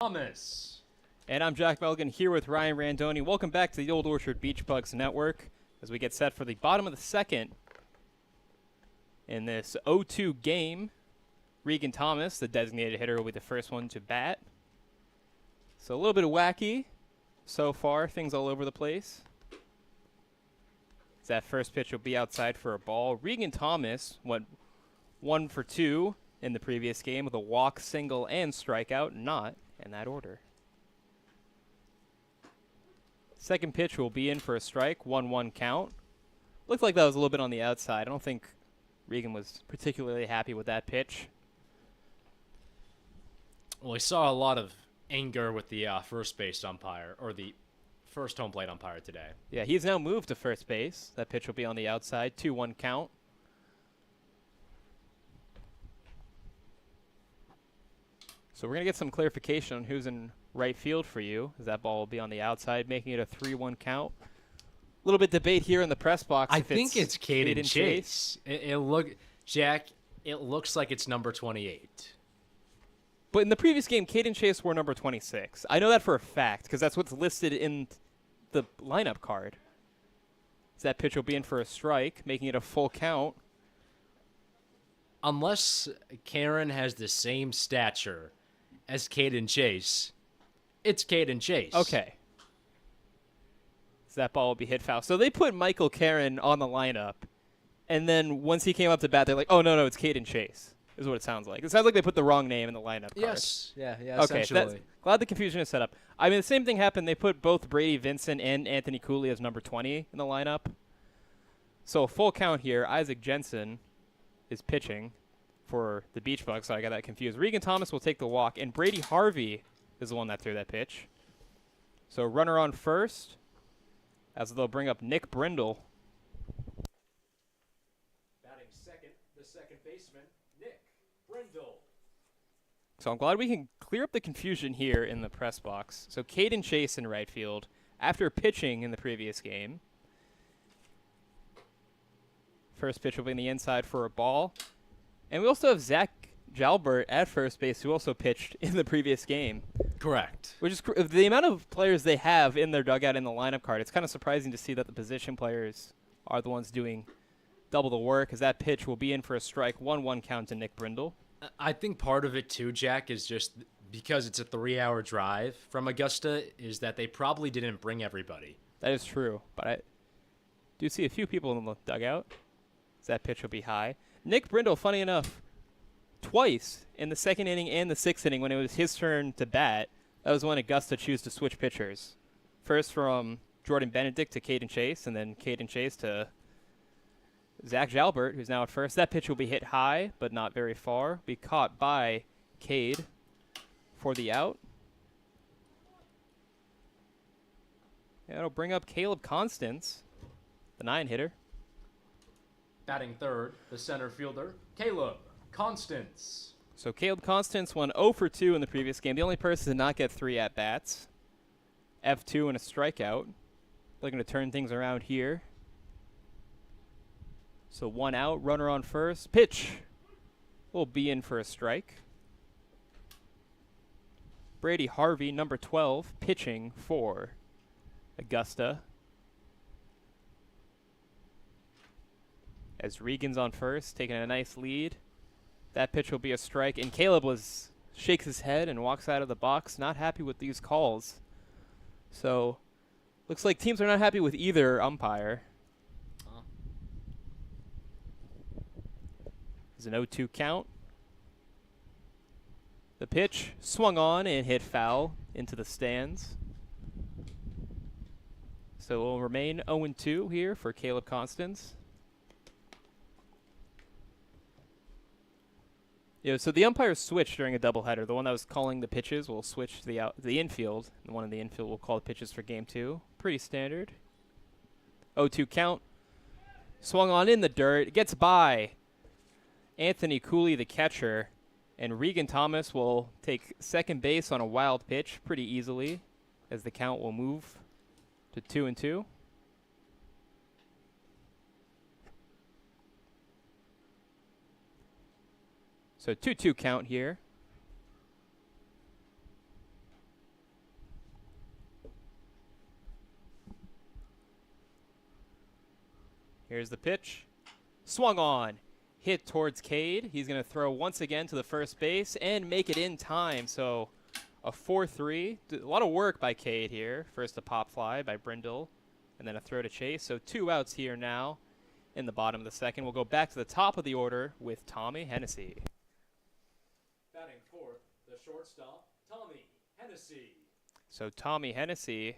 Thomas.
And I'm Jack Belgin here with Ryan Randoni. Welcome back to the Old Orchard Beach Bugs Network as we get set for the bottom of the second in this 0-2 game. Regan Thomas, the designated hitter, will be the first one to bat. So a little bit of wacky so far, things all over the place. That first pitch will be outside for a ball. Regan Thomas went 1 for 2 in the previous game with a walk, single, and strikeout, not in that order. Second pitch will be in for a strike, 1-1 count. Looked like that was a little bit on the outside. I don't think Regan was particularly happy with that pitch.
Well, we saw a lot of anger with the first base umpire, or the first home plate umpire today.
Yeah, he's now moved to first base. That pitch will be on the outside, 2-1 count. So we're going to get some clarification on who's in right field for you, as that ball will be on the outside, making it a 3-1 count. A little bit debate here in the press box.
I think it's Caden Chase. It looks like it's number 28.
But in the previous game, Caden Chase wore number 26. I know that for a fact because that's what's listed in the lineup card. So that pitch will be in for a strike, making it a full count.
Unless Karen has the same stature as Caden Chase, it's Caden Chase.
Okay. So that ball will be hit foul. So they put Michael Karen on the lineup, and then once he came up to bat, they're like, oh, no, it's Caden Chase, is what it sounds like. It sounds like they put the wrong name in the lineup card.
Yes. Yeah,
Okay,
essentially.
glad the confusion is set up. I mean, the same thing happened. They put both Brady Vincent and Anthony Cooley as number 20 in the lineup. So a full count here. Isaac Jensen is pitching for the Beach Bugs, so I got that confused. Regan Thomas will take the walk, and Brady Harvey is the one that threw that pitch. So runner on first, as they'll bring up Nick Brindle.
Batting second, the second baseman, Nick Brindle.
So I'm glad we can clear up the confusion here in the press box. So Caden Chase in right field, after pitching in the previous game. First pitch will be in the inside for a ball. And we also have Zach Jalbert at first base, who also pitched in the previous game.
Correct.
Which is the amount of players they have in their dugout in the lineup card. It's kind of surprising to see that the position players are the ones doing double the work, as that pitch will be in for a strike. 1-1 count to Nick Brindle.
I think part of it too, Jack, is just because it's a 3-hour drive from Augusta, is that they probably didn't bring everybody.
That is true, but I do see a few people in the dugout. So that pitch will be high. Nick Brindle, funny enough, twice in the second inning and the sixth inning when it was his turn to bat, that was when Augusta chose to switch pitchers. First from Jordan Benedict to Caden Chase, and then Caden Chase to Zach Jalbert, who's now at first. That pitch will be hit high, but not very far. Be caught by Cade for the out. And it'll bring up Caleb Constance, the 9-hitter.
Batting third, the center fielder, Caleb Constance.
So Caleb Constance won 0 for 2 in the previous game. The only person to not get 3 at-bats. F2 and a strikeout. Looking to turn things around here. So 1 out, runner on first. Pitch will be in for a strike. Brady Harvey, number 12, pitching for Augusta. As Regan's on first, taking a nice lead. That pitch will be a strike, and Caleb shakes his head and walks out of the box, not happy with these calls. So, looks like teams are not happy with either umpire. It's an 0-2 count. The pitch swung on and hit foul into the stands. So it will remain 0-2 here for Caleb Constance. Yeah, so the umpires switched during a doubleheader. The one that was calling the pitches will switch to the infield. The one in the infield will call the pitches for game 2. Pretty standard. 0-2 count. Swung on in the dirt. It gets by Anthony Cooley, the catcher. And Regan Thomas will take second base on a wild pitch pretty easily, as the count will move to 2-2. So 2-2 count here. Here's the pitch. Swung on. Hit towards Cade. He's going to throw once again to the first base and make it in time. So a 4-3. A lot of work by Cade here. First a pop fly by Brindle, and then a throw to Chase. So 2 outs here now in the bottom of the second. We'll go back to the top of the order with Tommy Hennessy.
Batting fourth, the shortstop, Tommy Hennessy.
So Tommy Hennessy,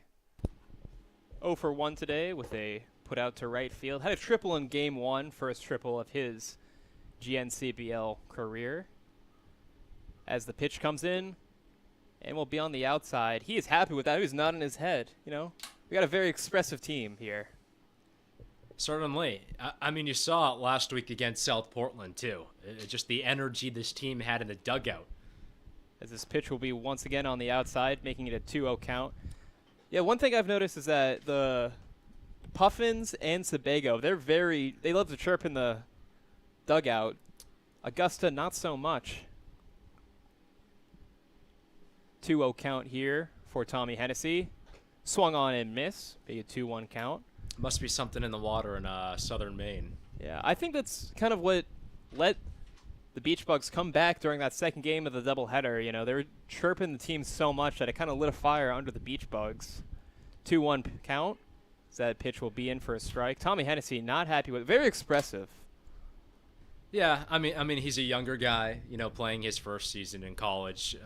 0 for 1 today with a put out to right field. Had a triple in game 1, first triple of his GNCBL career. As the pitch comes in, and will be on the outside. He is happy with that. He's nodding his head. You know, we got a very expressive team here.
Certainly. I mean, you saw it last week against South Portland, too. Just the energy this team had in the dugout.
as this pitch will be once again on the outside, making it a 2-0 count. Yeah, one thing I've noticed is that the Puffins and Sebago, they love to chirp in the dugout. Augusta, not so much. 2-0 count here for Tommy Hennessy. Swung on and miss. Big a 2-1 count.
Must be something in the water in southern Maine.
Yeah, I think that's kind of what let the Beach Bugs come back during that second game of the doubleheader. You know, they were chirping the team so much that it kind of lit a fire under the Beach Bugs. 2-1 count. So that pitch will be in for a strike. Tommy Hennessy not happy with it. Very expressive.
Yeah, I mean, he's a younger guy, you know, playing his first season in college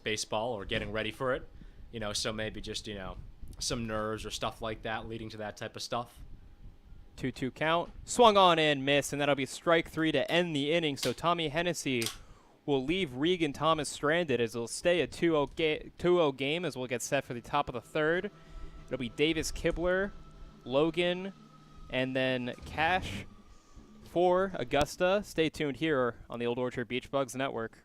baseball or getting ready for it, you know, so maybe just, you know, some nerves or stuff like that leading to that type of stuff.
2-2 count. Swung on and missed, and that'll be strike 3 to end the inning. So Tommy Hennessy will leave Regan Thomas stranded as it'll stay a 2-0 game as we'll get set for the top of the third. It'll be Davis Kibler, Logan, and then Cash for Augusta. Stay tuned here on the Old Orchard Beach Bugs Network.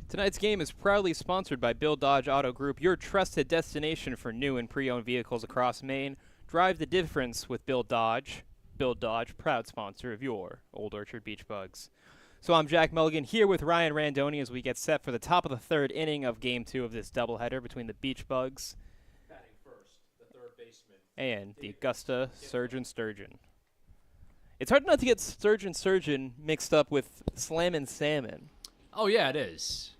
Tonight's game is proudly sponsored by Bill Dodge Auto Group, your trusted destination for new and pre-owned vehicles across Maine. Drive the difference with Bill Dodge. Bill Dodge, proud sponsor of your Old Orchard Beach Bugs. So I'm Jack Mulligan here with Ryan Randoni as we get set for the top of the third inning of Game 2 of this doubleheader between the Beach Bugs
Batting first, the third baseman,
and the Augusta Surgin Sturgeon. It's hard not to get Surgin mixed up with Slammin' Salmon.
Oh, yeah, it is.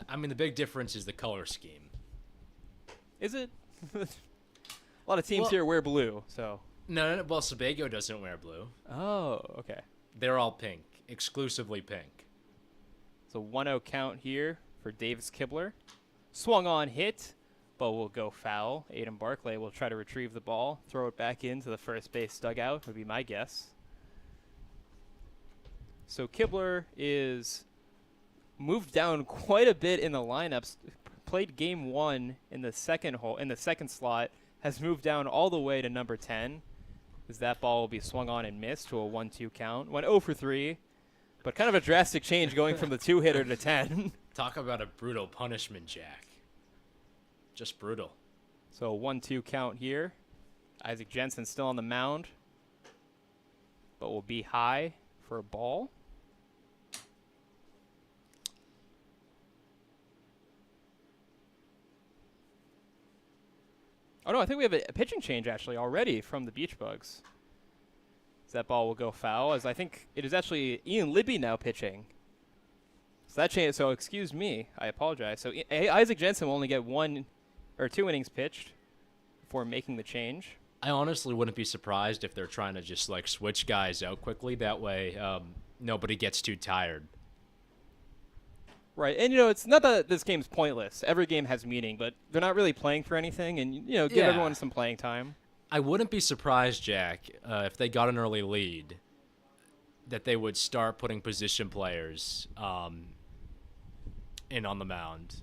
I mean, the big difference is the color scheme.
Is it? A lot of teams here wear blue, so.
No, well, Sebago doesn't wear blue.
Oh, okay.
They're all pink, exclusively pink.
So 1-0 count here for Davis Kibler. Swung on hit, but will go foul. Aiden Barclay will try to retrieve the ball, throw it back into the first base dugout, would be my guess. So Kibler is moved down quite a bit in the lineups. Played game 1 in the second slot. Has moved down all the way to number 10. As that ball will be swung on and missed to a 1-2 count. Went 0 for 3, but kind of a drastic change going from the 2-hitter to 10.
Talk about a brutal punishment, Jack. Just brutal.
So 1-2 count here. Isaac Jensen still on the mound, but will be high for a ball. Oh, no, I think we have a pitching change, actually, already from the Beach Bugs. So that ball will go foul, as I think it is actually Ian Libby now pitching. So that change, so excuse me, I apologize. So Isaac Jensen will only get 1 or 2 innings pitched before making the change.
I honestly wouldn't be surprised if they're trying to just like switch guys out quickly. That way, nobody gets too tired.
Right, and it's not that this game's pointless. Every game has meaning, but they're not really playing for anything, and give
Yeah.
everyone some playing time.
I wouldn't be surprised, Jack, if they got an early lead, that they would start putting position players in on the mound.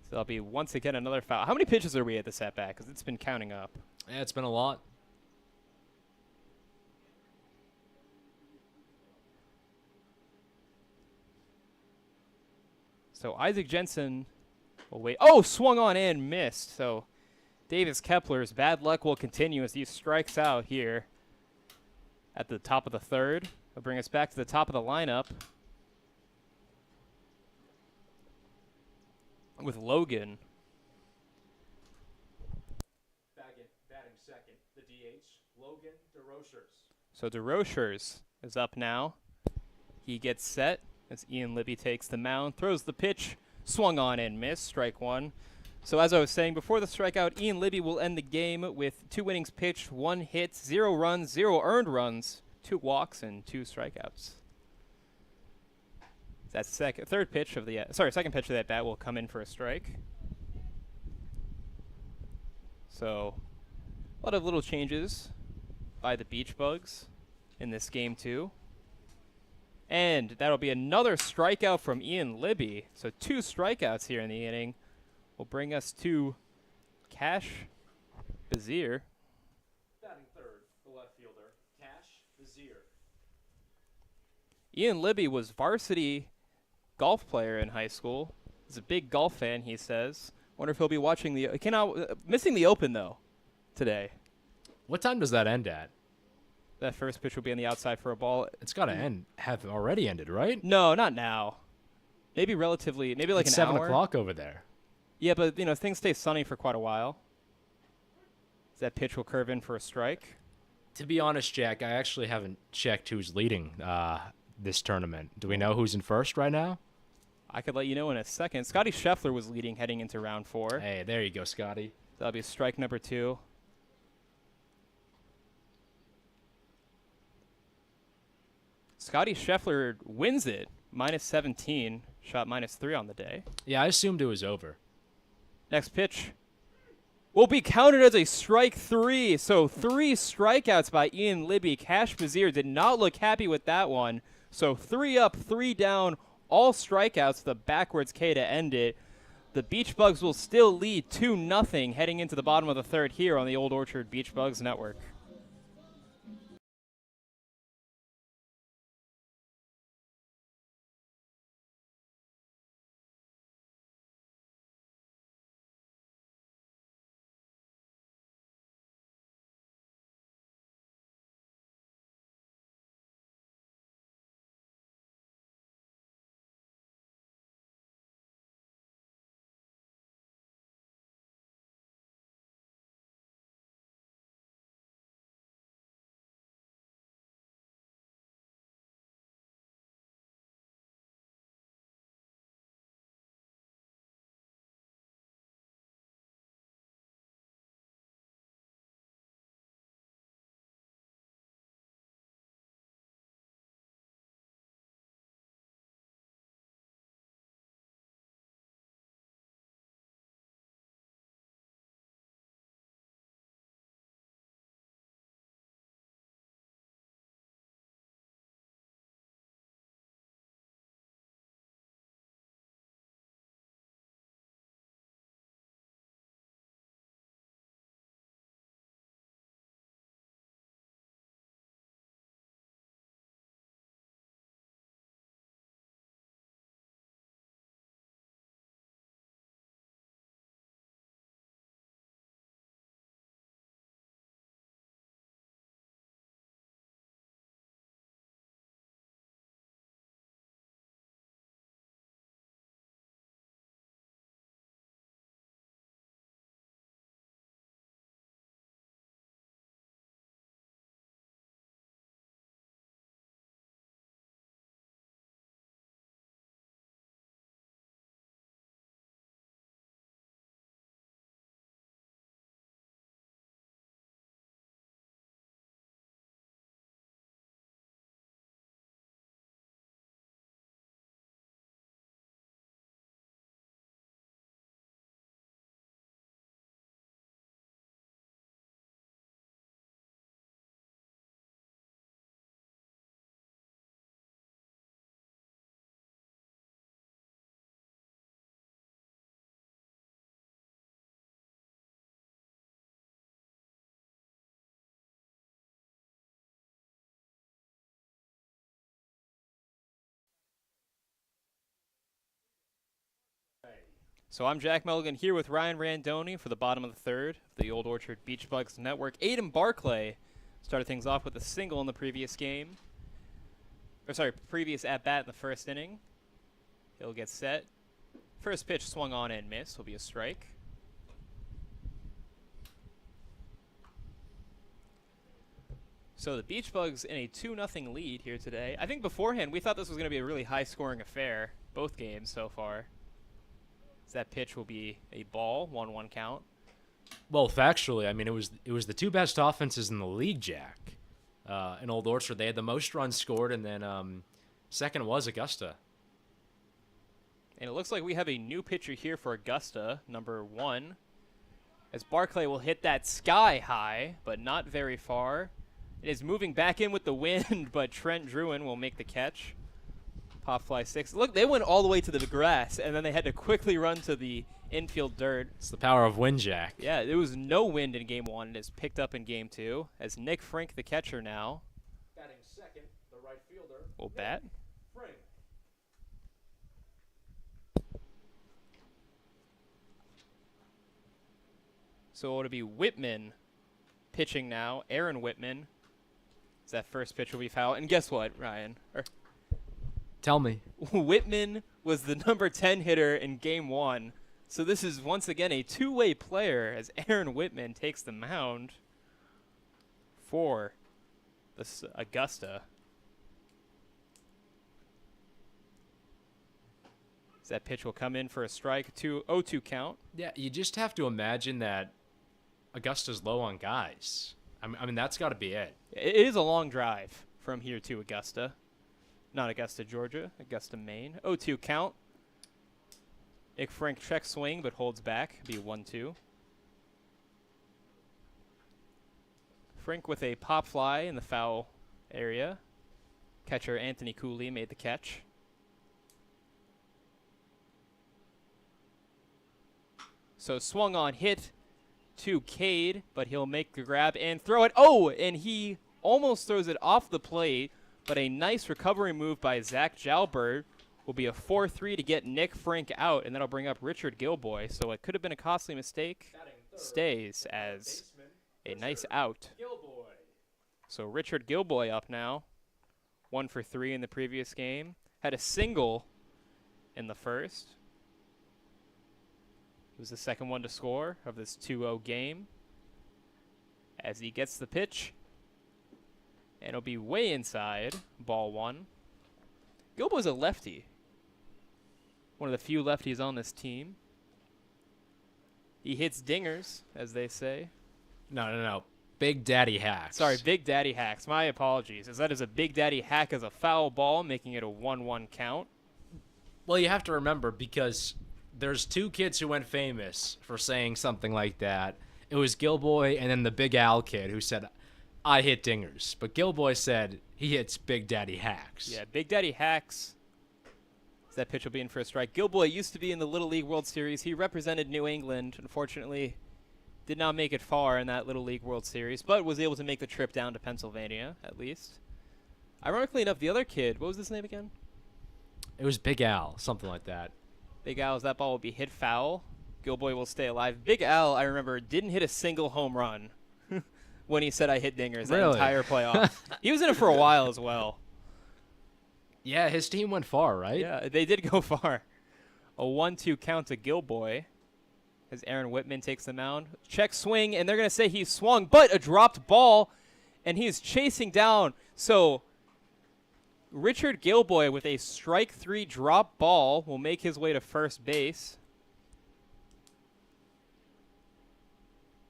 So that'll be once again another foul. How many pitches are we at this at bat? Because it's been counting up.
Yeah, it's been a lot.
So Isaac Jensen will wait. Oh, swung on and missed. So Davis Kepler's bad luck will continue as he strikes out here at the top of the third. He'll bring us back to the top of the lineup with Logan.
Batting second, the DH, Logan DeRochers.
So DeRochers is up now. He gets set as Ian Libby takes the mound, throws the pitch, swung on and missed, strike one. So as I was saying, before the strikeout, Ian Libby will end the game with 2 innings pitched, 1 hit, 0 runs, 0 earned runs, 2 walks, and 2 strikeouts. That second pitch of that bat will come in for a strike. So a lot of little changes by the Beach Bugs in this game too. And that'll be another strikeout from Ian Libby. So 2 strikeouts here in the inning will bring us to Cash Bazier.
Batting third, the left fielder, Cash Bazier.
Ian Libby was varsity golf player in high school. He's a big golf fan, he says. Wonder if he'll be watching missing the Open though today.
What time does that end at?
That first pitch will be on the outside for a ball.
It's got to have already ended, right?
No, not now. Maybe like
it's
an
7
hour.
o'clock over there.
Yeah, but things stay sunny for quite a while. That pitch will curve in for a strike.
To be honest, Jack, I actually haven't checked who's leading this tournament. Do we know who's in first right now?
I could let you know in a second. Scotty Scheffler was leading heading into round 4.
Hey, there you go, Scotty.
That'll be strike number 2. Scotty Scheffler wins it, -17, shot -3 on the day.
Yeah, I assumed it was over.
Next pitch will be counted as a strike 3. So 3 strikeouts by Ian Libby. Cash Bazier did not look happy with that one. So 3 up, 3 down, all strikeouts, the backwards K to end it. The Beach Bugs will still lead 2-0 heading into the bottom of the third here on the Old Orchard Beach Bugs Network. So I'm Jack Mulligan here with Ryan Randoni for the bottom of the third of the Old Orchard Beach Bugs Network. Aiden Barclay started things off with a single in the previous game. Previous at-bat in the first inning. He'll get set. First pitch swung on and missed. Will be a strike. So the Beach Bugs in a 2-0 lead here today. I think beforehand we thought this was going to be a really high-scoring affair, both games so far. That pitch will be a ball, 1-1 count.
Well, factually, I mean, it was the two best offenses in the league, Jack. In Old Orchard, they had the most runs scored, and then second was Augusta.
And it looks like we have a new pitcher here for Augusta, number 1. As Barclay will hit that sky high, but not very far. It is moving back in with the wind, but Trent Druin will make the catch. Pop fly 6. Look, they went all the way to the grass, and then they had to quickly run to the infield dirt.
It's the power of wind, Jack.
Yeah, there was no wind in Game 1. It is picked up in Game 2. As Nick Frank, the catcher now.
Batting second, the right fielder.
Will bat.
Frank.
So it'll be Whitman pitching now. Aaron Whitman. As that first pitch will be foul. And guess what, Ryan?
Tell me.
Whitman was the number 10 hitter in Game 1. So this is once again a two-way player as Aaron Whitman takes the mound for the Augusta. As that pitch will come in for a strike, 0-2 count.
Yeah, you just have to imagine that Augusta's low on guys. I mean that's got to be it.
It is a long drive from here to Augusta. Not Augusta, Georgia. Augusta, Maine. 0-2 count. Nick Frank check swing, but holds back. Be 1-2. Frank with a pop fly in the foul area. Catcher Anthony Cooley made the catch. So swung on, hit to Cade, but he'll make the grab and throw it. Oh, and he almost throws it off the plate. But a nice recovery move by Zach Jalbert will be a 4-3 to get Nick Frank out, and that'll bring up Richard Gilboy. So it could have been a costly mistake. Stays as a nice out. So Richard Gilboy up now. 1 for 3 in the previous game. Had a single in the first. He was the second one to score of this 2-0 game. As he gets the pitch. And it'll be way inside, ball 1. Gilbo's a lefty. One of the few lefties on this team. He hits dingers, as they say.
No. Big Daddy hacks.
Sorry, Big Daddy hacks. My apologies. As that is a Big Daddy hack as a foul ball, making it a 1-1 count.
Well, you have to remember, because there's two kids who went famous for saying something like that. It was Gilboy and then the Big Al kid who said, I hit dingers. But Gilboy said he hits Big Daddy hacks.
Yeah, Big Daddy hacks. That pitch will be in for a strike. Gilboy used to be in the Little League World Series. He represented New England. Unfortunately, did not make it far in that Little League World Series, but was able to make the trip down to Pennsylvania, at least. Ironically enough, the other kid, what was his name again?
It was Big Al, something like that.
Big Al, as that ball will be hit foul. Gilboy will stay alive. Big Al, I remember, didn't hit a single home run when he said I hit dingers that entire playoff. He was in it for a while as well.
Yeah, his team went far, right?
Yeah, they did go far. A 1-2 count to Gilboy as Aaron Whitman takes the mound. Check swing, and they're going to say he swung, but a dropped ball, and he is chasing down. So Richard Gilboy with a strike 3 drop ball will make his way to first base.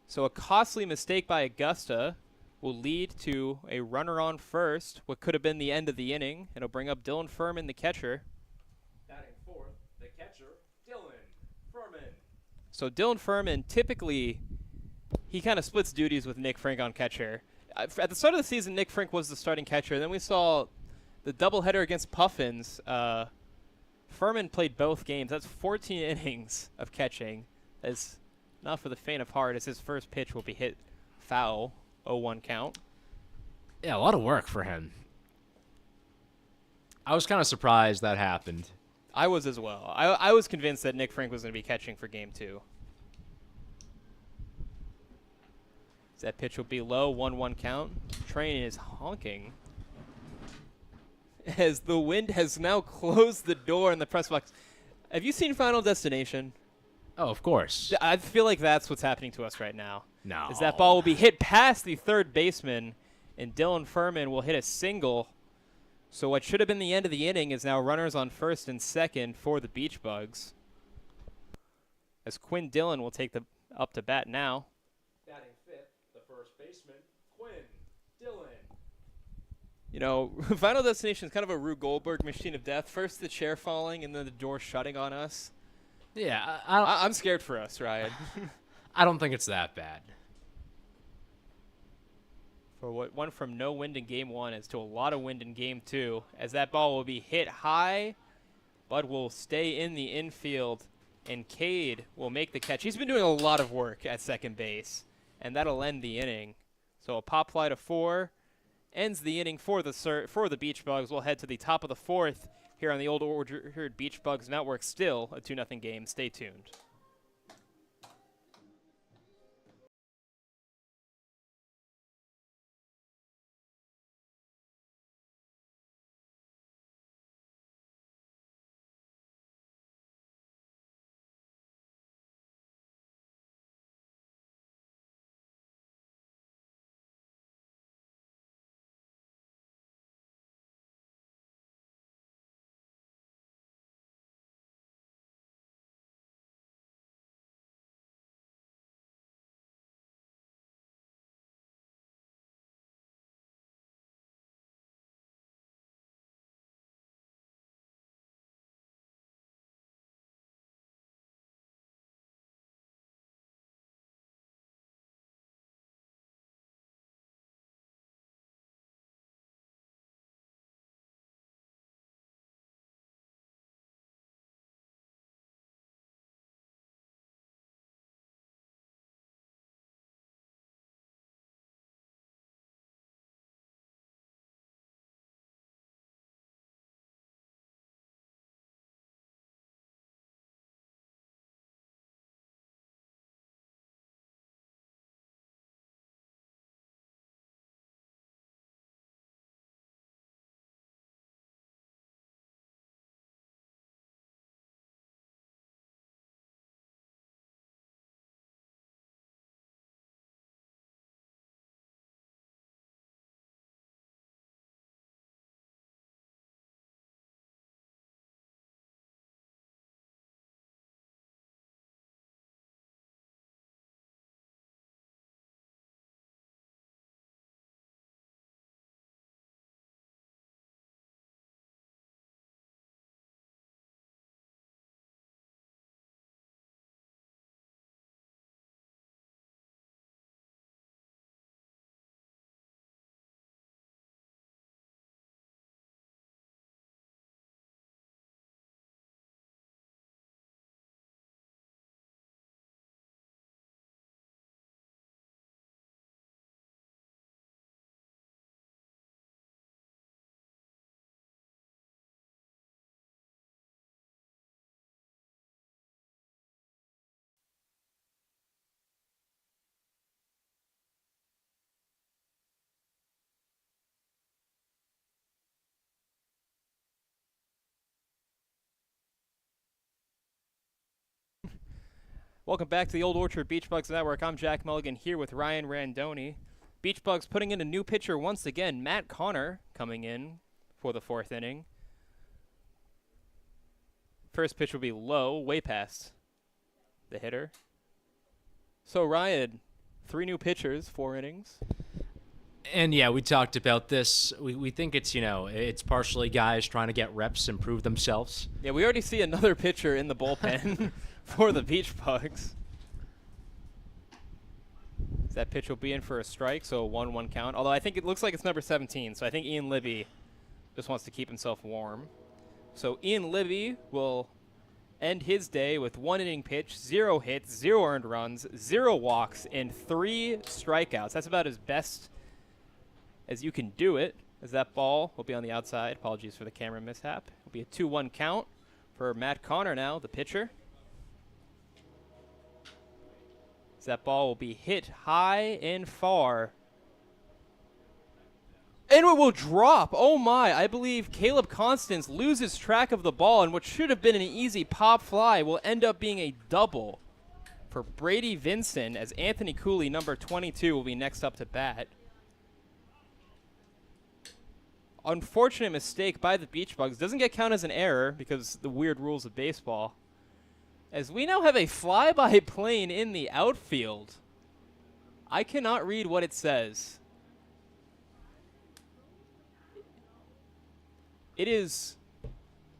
So a costly mistake by Augusta will lead to a runner on first, what could have been the end of the inning. It'll bring up Dylan Furman, the catcher.
Batting fourth, the catcher, Dylan Furman.
So Dylan Furman, typically, he kind of splits duties with Nick Frank on catcher. At the start of the season, Nick Frank was the starting catcher. Then we saw the doubleheader against Puffins. Furman played both games. That's 14 innings of catching. That's not for the faint of heart, as his first pitch will be hit foul, 0-1 count.
Yeah, a lot of work for him. I was kind of surprised that happened.
I was as well. I was convinced that Nick Frank was going to be catching for game 2. That pitch will be low, 1-1 count. Train is honking as the wind has now closed the door in the press box. Have you seen Final Destination?
Oh, of course.
I feel like that's what's happening to us right now.
No.
Is that ball will be hit past the third baseman, and Dylan Furman will hit a single. So what should have been the end of the inning is now runners on first and second for the Beach Bugs. As Quinn Dillon will take the up to bat now.
Batting fifth, the first baseman, Quinn Dillon.
You know, Final Destination is kind of a Rube Goldberg machine of death. First the chair falling, and then the door shutting on us.
Yeah,
I'm scared for us, Ryan.
I don't think it's that bad.
For what one from no wind in game 1 is to a lot of wind in game 2, as that ball will be hit high, but will stay in the infield, and Cade will make the catch. He's been doing a lot of work at second base, and that'll end the inning. So a pop fly to 4 ends the inning for the Beach Bugs. We'll head to the top of the 4th here on the Old Orchard Beach Bugs Network. Still a 2-0 game. Stay tuned. Welcome back to the Old Orchard Beach Bugs Network. I'm Jack Mulligan here with Ryan Randoni. Beach Bugs putting in a new pitcher once again. Matt Connor coming in for the 4th inning. First pitch will be low, way past the hitter. So Ryan, 3 new pitchers, 4 innings.
And yeah, we talked about this. We think it's, it's partially guys trying to get reps and prove themselves.
Yeah, we already see another pitcher in the bullpen for the Beach Bugs. That pitch will be in for a strike, so a 1-1 count. Although I think it looks like it's number 17, so I think Ian Libby just wants to keep himself warm. So Ian Libby will end his day with 1 inning pitch, 0 hits, 0 earned runs, 0 walks, and 3 strikeouts. That's about as best as you can do it, as that ball will be on the outside. Apologies for the camera mishap. It'll be a 2-1 count. For Matt Connor now, the pitcher. That ball will be hit high and far. And it will drop. Oh my, I believe Caleb Constance loses track of the ball, and what should have been an easy pop fly will end up being a double for Brady Vincent, as Anthony Cooley, number 22, will be next up to bat. Unfortunate mistake by the Beach Bugs. Doesn't get counted as an error because the weird rules of baseball. As we now have a flyby plane in the outfield. I cannot read what it says. It is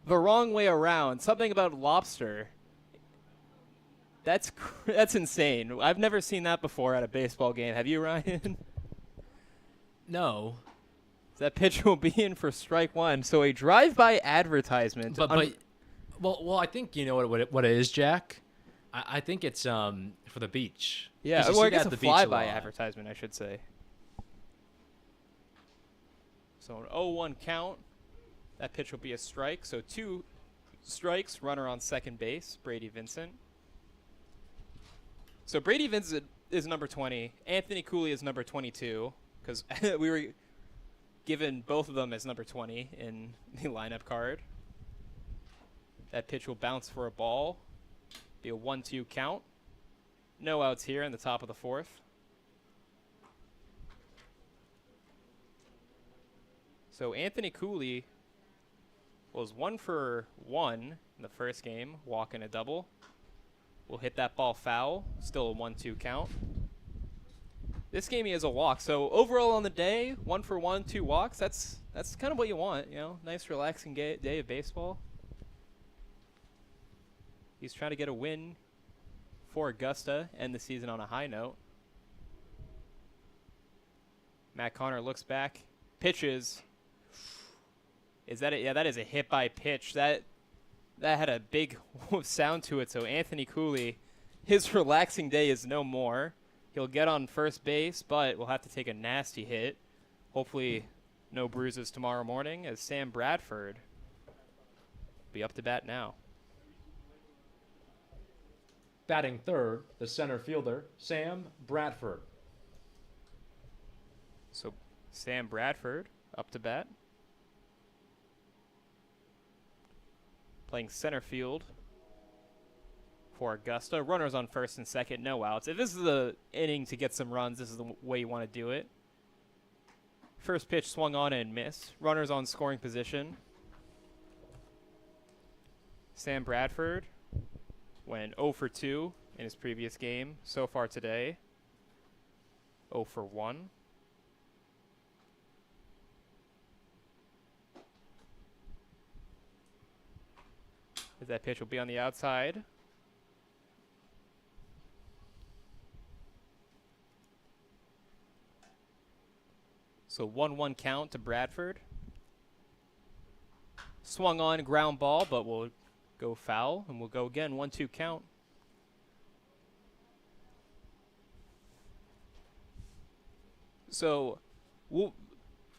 the wrong way around. Something about lobster. That's insane. I've never seen that before at a baseball game. Have you, Ryan?
No.
That pitch will be in for strike one. So a drive-by advertisement.
Well, I think you know what it is, Jack. I think it's for the beach.
Yeah, well, I guess a flyby advertisement, I should say. So an 0-1 count. That pitch will be a strike. So 2 strikes. Runner on second base, Brady Vincent. So Brady Vincent is number 20. Anthony Cooley is number 22 because we were given both of them as number 20 in the lineup card. That pitch will bounce for a ball. Be a 1-2 count. No outs here in the top of the fourth. So Anthony Cooley was 1 for 1 in the first game, walk and a double. Will hit that ball foul. Still a 1-2 count. This game he has a walk. So overall on the day, 1 for 1, 2 walks. That's kind of what you want, you know. Nice relaxing day of baseball. He's trying to get a win for Augusta, end the season on a high note. Matt Connor looks back, pitches. Is that it? Yeah, that is a hit by pitch. That had a big sound to it. So Anthony Cooley, his relaxing day is no more. He'll get on first base, but will have to take a nasty hit. Hopefully no bruises tomorrow morning, as Sam Bradford will be up to bat now.
Batting third, the center fielder, Sam Bradford.
So Sam Bradford up to bat. Playing center field for Augusta. Runners on first and second, no outs. If this is the inning to get some runs, this is the way you want to do it. First pitch swung on and missed. Runners on scoring position. Sam Bradford went 0 for 2 in his previous game. So far today, 0 for 1. As that pitch will be on the outside. So 1-1 count to Bradford. Swung on ground ball, but will go foul, and we'll go again, 1-2 count. So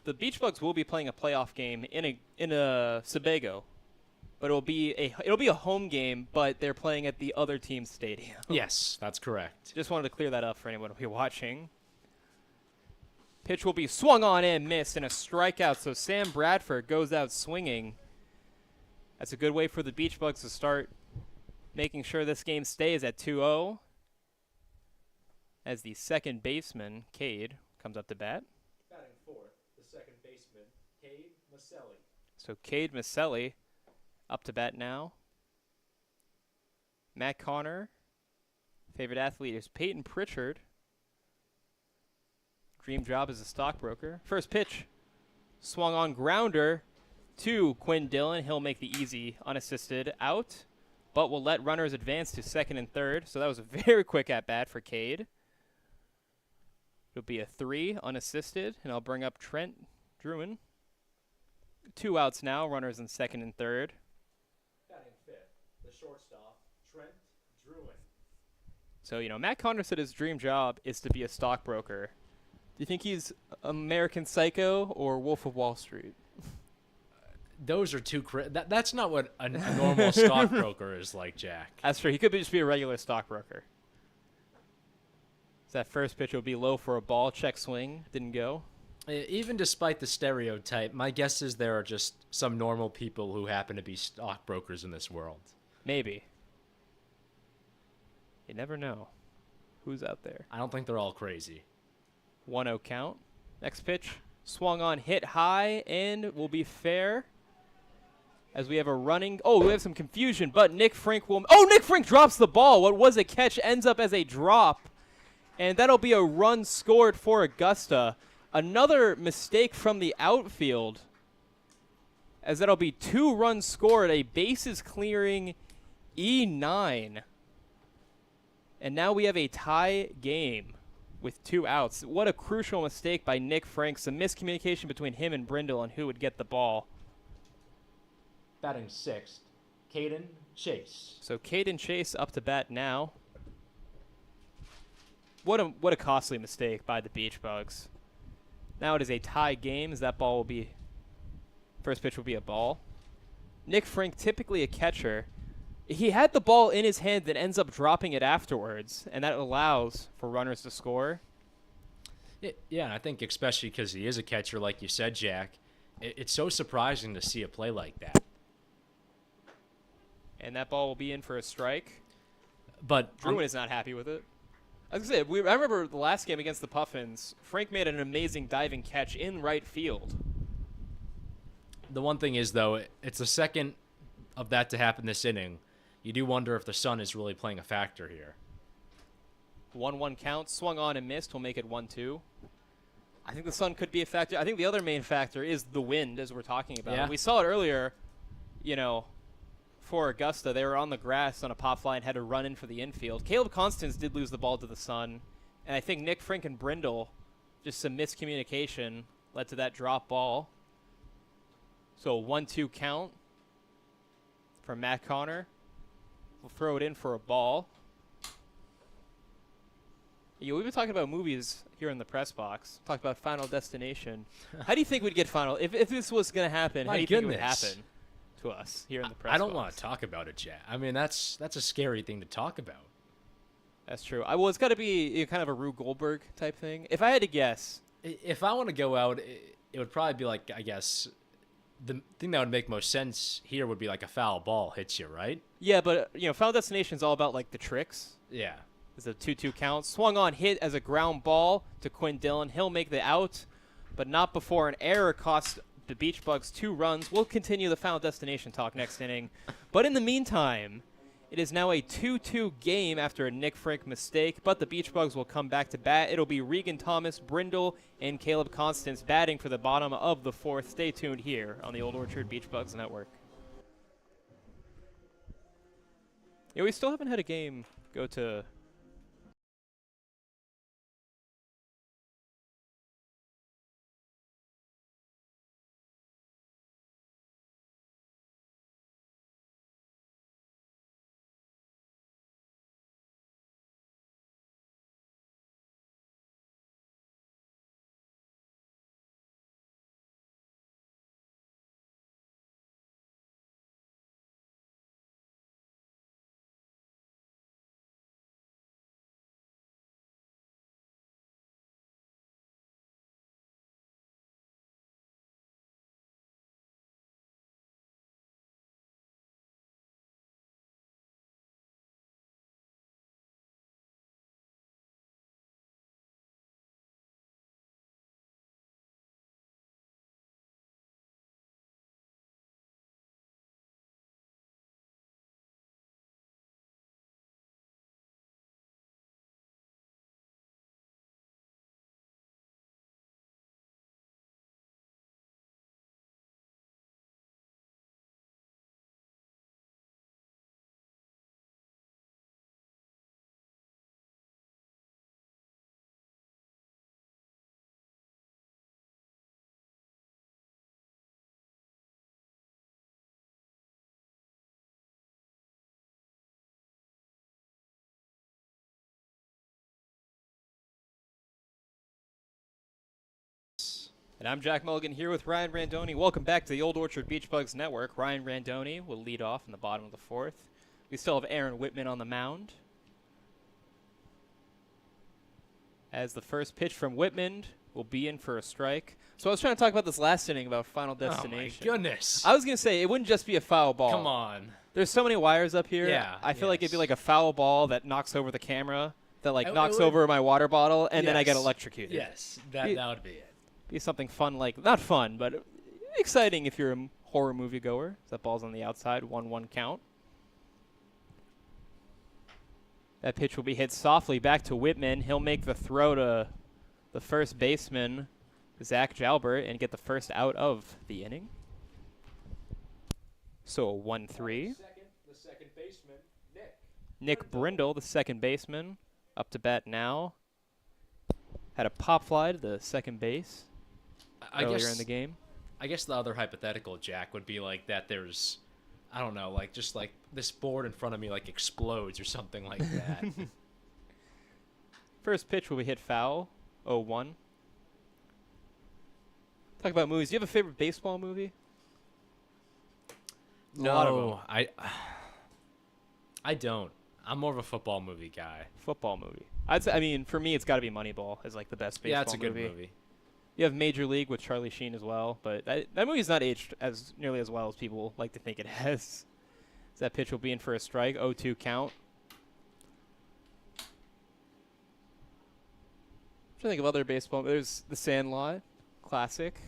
the Beach Bugs will be playing a playoff game in a Sebago. But it'll be a home game, but they're playing at the other team's stadium.
Yes, that's correct.
Just wanted to clear that up for anyone who'll be watching. Pitch will be swung on and missed, and a strikeout. So Sam Bradford goes out swinging. That's a good way for the Beach Bugs to start making sure this game stays at 2-0. As the second baseman, Cade, comes up to bat.
Batting fourth, the second baseman, Cade Maselli.
So Cade Maselli up to bat now. Matt Connor. Favorite athlete is Peyton Pritchard. Dream job as a stockbroker. First pitch. Swung on grounder to Quinn Dillon. He'll make the easy unassisted out, but will let runners advance to second and third. So that was a very quick at-bat for Cade. It'll be a 3 unassisted, and I'll bring up Trent Druin. 2 outs now, runners in second and third.
Batting fifth, the shortstop, Trent Druin.
So, you know, Matt Connor said his dream job is to be a stockbroker. Do you think he's American Psycho or Wolf of Wall Street?
Those are too that's not what a normal stockbroker is like, Jack.
That's true. He could just be a regular stockbroker. So that first pitch will be low for a ball. Check swing. Didn't go.
Even despite the stereotype, my guess is there are just some normal people who happen to be stockbrokers in this world.
Maybe. You never know who's out there.
I don't think they're all crazy.
1-0 count. Next pitch. Swung on, hit high, and will be fair. As we have a running. Oh, we have some confusion, but Nick Frank will. Oh, Nick Frank drops the ball. What was a catch ends up as a drop. And that'll be a run scored for Augusta. Another mistake from the outfield. As that'll be 2 runs scored, a bases clearing E9. And now we have a tie game with 2 outs. What a crucial mistake by Nick Frank. Some miscommunication between him and Brindle on who would get the ball.
Batting 6th, Caden Chase.
So Caden Chase up to bat now. What a costly mistake by the Beach Bugs. Now it is a tie game as that ball will be, first pitch will be a ball. Nick Frank, typically a catcher, he had the ball in his hand and ends up dropping it afterwards, and that allows for runners to score.
Yeah, I think especially because he is a catcher, like you said, Jack, it's so surprising to see a play like that.
And that ball will be in for a strike.
But
Druin is not happy with it. As I said, I remember the last game against the Puffins, Frank made an amazing diving catch in right field.
The one thing is, though, it's the second of that to happen this inning. You do wonder if the sun is really playing a factor here.
1-1 count, swung on and missed. We'll make it 1-2. I think the sun could be a factor. I think the other main factor is the wind, as we're talking about.
Yeah.
We saw it earlier, for Augusta. They were on the grass on a pop fly and had to run in for the infield. Caleb Constance did lose the ball to the sun. And I think Nick Frank and Brindle, just some miscommunication, led to that drop ball. So 1-2 count from Matt Connor. We'll throw it in for a ball. Yeah, we've been talking about movies here in the press box. Talked about Final Destination. How do you think we'd get Final? If this was going to happen, how do you think it would happen to us here in the press box?
I don't want to talk about it, Jack. I mean, that's a scary thing to talk about.
That's true. Well, it's got to be kind of a Rube Goldberg type thing. If I had to guess.
If I want to go out, it would probably be like, I guess, the thing that would make most sense here would be like a foul ball hits you, right?
Yeah, but, Final Destination is all about, like, the tricks.
Yeah.
It's a 2-2 count. Swung on, hit as a ground ball to Quinn Dillon. He'll make the out, but not before an error cost the Beach Bugs 2 runs. We'll continue the Final Destination talk next inning. But in the meantime, it is now a 2-2 game after a Nick Frank mistake, but the Beach Bugs will come back to bat. It'll be Regan Thomas, Brindle, and Caleb Constance batting for the bottom of the 4th. Stay tuned here on the Old Orchard Beach Bugs Network. Yeah, we still haven't had a game go to And I'm Jack Mulligan here with Ryan Randoni. Welcome back to the Old Orchard Beach Bugs Network. Ryan Randoni will lead off in the bottom of the fourth. We still have Aaron Whitman on the mound. As the first pitch from Whitman will be in for a strike. So I was trying to talk about this last inning about Final Destination.
Oh, my goodness.
I was going to say, it wouldn't just be a foul ball.
Come on.
There's so many wires up here.
Yeah,
I feel like it'd be
yes.
like a foul ball that knocks over the camera, that
It
knocks
would-
over my water bottle, and then I get
Yes.
electrocuted.
Yes, that would be it.
Be something fun, not fun, but exciting if you're a horror movie goer. That ball's on the outside, 1-1 count. That pitch will be hit softly back to Whitman. He'll make the throw to the first baseman, Zach Jalbert, and get the first out of the inning. So a 1-3.
The second baseman,
Nick Brindle, the second baseman, up to bat now. Had a pop fly to the second base earlier in the game.
I guess the other hypothetical, Jack, would be like that there's, I don't know, like just like this board in front of me like explodes or something like that.
First pitch will be hit foul, 0-1. Talk about movies. Do you have a favorite baseball movie? There's a lot of them.
I don't. I'm more of a football movie guy.
Football movie. I'd say, I mean, for me, it's got to be Moneyball as like the best baseball movie.
Yeah, it's a good movie.
You have Major League with Charlie Sheen as well, but that movie's not aged as nearly as well as people like to think it has. So that pitch will be in for a strike, 0-2 count. I'm trying to think of other baseball. There's The Sandlot, classic,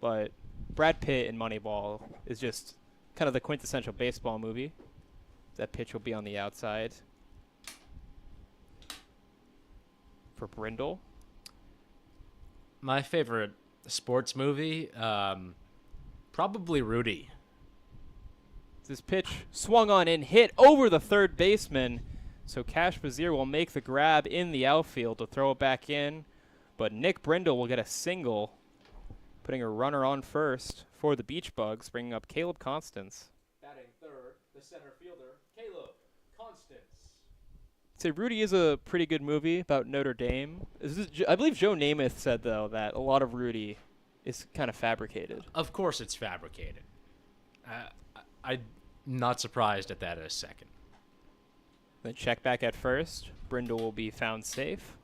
but Brad Pitt in Moneyball is just kind of the quintessential baseball movie. That pitch will be on the outside for Brindle.
My favorite sports movie, probably Rudy.
This pitch swung on and hit over the third baseman. So Cash Bazier will make the grab in the outfield to throw it back in. But Nick Brindle will get a single, putting a runner on first for the Beach Bugs, bringing up Caleb Constance.
Batting third, the center fielder, Caleb Constance.
Say Rudy is a pretty good movie about Notre Dame. I believe Joe Namath said, though, that a lot of Rudy is kind of fabricated.
Of course it's fabricated. I'm not surprised at that in a second.
Then check back at first. Brindle will be found safe.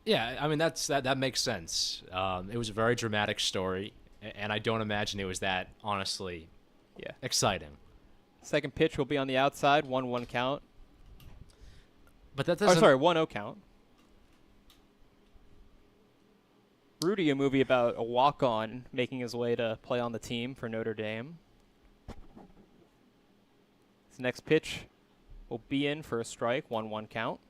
Yeah, I mean, that makes sense. It was a very dramatic story, and I don't imagine it was that, honestly, exciting.
Second pitch will be on the outside, 1-1 count.
But that doesn't...
1-0 count. Rudy, a movie about a walk-on making his way to play on the team for Notre Dame. This next pitch will be in for a strike, 1-1 count.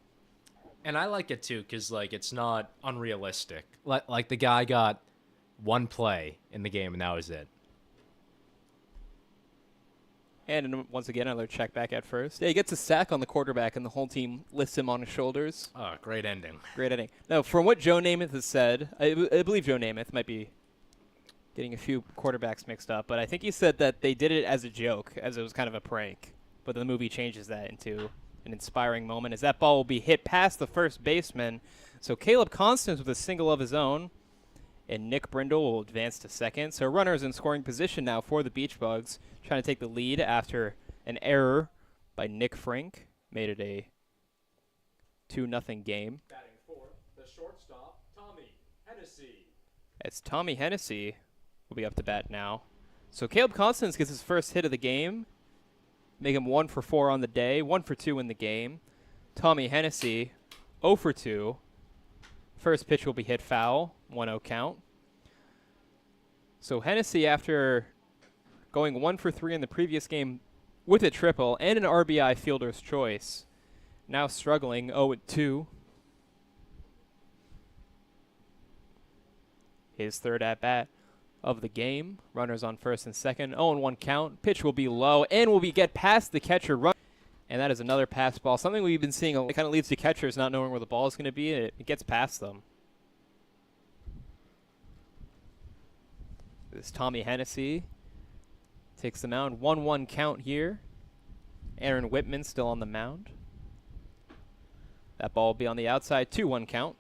And I like it, too, because, like, it's not unrealistic. Like, the guy got one play in the game, and that was it.
And once again, another check back at first. Yeah, he gets a sack on the quarterback, and the whole team lifts him on his shoulders.
Oh, great ending.
Great ending. Now, from what Joe Namath has said, I believe Joe Namath might be getting a few quarterbacks mixed up, but I think he said that they did it as a joke, as it was kind of a prank. But the movie changes that into an inspiring moment as that ball will be hit past the first baseman. So Caleb Constance with a single of his own, and Nick Brindle will advance to second. So runners in scoring position now for the Beach Bugs, trying to take the lead after an error by Nick Frink. Made it a 2-0 game.
Batting fourth, the shortstop, Tommy Hennessy.
As Tommy Hennessy will be up to bat now. So Caleb Constance gets his first hit of the game. Make him 1 for 4 on the day, 1 for 2 in the game. Tommy Hennessy, 0 for 2. First pitch will be hit foul, 1-0 count. So Hennessy, after going 1 for 3 in the previous game with a triple and an RBI fielder's choice, now struggling 0-2. His third at-bat of the game. Runners on first and second. 0-1 count. Pitch will be low and will get past the catcher. And that is another pass ball. Something we've been seeing. It kind of leads to catchers not knowing where the ball is going to be. It gets past them. This Tommy Hennessy takes the mound. 1-1 count here. Aaron Whitman still on the mound. That ball will be on the outside. 2-1 count.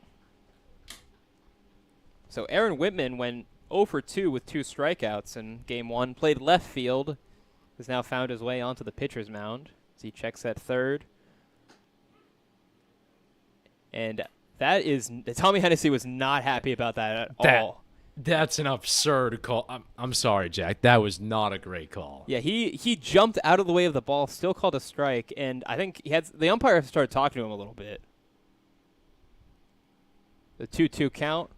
So Aaron Whitman, when 0 for 2 with 2 strikeouts in game 1. Played left field. Has now found his way onto the pitcher's mound as he checks at third. And that is, Tommy Hennessy was not happy about that at all.
That's an absurd call. I'm sorry, Jack. That was not a great call.
Yeah, he jumped out of the way of the ball, still called a strike, and I think the umpire started talking to him a little bit. The 2-2 count.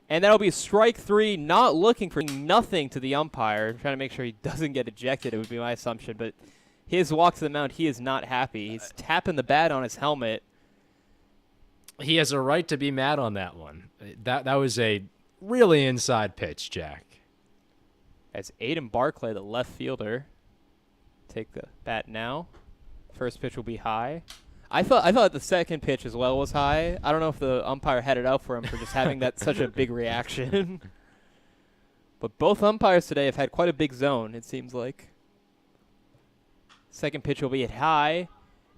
And that'll be strike 3, not looking for nothing to the umpire, trying to make sure he doesn't get ejected, it would be my assumption. But his walk to the mound, he is not happy. He's tapping the bat on his helmet.
He has a right to be mad on that one. That was a really inside pitch, Jack.
As Aiden Barclay, the left fielder, take the bat now. First pitch will be high. I thought the second pitch as well was high. I don't know if the umpire had it out for him for just having that such a big reaction. But both umpires today have had quite a big zone, it seems like. Second pitch will be at high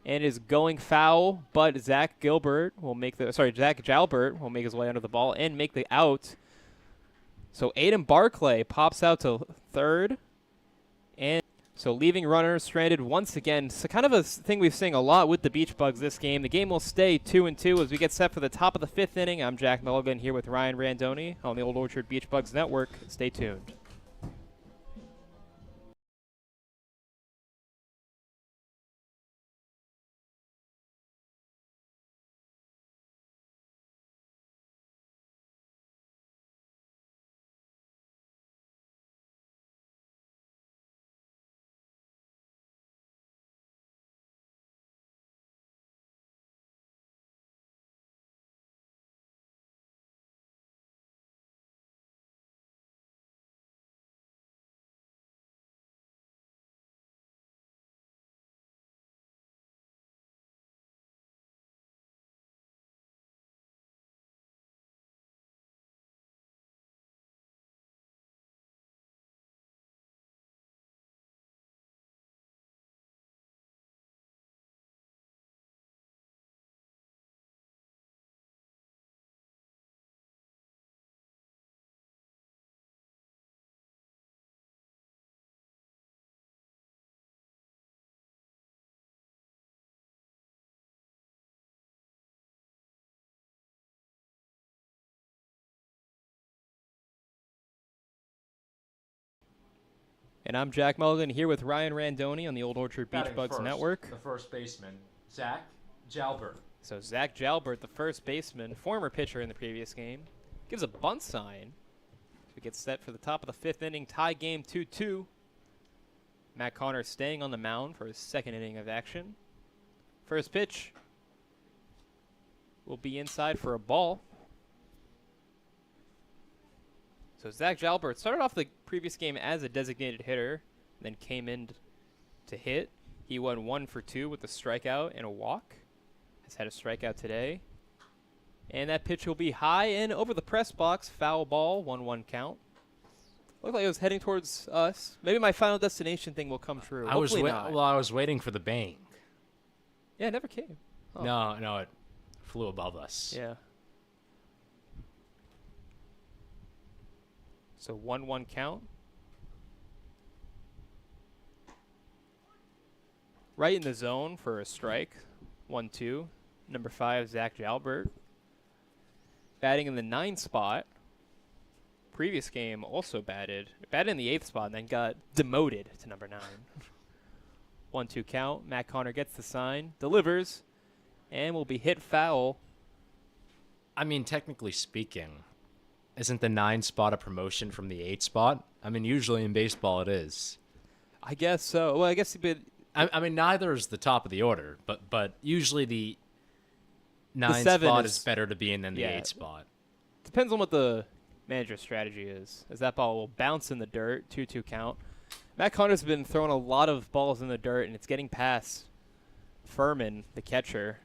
and is going foul, but Zach Jalbert will make his way under the ball and make the out. So Aiden Barclay pops out to third, and so leaving runners stranded once again. So kind of a thing we've seen a lot with the Beach Bugs this game. The game will stay 2-2 as we get set for the top of the 5th inning. I'm Jack Mulligan here with Ryan Randoni on the Old Orchard Beach Bugs Network. Stay tuned. And I'm Jack Mulligan here with Ryan Randoni on the Old Orchard Beach Bugs Network.
The first baseman, Zach Jalbert.
So Zach Jalbert, the first baseman, former pitcher in the previous game, gives a bunt sign. We get set for the top of the 5th inning, tie game 2-2. Matt Connor staying on the mound for his 2nd inning of action. First pitch will be inside for a ball. So Zach Jalbert started off the previous game as a designated hitter, then came in to hit. He went 1 for 2 with a strikeout and a walk. Has had a strikeout today. And that pitch will be high and over the press box. Foul ball, 1-1 count. Looked like it was heading towards us. Maybe my Final Destination thing will come true. Hopefully not.
I was waiting for the bang.
Yeah, it never came. Oh.
No, it flew above us.
Yeah. So 1-1 count. Right in the zone for a strike. 1-2. Number 5, Zach Jalbert. Batting in the 9th spot. Previous game also batted in the 8th spot and then got demoted to number 9. 1-2 count. Matt Connor gets the sign, delivers, and will be hit foul.
I mean, technically speaking, isn't the 9 spot a promotion from the 8 spot? I mean, usually in baseball it is.
I guess so. Well, I guess
I mean, neither is the top of the order, but usually the 9 spot is better to be in than the 8 spot.
Depends on what the manager's strategy is, as that ball will bounce in the dirt, 2-2 count. Matt Connor's been throwing a lot of balls in the dirt, and it's getting past Furman, the catcher.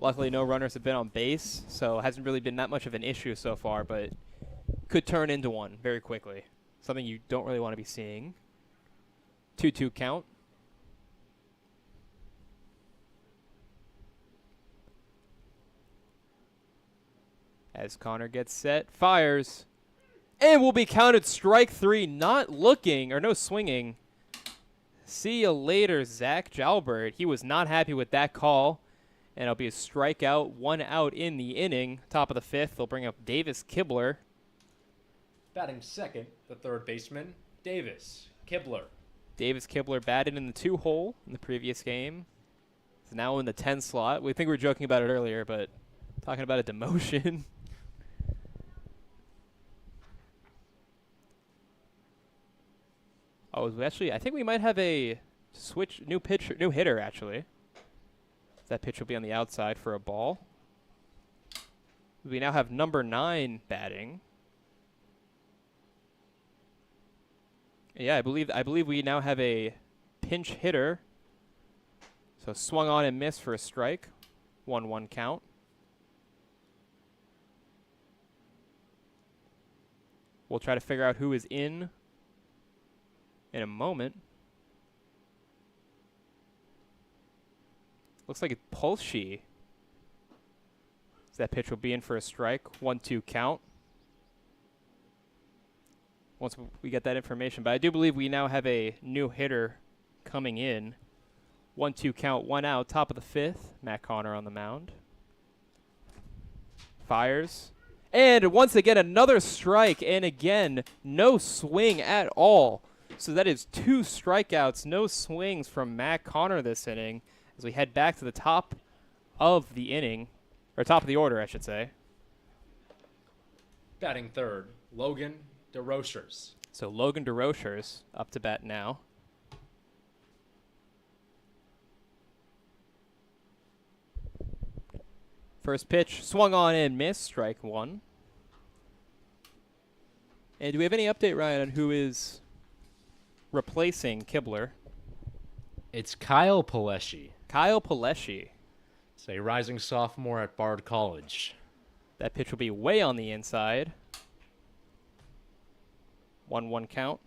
Luckily, no runners have been on base, so it hasn't really been that much of an issue so far, but could turn into one very quickly. Something you don't really want to be seeing. 2-2 count. As Connor gets set, fires. And will be counted strike 3, not looking, or no swinging. See you later, Zach Jalbert. He was not happy with that call. And it'll be a strikeout, 1 out in the inning. Top of the 5th, they'll bring up Davis Kibler.
Batting second, the third baseman, Davis Kibler.
Davis Kibler batted in the 2-hole in the previous game. He's now in the 10 slot. We think we were joking about it earlier, but talking about a demotion. I think we might have a new hitter, actually. That pitch will be on the outside for a ball. We now have number 9 batting. Yeah, I believe we now have a pinch hitter. So swung on and missed for a strike. 1-1 count. We'll try to figure out who is in a moment. Looks like it's Polschi. So that pitch will be in for a strike. 1-2 count. Once we get that information. But I do believe we now have a new hitter coming in. 1-2 count, 1 out. Top of the 5th. Matt Connor on the mound. Fires. And once again, another strike. And again, no swing at all. So that is 2 strikeouts, no swings from Matt Connor this inning. As we head back to the top of the inning. Or top of the order, I should say.
Batting third, Logan DeRochers.
So Logan DeRochers up to bat now. First pitch swung on and missed, strike 1. And do we have any update, Ryan, on who is replacing Kibler?
It's Kyle Paleschi.
Kyle Paleschi.
It's a rising sophomore at Bard College.
That pitch will be way on the inside. 1-1 count.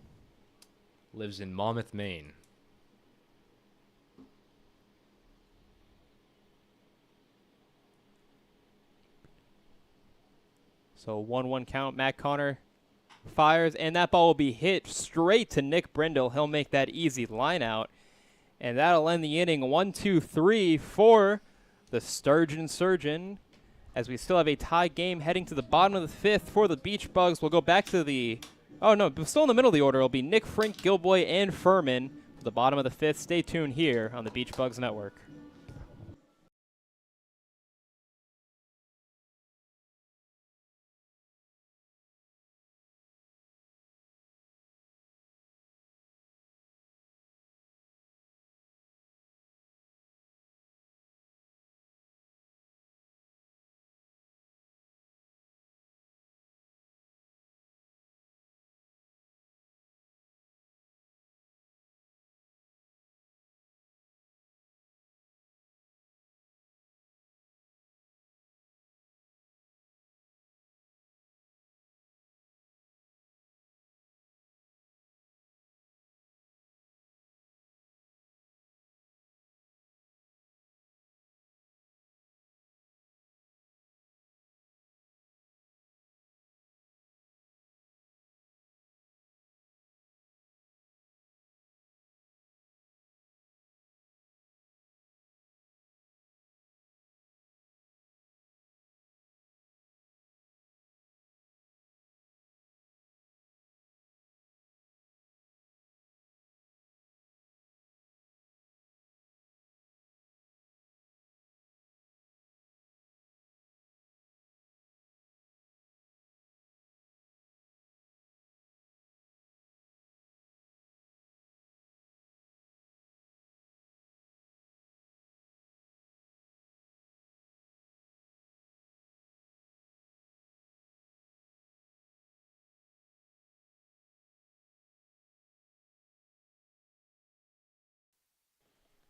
Lives in Monmouth, Maine.
So 1-1 count. Matt Connor fires, and that ball will be hit straight to Nick Brindle. He'll make that easy line out. And that'll end the inning 1-2-3 for the Sturgeon Surgeon. As we still have a tie game heading to the bottom of the 5th for the Beach Bugs. We'll go back to the... Oh, no, still in the middle of the order. It'll be Nick, Frink, Gilboy, and Furman for the bottom of the 5th. Stay tuned here on the Beach Bugs Network.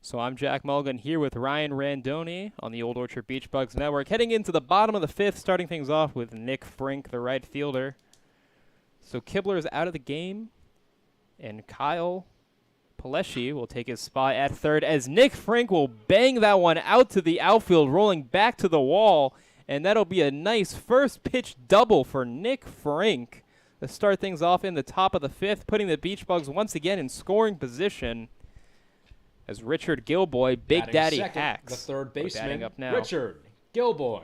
So I'm Jack Mulligan here with Ryan Randoni on the Old Orchard Beach Bugs Network. Heading into the bottom of the 5th, starting things off with Nick Frink, the right fielder. So Kibler is out of the game, and Kyle Paleschi will take his spot at third as Nick Frink will bang that one out to the outfield, rolling back to the wall, and that'll be a nice first pitch double for Nick Frink.
to start things off in the top of the 5th, putting the Beach Bugs once again in scoring position as Richard Gilboy, Big
Batting
Daddy
second,
Hacks.
the third
batting
baseman,
up now.
Richard Gilboy.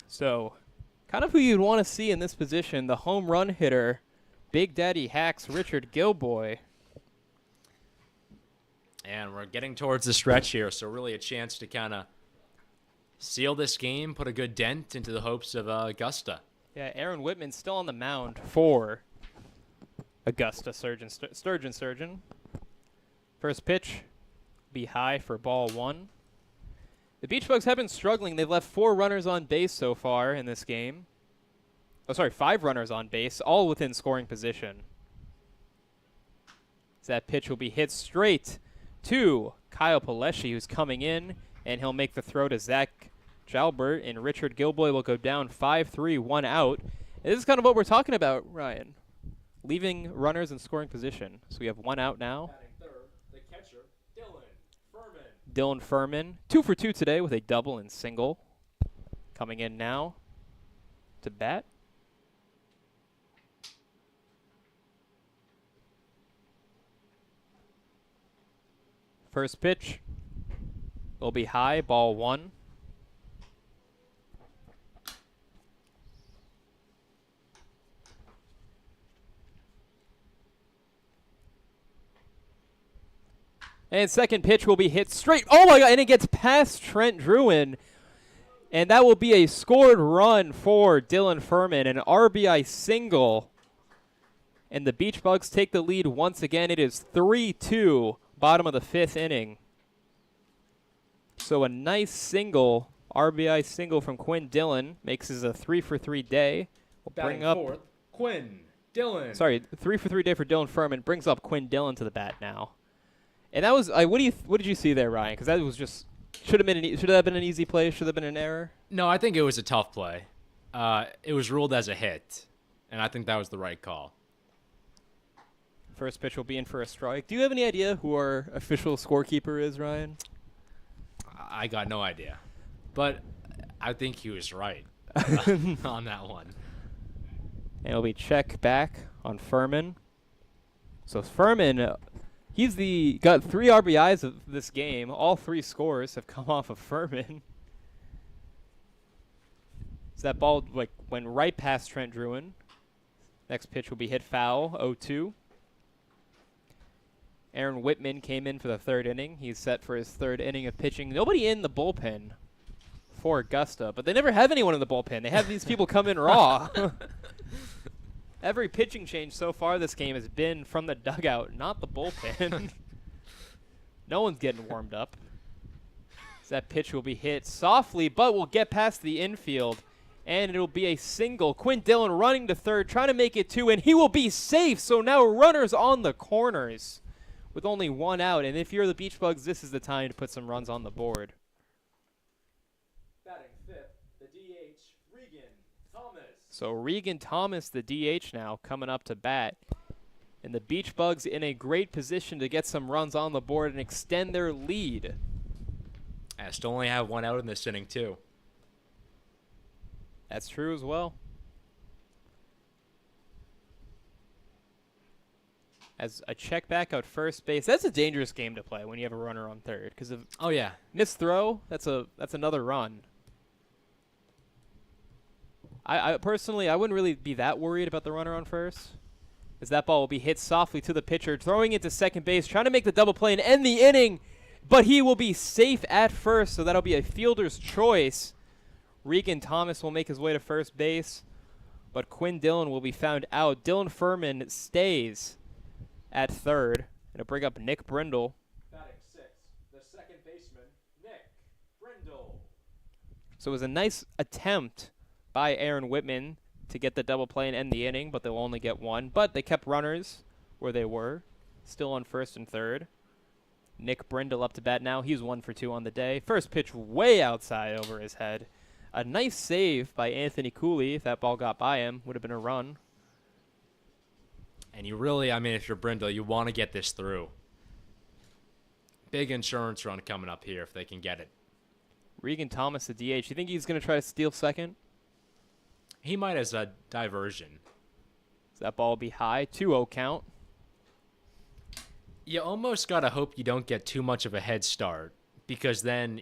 So, kind of who you'd want to see in this position, the home run hitter, Big Daddy Hacks, Richard Gilboy.
And we're getting towards the stretch here, so really a chance to kind of seal this game, put a good dent into the hopes of Augusta.
Yeah, Aaron Whitman still on the mound for Augusta Surgeon. Sturgeon. First pitch be high for ball 1. The Beach Bugs have been struggling. They've left 4 runners on base so far in this game. Oh, sorry, 5 runners on base, all within scoring position. That pitch will be hit straight to Kyle Paleschi, who's coming in, and he'll make the throw to Zach Jalbert, and Richard Gilboy will go down 5-3, 1 out. And this is kind of what we're talking about, Ryan. Leaving runners in scoring position. So we have 1 out now.
Batting third, the catcher,
Dylan Furman, 2 for 2 today with a double and single. Coming in now to bat. First pitch will be high, ball 1. And second pitch will be hit straight. Oh my God, and it gets past Trent Druin. And that will be a scored run for Dylan Furman, an RBI single. And the Beach Bugs take the lead once again. It is 3-2. Bottom of the 5th inning. So a nice single, RBI single from Quinn Dillon, makes this a 3 for 3 day. We'll
batting
bring up
fourth, Quinn Dillon.
Sorry, 3 for 3 day for Dylan Furman. Brings up Quinn Dillon to the bat now. And that was what did you see there, Ryan? Because that was just should have been an easy play. Should have been an error.
No, I think it was a tough play. It was ruled as a hit, and I think that was the right call.
First pitch will be in for a strike. Do you have any idea who our official scorekeeper is, Ryan?
I got no idea, but I think he was right on that one.
And it'll be check back on Furman. So Furman, he's got 3 RBIs of this game. All 3 scores have come off of Furman. So that ball went right past Trent Druin. Next pitch will be hit foul, 0-2. Aaron Whitman came in for the 3rd inning. He's set for his 3rd inning of pitching. Nobody in the bullpen for Augusta, but they never have anyone in the bullpen. They have these people come in raw. Every pitching change so far this game has been from the dugout, not the bullpen. No one's getting warmed up. So that pitch will be hit softly, but will get past the infield, and it'll be a single. Quinn Dillon running to 3rd, trying to make it 2, and he will be safe. So now runners on the corners with only 1 out. And if you're the Beach Bugs, this is the time to put some runs on the board.
Batting 5th, the DH, Regan Thomas.
So Regan Thomas, the DH now, coming up to bat. And the Beach Bugs in a great position to get some runs on the board and extend their lead.
I still only have 1 out in this inning, too.
That's true as well. As a check back out first base, that's a dangerous game to play when you have a runner on 3rd. Because if
Oh, yeah.
missed throw, that's another run. I personally, I wouldn't really be that worried about the runner on 1st. As that ball will be hit softly to the pitcher, throwing it to second base, trying to make the double play and end the inning. But he will be safe at 1st, so that'll be a fielder's choice. Regan Thomas will make his way to first base, but Quinn Dillon will be found out. Dylan Furman stays at 3rd, and it'll bring up Nick Brindle.
Batting 6th, the 2nd baseman, Nick Brindle.
So it was a nice attempt by Aaron Whitman to get the double play and end the inning, but they'll only get 1. But they kept runners where they were, still on 1st and 3rd. Nick Brindle up to bat now. He's 1 for 2 on the day. First pitch way outside over his head. A nice save by Anthony Cooley. If that ball got by him, would have been a run.
And you really, if you're Brindle, you want to get this through. Big insurance run coming up here if they can get it.
Regan Thomas, the DH. You think he's going to try to steal second?
He might as a diversion.
So that ball will be high. 2-0 count.
You almost got to hope you don't get too much of a head start because then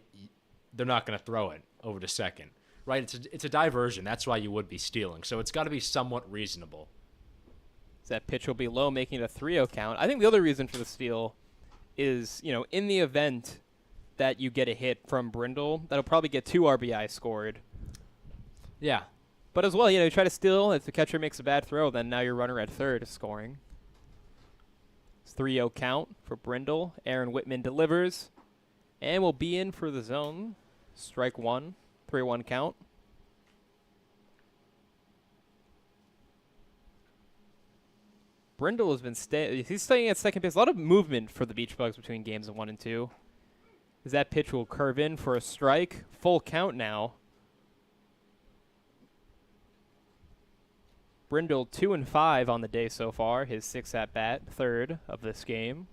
they're not going to throw it over to second. Right? It's a diversion. That's why you would be stealing. So it's got to be somewhat reasonable.
So that pitch will be low, making it a 3-0 count. I think the other reason for the steal is, in the event that you get a hit from Brindle, that'll probably get 2 RBI scored.
Yeah.
But as well, you try to steal. If the catcher makes a bad throw, then now your runner at third is scoring. It's 3-0 count for Brindle. Aaron Whitman delivers. And will be in for the zone. Strike one. 3-1 count. Brindle has been he's staying at second base. A lot of movement for the Beach Bugs between games of 1 and 2. As that pitch will curve in for a strike. Full count now. Brindle 2-5 on the day so far. His 6th at bat, third of this game.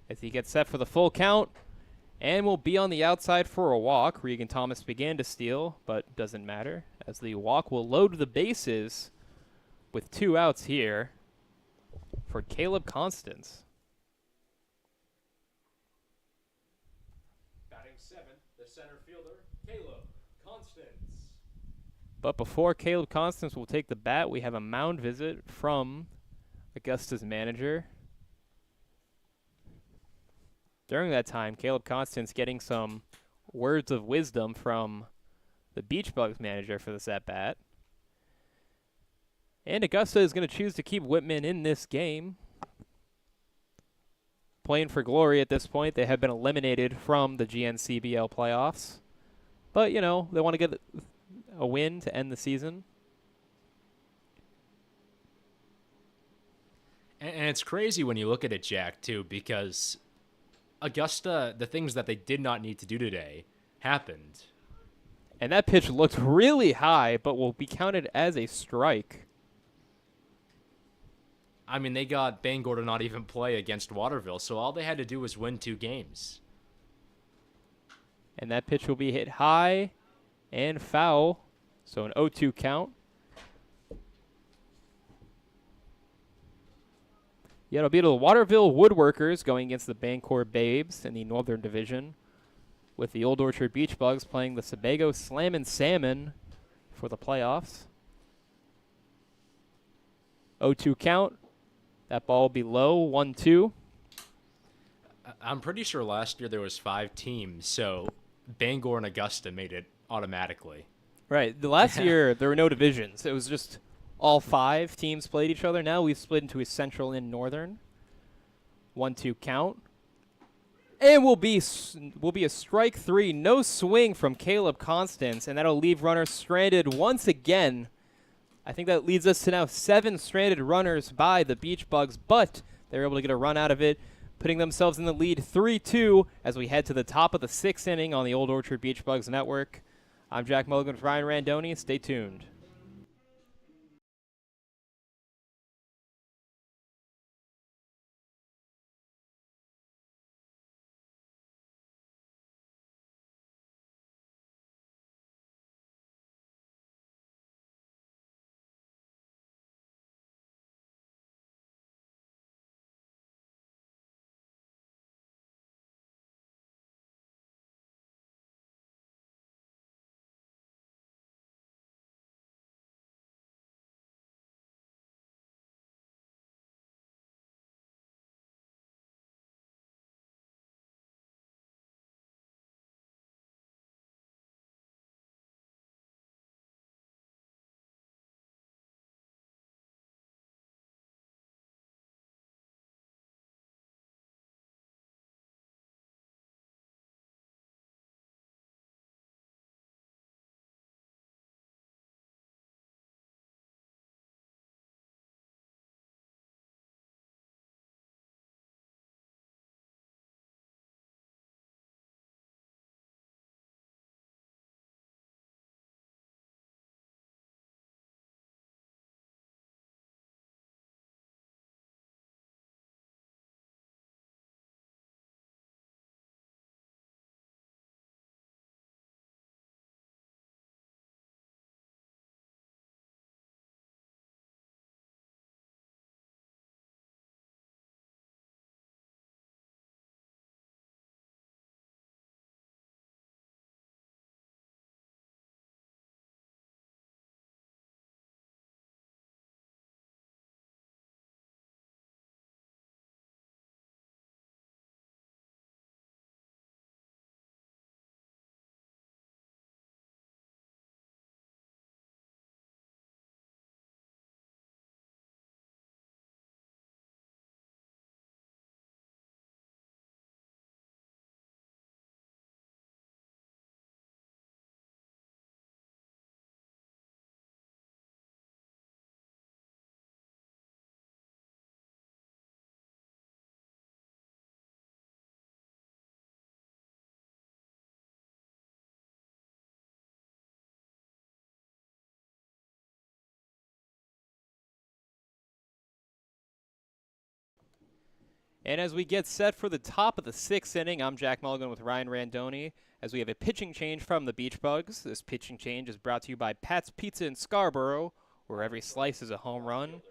As he gets set for the full count, and will be on the outside for a walk. Regan Thomas began to steal, but doesn't matter, as the walk will load the bases with 2 outs here for Caleb Constance.
Batting 7th, the center fielder, Caleb Constance.
But before Caleb Constance will take the bat, we have a mound visit from Augusta's manager. During that time, Caleb Constance getting some words of wisdom from the Beach Bugs manager for this at-bat. And Augusta is going to choose to keep Whitman in this game. Playing for glory at this point. They have been eliminated from the GNCBL playoffs. But, they want to get a win to end the season.
And it's crazy when you look at it, Jack, too, because Augusta, the things that they did not need to do today happened.
And that pitch looked really high, but will be counted as a strike.
I mean, they got Bangor to not even play against Waterville, so all they had to do was win 2 games.
And that pitch will be hit high and foul, so an 0-2 count. Yeah, it'll be the Waterville Woodworkers going against the Bangor Babes in the Northern Division, with the Old Orchard Beach Bugs playing the Sebago Slammin' Salmon for the playoffs. 0-2 count. That ball will be low, 1-2.
I'm pretty sure last year there was 5 teams, so Bangor and Augusta made it automatically.
Right. The last year, there were no divisions. It was just all 5 teams played each other. Now we've split into a Central and Northern. 1-2 count. And will be a strike 3. No swing from Caleb Constance, and that'll leave runners stranded once again. I think that leads us to now 7 stranded runners by the Beach Bugs, but they're able to get a run out of it, putting themselves in the lead 3-2 as we head to the top of the 6th inning on the Old Orchard Beach Bugs Network. I'm Jack Mulligan with Ryan Randoni. Stay tuned. And as we get set for the top of the 6th inning, I'm Jack Mulligan with Ryan Randoni. As we have a pitching change from the Beach Bugs. This pitching change is brought to you by Pat's Pizza in Scarborough, where every slice is a home run.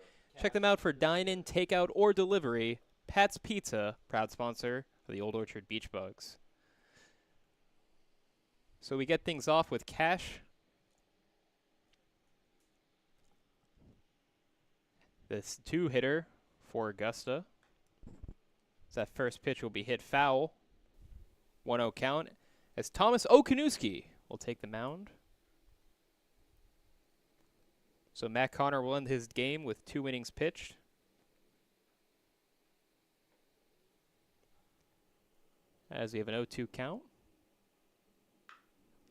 Check them out for dine-in, takeout, or delivery. Pat's Pizza, proud sponsor of the Old Orchard Beach Bugs. So we get things off with Cash. This 2-hitter for Augusta. So that first pitch will be hit foul. 1-0 count as Thomas Okanuski will take the mound. So Matt Connor will end his game with 2 innings pitched. As we have an 0-2 count.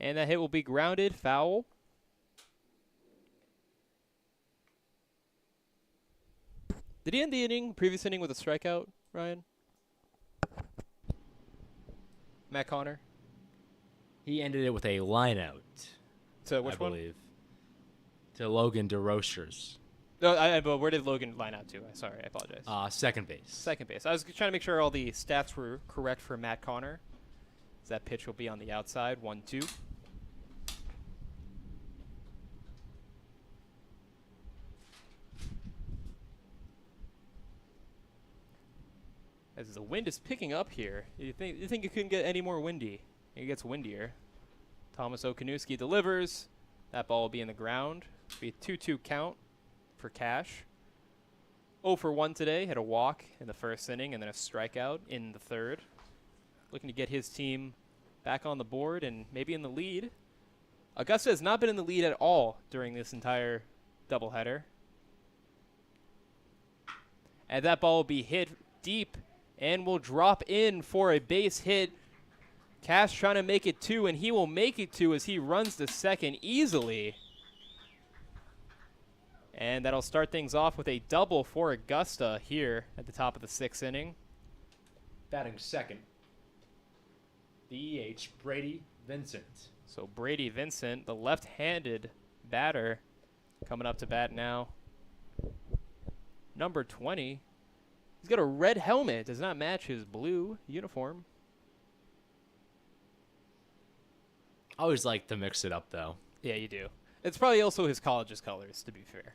And that hit will be grounded, foul. Did he end the inning, previous inning, with a strikeout, Ryan? Matt Connor?
He ended it with a line out,
So which
I
one?
believe, to Logan DeRochers.
No, but where did Logan line out to? Sorry, I apologize.
Second base.
Second base. I was trying to make sure all the stats were correct for Matt Connor. So that pitch will be on the outside, 1-2. As the wind is picking up here, you think it couldn't get any more windy? It gets windier. Thomas Okanuski delivers. That ball will be in the ground. Be a 2-2 count for Cash. 0 for 1 today. Had a walk in the first inning and then a strikeout in the third. Looking to get his team back on the board and maybe in the lead. Augusta has not been in the lead at all during this entire doubleheader. And that ball will be hit deep and will drop in for a base hit. Cash trying to make it 2, and he will make it 2 as he runs to second easily. And that'll start things off with a double for Augusta here at the top of the 6th inning.
Batting second, the EH, Brady Vincent.
So Brady Vincent, the left-handed batter, coming up to bat now. Number 20. He's got a red helmet. Does not match his blue uniform.
I always like to mix it up, though.
Yeah, you do. It's probably also his college's colors, to be fair.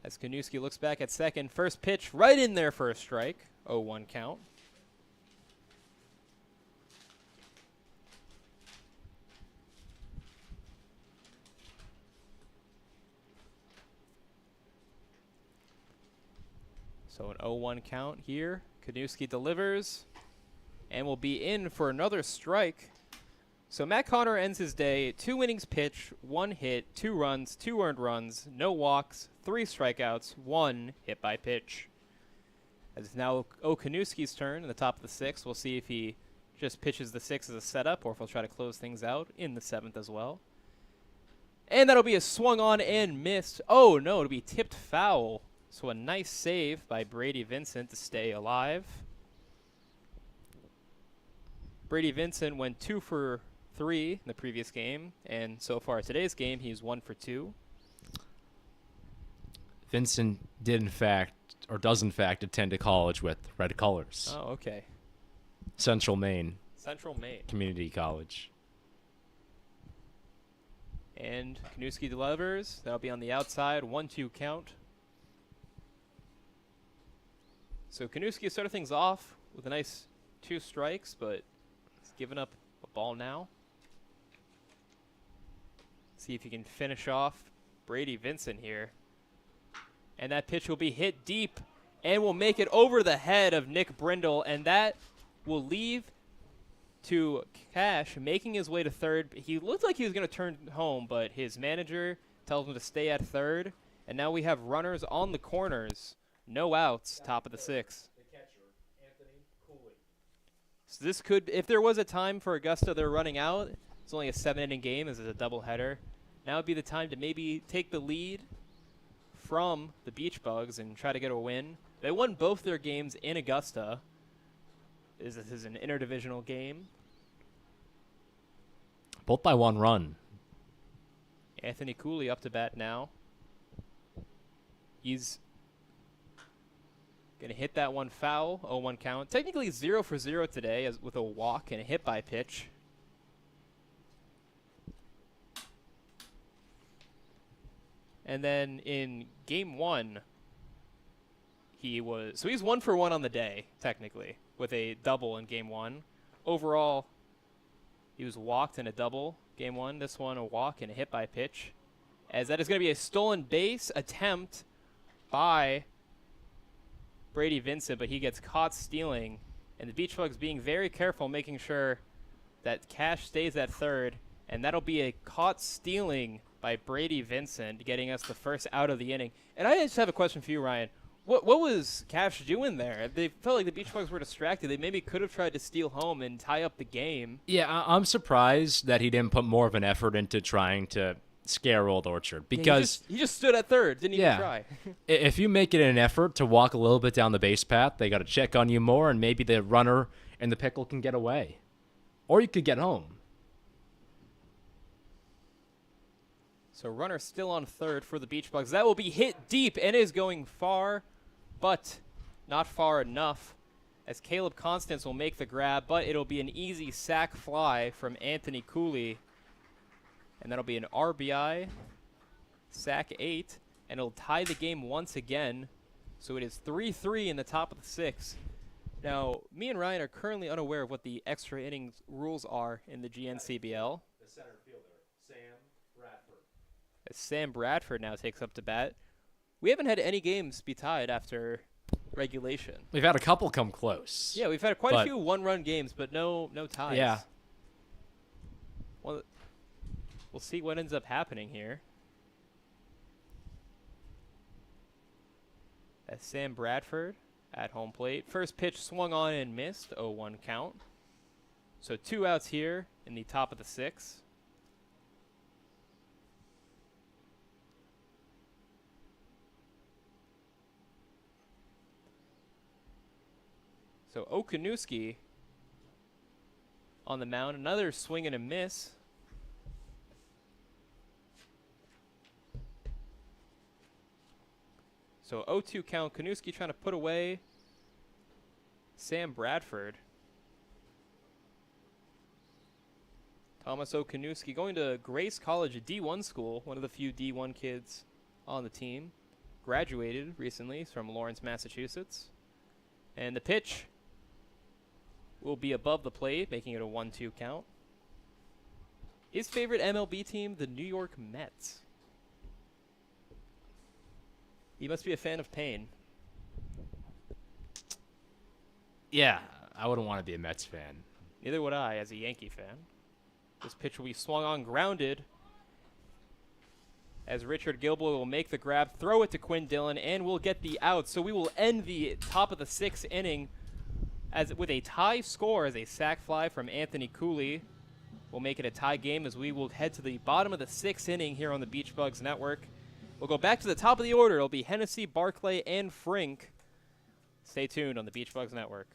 As Kanuski looks back at second. First pitch right in there for a strike. 0-1 count. So an 0-1 count here. Kanuski delivers and will be in for another strike. So Matt Connor ends his day 2 innings pitched, 1 hit, 2 runs, 2 earned runs, no walks, 3 strikeouts, 1 hit by pitch. As it's now Okanuski's turn in the top of the 6th. We'll see if he just pitches the 6th as a setup or if he'll try to close things out in the 7th as well. And that'll be a swung on and missed. Oh no, it'll be tipped foul. So a nice save by Brady Vincent to stay alive. Brady Vincent went 2 for 3 in the previous game, and so far today's game, he's 1 for 2.
Vincent did, in fact, or does, in fact, attend a college with red colors.
Oh, okay.
Central Maine
Central Maine.
Community College.
And Kanuski delivers. That'll be on the outside. 1-2 count. So Kanuski started things off with a nice 2 strikes, but he's given up a ball now. See if he can finish off Brady Vincent here. And that pitch will be hit deep and will make it over the head of Nick Brindle, and that will leave to Cash making his way to third. He looked like he was going to turn home, but his manager tells him to stay at third, and now we have runners on the corners. No outs, top of the 6th. So this could, if there was a time for Augusta they're running out, it's only a 7-inning game, as it's a doubleheader. Now would be the time to maybe take the lead from the Beach Bugs and try to get a win. They won both their games in Augusta. This is an interdivisional game.
Both by 1 run.
Anthony Cooley up to bat now. He's Gonna hit that one foul. 0-1 count. Technically 0 for 0 today with a walk and a hit by pitch. And then in game 1, he's 1 for 1 on the day, technically, with a double in game 1. Overall, he was walked in a double game 1. This one, a walk and a hit by pitch. As that is going to be a stolen base attempt by Brady Vincent, but he gets caught stealing. And the Beach Bugs being very careful, making sure that Cash stays at third. And that'll be a caught stealing by Brady Vincent, getting us the first out of the inning. And I just have a question for you, Ryan. What was Cash doing there? They felt like the Beach Bugs were distracted. They maybe could have tried to steal home and tie up the game.
Yeah, I'm surprised that he didn't put more of an effort into trying to scare Old Orchard, because
he just stood at third, didn't even try.
If you make it an effort to walk a little bit down the base path, they got to check on you more, and maybe the runner and the pickle can get away. Or you could get home.
So runner still on third for the Beach Bugs. That will be hit deep and is going far, but not far enough, as Caleb Constance will make the grab, but it'll be an easy sac fly from Anthony Cooley. And that'll be an RBI, sac 8, and it'll tie the game once again. So it is 3-3 in the top of the 6th. Now, me and Ryan are currently unaware of what the extra innings rules are in the GNCBL.
The center fielder, Sam Bradford.
As Sam Bradford now takes up to bat. We haven't had any games be tied after regulation.
We've had a couple come close.
Yeah, we've had quite a few one-run games, but no ties.
Yeah.
Well, we'll see what ends up happening here. As Sam Bradford at home plate. First pitch swung on and missed. 0-1 count. So 2 outs here in the top of the 6th. So Okanuski on the mound. Another swing and a miss. So 0-2 count. Kanuski trying to put away Sam Bradford. Thomas Okanuski going to Grace College, a D1 school, one of the few D1 kids on the team. Graduated recently from Lawrence, Massachusetts. And the pitch will be above the plate, making it a 1-2 count. His favorite MLB team, the New York Mets. He must be a fan of pain.
Yeah, I wouldn't want to be a Mets fan.
Neither would I as a Yankee fan. This pitch will be swung on, grounded, as Richard Gilboy will make the grab, throw it to Quinn Dillon, and we'll get the out. So we will end the top of the 6th inning with a tie score as a sac fly from Anthony Cooley. We'll make it a tie game as we will head to the bottom of the 6th inning here on the Beach Bugs Network. We'll go back to the top of the order. It'll be Hennessy, Barclay, and Frink. Stay tuned on the Beach Bugs Network.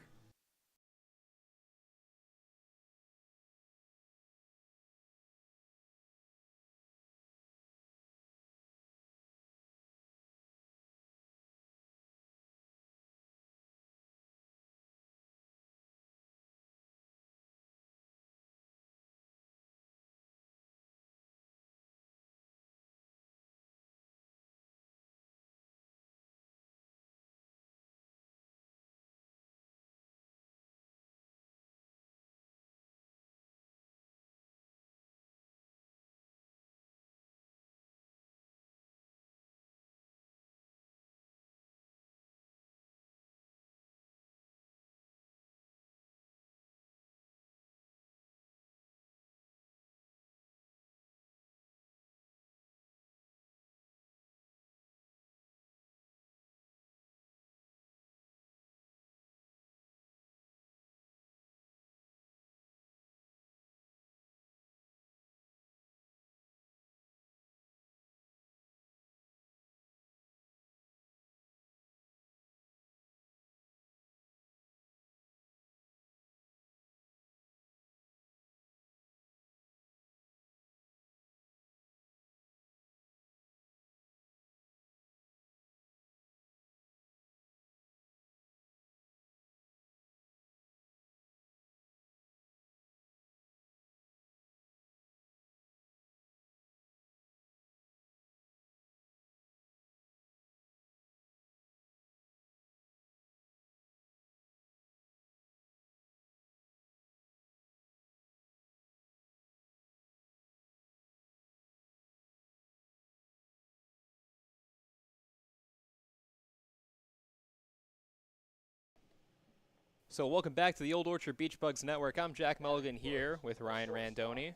So welcome back to the Old Orchard Beach Bugs Network. I'm Jack Mulligan here with Ryan Randoni.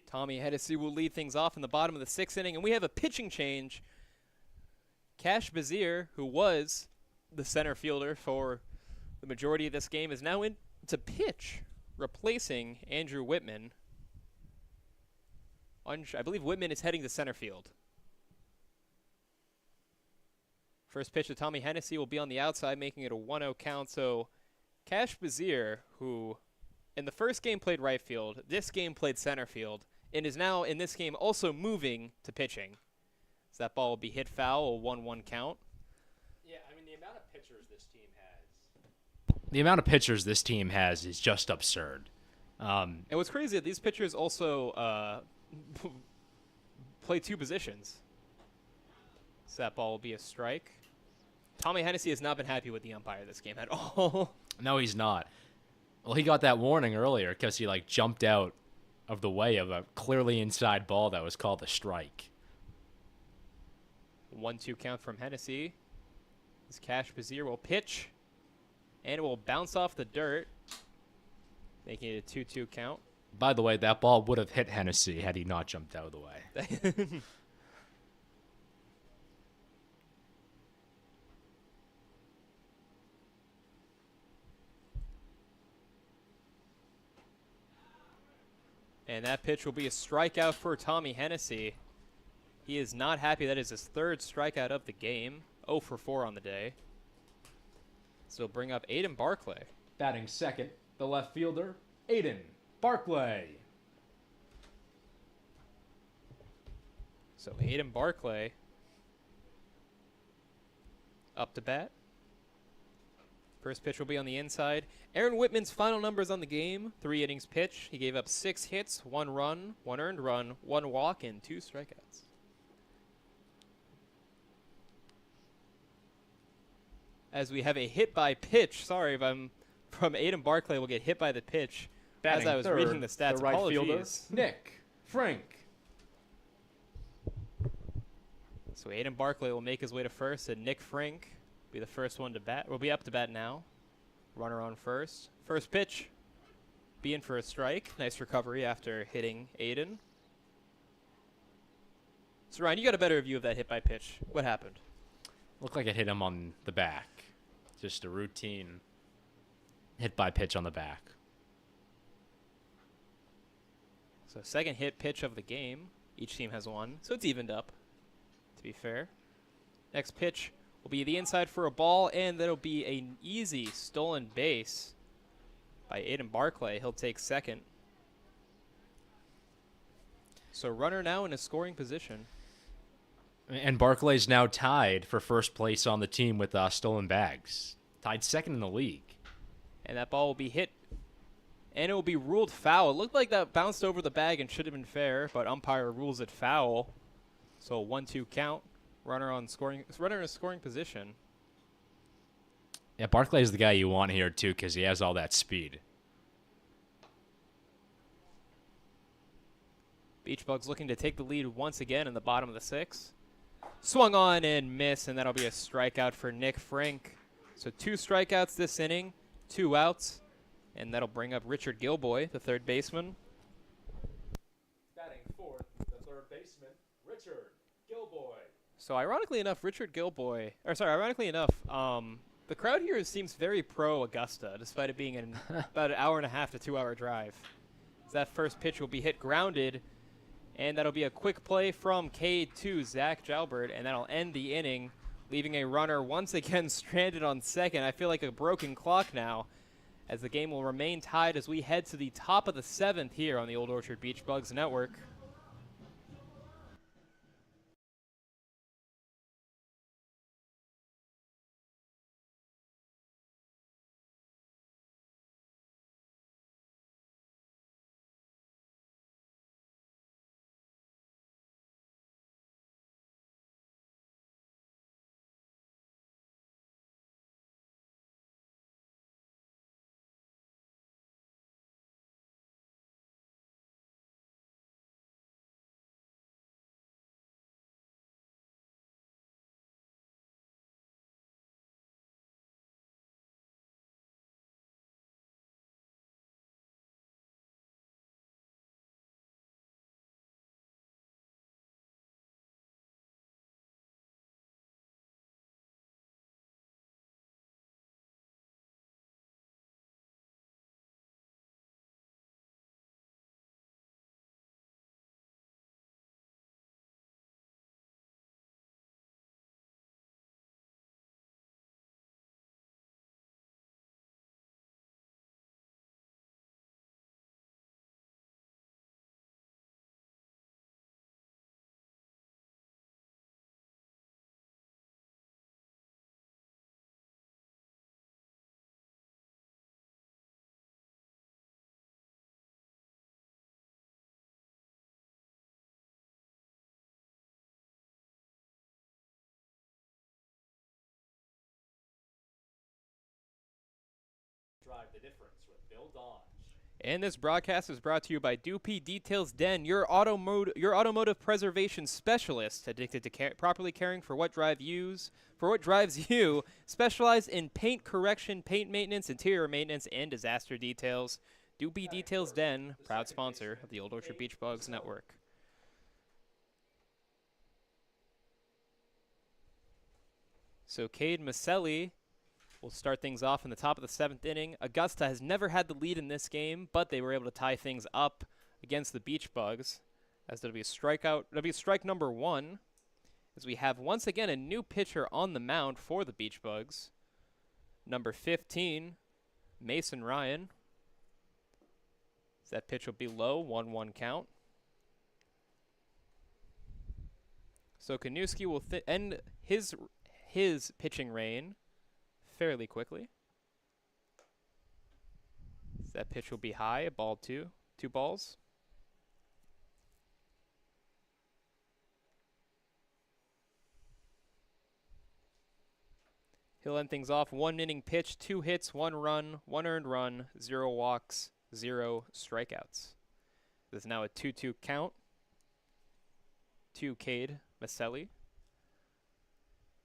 Tommy Hennessy will lead things off in the bottom of the 6th inning, and we have a pitching change. Cash Bazier, who was the center fielder for the majority of this game, is now in to pitch, replacing Andrew Whitman. I believe Whitman is heading to center field. First pitch to Tommy Hennessy will be on the outside, making it a 1-0 count. So Cash Bazier, who in the first game played right field, this game played center field, and is now in this game also moving to pitching. So that ball will be hit foul, a 1-1 count.
Yeah, I mean, the amount of pitchers this team has is just absurd.
And what's crazy is these pitchers also play 2 positions. So that ball will be a strike. Tommy Hennessy has not been happy with the umpire this game at all.
No, he's not. Well, he got that warning earlier because he jumped out of the way of a clearly inside ball that was called a strike.
1-2 count from Hennessy. This Cash Bazier will pitch, and it will bounce off the dirt, making it a 2-2 count.
By the way, that ball would have hit Hennessy had he not jumped out of the way.
And that pitch will be a strikeout for Tommy Hennessy. He is not happy. That is his 3rd strikeout of the game. 0 for 4 on the day. So bring up Aiden Barclay.
Batting second, the left fielder, Aiden Barclay.
So Aiden Barclay up to bat. First pitch will be on the inside. Aaron Whitman's final numbers on the game: 3 innings pitched. He gave up 6 hits, 1 run, 1 earned run, 1 walk, and 2 strikeouts. As we have a hit by pitch. Sorry if I'm from Aiden Barclay will get hit by the pitch.
Batting
as I was
third,
reading the stats,
the right fielder,
apologies.
Nick Frank.
So Aiden Barclay will make his way to first, and Nick Frank be the first one to bat. Will be up to bat now. Runner on first. First pitch, be in for a strike. Nice recovery after hitting Aiden. So Ryan, you got a better view of that hit by pitch. What happened?
Looked like it hit him on the back. Just a routine hit by pitch on the back.
So second hit pitch of the game. Each team has 1, so it's evened up, to be fair. Next pitch will be the inside for a ball, and that'll be an easy stolen base by Aiden Barclay. He'll take second. So runner now in a scoring position.
And Barclay's now tied for first place on the team with stolen bags. Tied second in the league.
And that ball will be hit, and it will be ruled foul. It looked like that bounced over the bag and should have been fair, but umpire rules it foul. So a 1-2 count. Runner in a scoring position.
Yeah, Barclay's the guy you want here, too, because he has all that speed.
Beach Bugs looking to take the lead once again in the bottom of the 6th. Swung on and missed, and that'll be a strikeout for Nick Frank. So 2 strikeouts this inning, 2 outs, and that'll bring up Richard Gilboy, the 3rd baseman.
Batting fourth, the 3rd baseman, Richard Gilboy.
So ironically enough, the crowd here seems very pro Augusta, despite it being about an hour and a half to 2 hour drive. So that first pitch will be hit grounded, and that'll be a quick play from K2 Zach Jalbert, and that'll end the inning, leaving a runner once again stranded on second. I feel like a broken clock now, as the game will remain tied as we head to the top of the 7th here on the Old Orchard Beach Bugs Network.
drive the difference with Bill Dodge.
And this broadcast is brought to you by Doopy Details Den, your automotive preservation specialist, addicted to properly caring for what drives you, specialized in paint correction, paint maintenance, interior maintenance, and disaster details. Doopy Details Den, proud sponsor of the Old Orchard Beach Bugs Network. So Cade Maselli will start things off in the top of the 7th inning. Augusta has never had the lead in this game, but they were able to tie things up against the Beach Bugs. As there'll be a strikeout. There'll be strike number 1, as we have once again a new pitcher on the mound for the Beach Bugs. Number 15, Mason Ryan. That pitch will be low, 1-1 count. So Kanuski will end his pitching reign fairly quickly. That pitch will be high, ball 2 balls. He'll end things off, 1 inning pitch, 2 hits, 1 run, 1 earned run, 0 walks, 0 strikeouts. There's now a 2-2 count to Cade Maselli.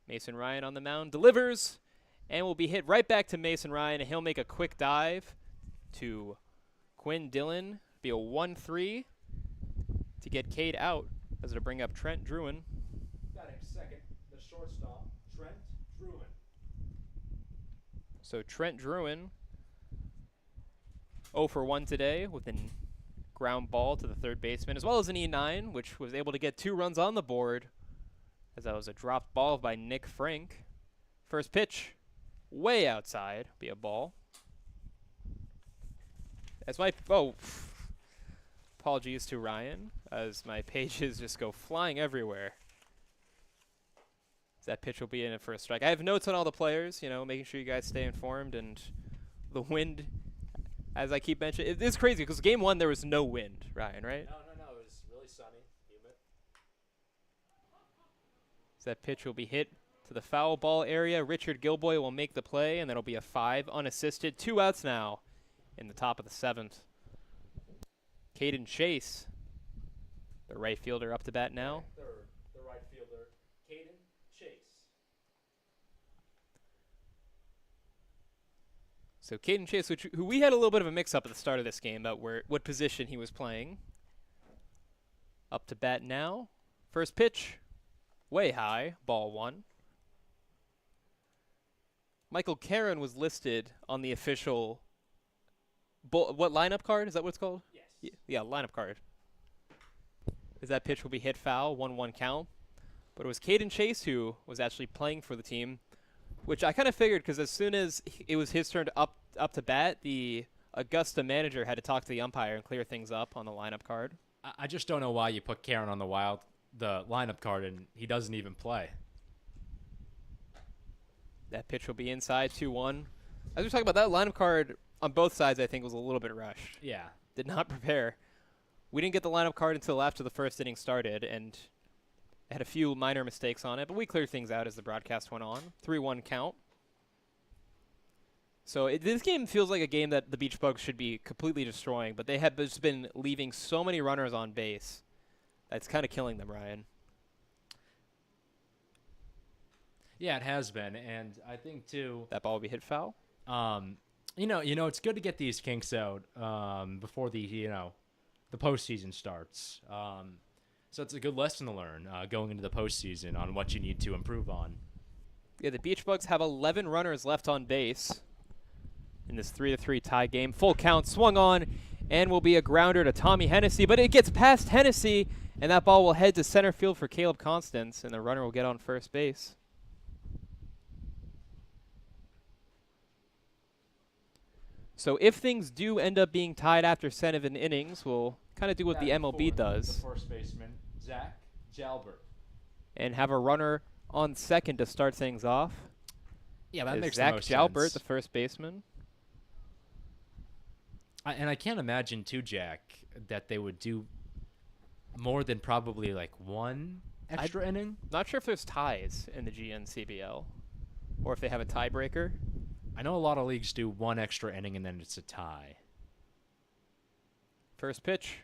Mason Ryan on the mound delivers, and will be hit right back to Mason Ryan, and he'll make a quick dive to Quinn Dillon. Be a 1-3 to get Cade out, as it'll bring up Trent Druin.
Batting second, the shortstop, Trent Druin.
So Trent Druin 0 for 1 today with a ground ball to the third baseman, as well as an E9, which was able to get 2 runs on the board, as that was a dropped ball by Nick Frank. First pitch, way outside, be a ball. As my apologies to Ryan, as my pages just go flying everywhere. That pitch will be in it for a strike. I have notes on all the players, making sure you guys stay informed, and the wind, as I keep mentioning, it's crazy because game 1 there was no wind, Ryan, right?
No. It was really sunny, humid.
So that pitch will be hit to the foul ball area. Richard Gilboy will make the play, and that'll be a 5 unassisted. 2 outs now in the top of the 7th. Caden Chase, the right fielder, up to bat now.
The right fielder, Caden Chase.
So Caden Chase, who we had a little bit of a mix-up at the start of this game about what position he was playing. Up to bat now. First pitch, way high, ball 1. Michael Karen was listed on the official what lineup card? Is that what it's called?
Yes.
Yeah, lineup card. As that pitch will be hit foul, 1-1 count. But it was Caden Chase who was actually playing for the team, which I kind of figured because as soon as it was his turn to up to bat, the Augusta manager had to talk to the umpire and clear things up on the lineup card.
I just don't know why you put Karen on the lineup card and he doesn't even play.
That pitch will be inside, 2-1. As we were talking about, that lineup card on both sides, I think, was a little bit rushed.
Yeah.
Did not prepare. We didn't get the lineup card until after the first inning started, and had a few minor mistakes on it, but we cleared things out as the broadcast went on. 3-1 count. So this game feels like a game that the Beach Bugs should be completely destroying, but they have just been leaving so many runners on base. That's kind of killing them, Ryan.
Yeah, it has been, and I think too.
That ball will be hit foul.
It's good to get these kinks out before the postseason starts. So it's a good lesson to learn going into the postseason on what you need to improve on.
Yeah, the Beach Bugs have 11 runners left on base in this 3-3 tie game. Full count, swung on, and will be a grounder to Tommy Hennessy, but it gets past Hennessy, and that ball will head to center field for Caleb Constance, and the runner will get on first base. So if things do end up being tied after 7 innings, we'll kind of do what the MLB does.
The first baseman, Zach Jalbert.
And have a runner on second to start things off.
Yeah, that makes
Zach
the most
Jalbert,
sense.
the first baseman.
And I can't imagine, too, Jack, that they would do more than probably like 1 extra inning.
Not sure if there's ties in the GNCBL or if they have a tiebreaker.
I know a lot of leagues do one extra inning and then it's a tie.
First pitch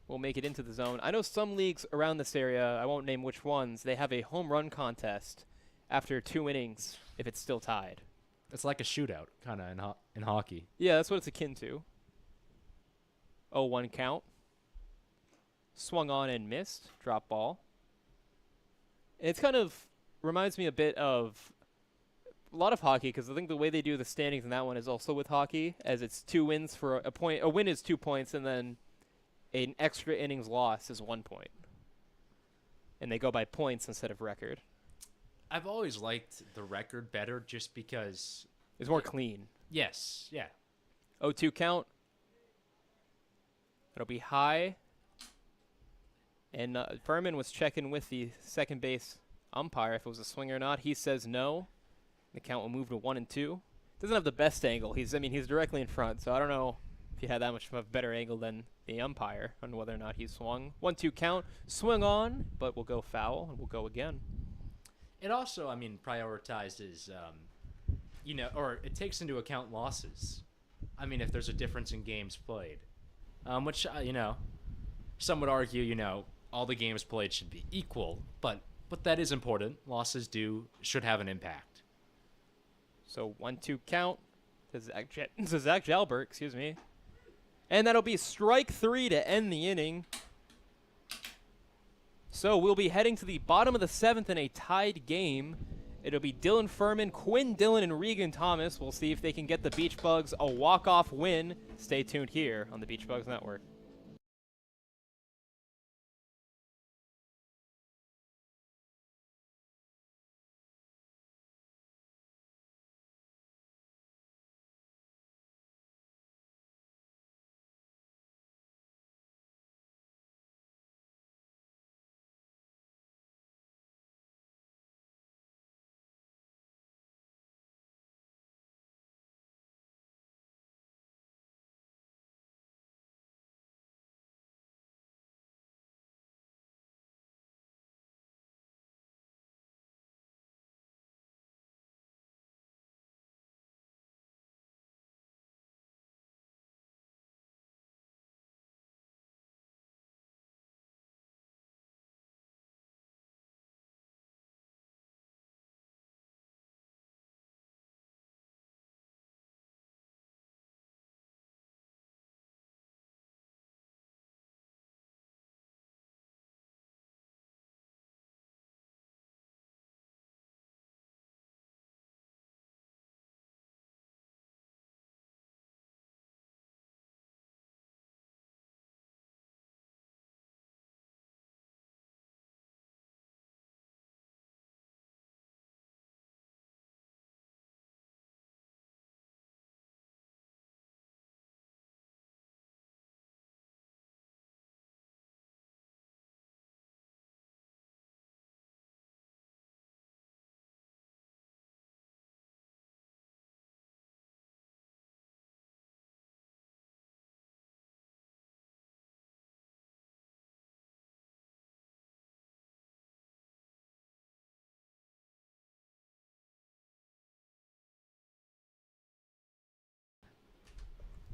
will make it into the zone. I know some leagues around this area, I won't name which ones, they have a home run contest after 2 innings if it's still tied.
It's like a shootout, kind of in hockey.
Yeah, that's what it's akin to. 0-1 count. Swung on and missed. Drop ball. It's kind of reminds me a bit of a lot of hockey, because I think the way they do the standings in that one is also with hockey, as it's 2 wins for a point. A win is 2 points, and then an extra innings loss is 1 point. And they go by points instead of record.
I've always liked the record better just because...
It's more clean.
Yes, yeah.
0-2 count. It'll be high. And Furman was checking with the second base umpire if it was a swing or not. He says no. The count will move to 1-2. Doesn't have the best angle. He's directly in front, so I don't know if he had that much of a better angle than the umpire on whether or not he swung. 1-2 count. Swing on, but we'll go foul, and we'll go again.
It also, prioritizes, or it takes into account losses. If there's a difference in games played. Which, some would argue, all the games played should be equal, but that is important. Losses should have an impact.
So 1-2 count to Zach Jalbert, excuse me. And that'll be strike 3 to end the inning. So we'll be heading to the bottom of the 7th in a tied game. It'll be Dylan Furman, Quinn Dillon, and Regan Thomas. We'll see if they can get the Beach Bugs a walk-off win. Stay tuned here on the Beach Bugs Network.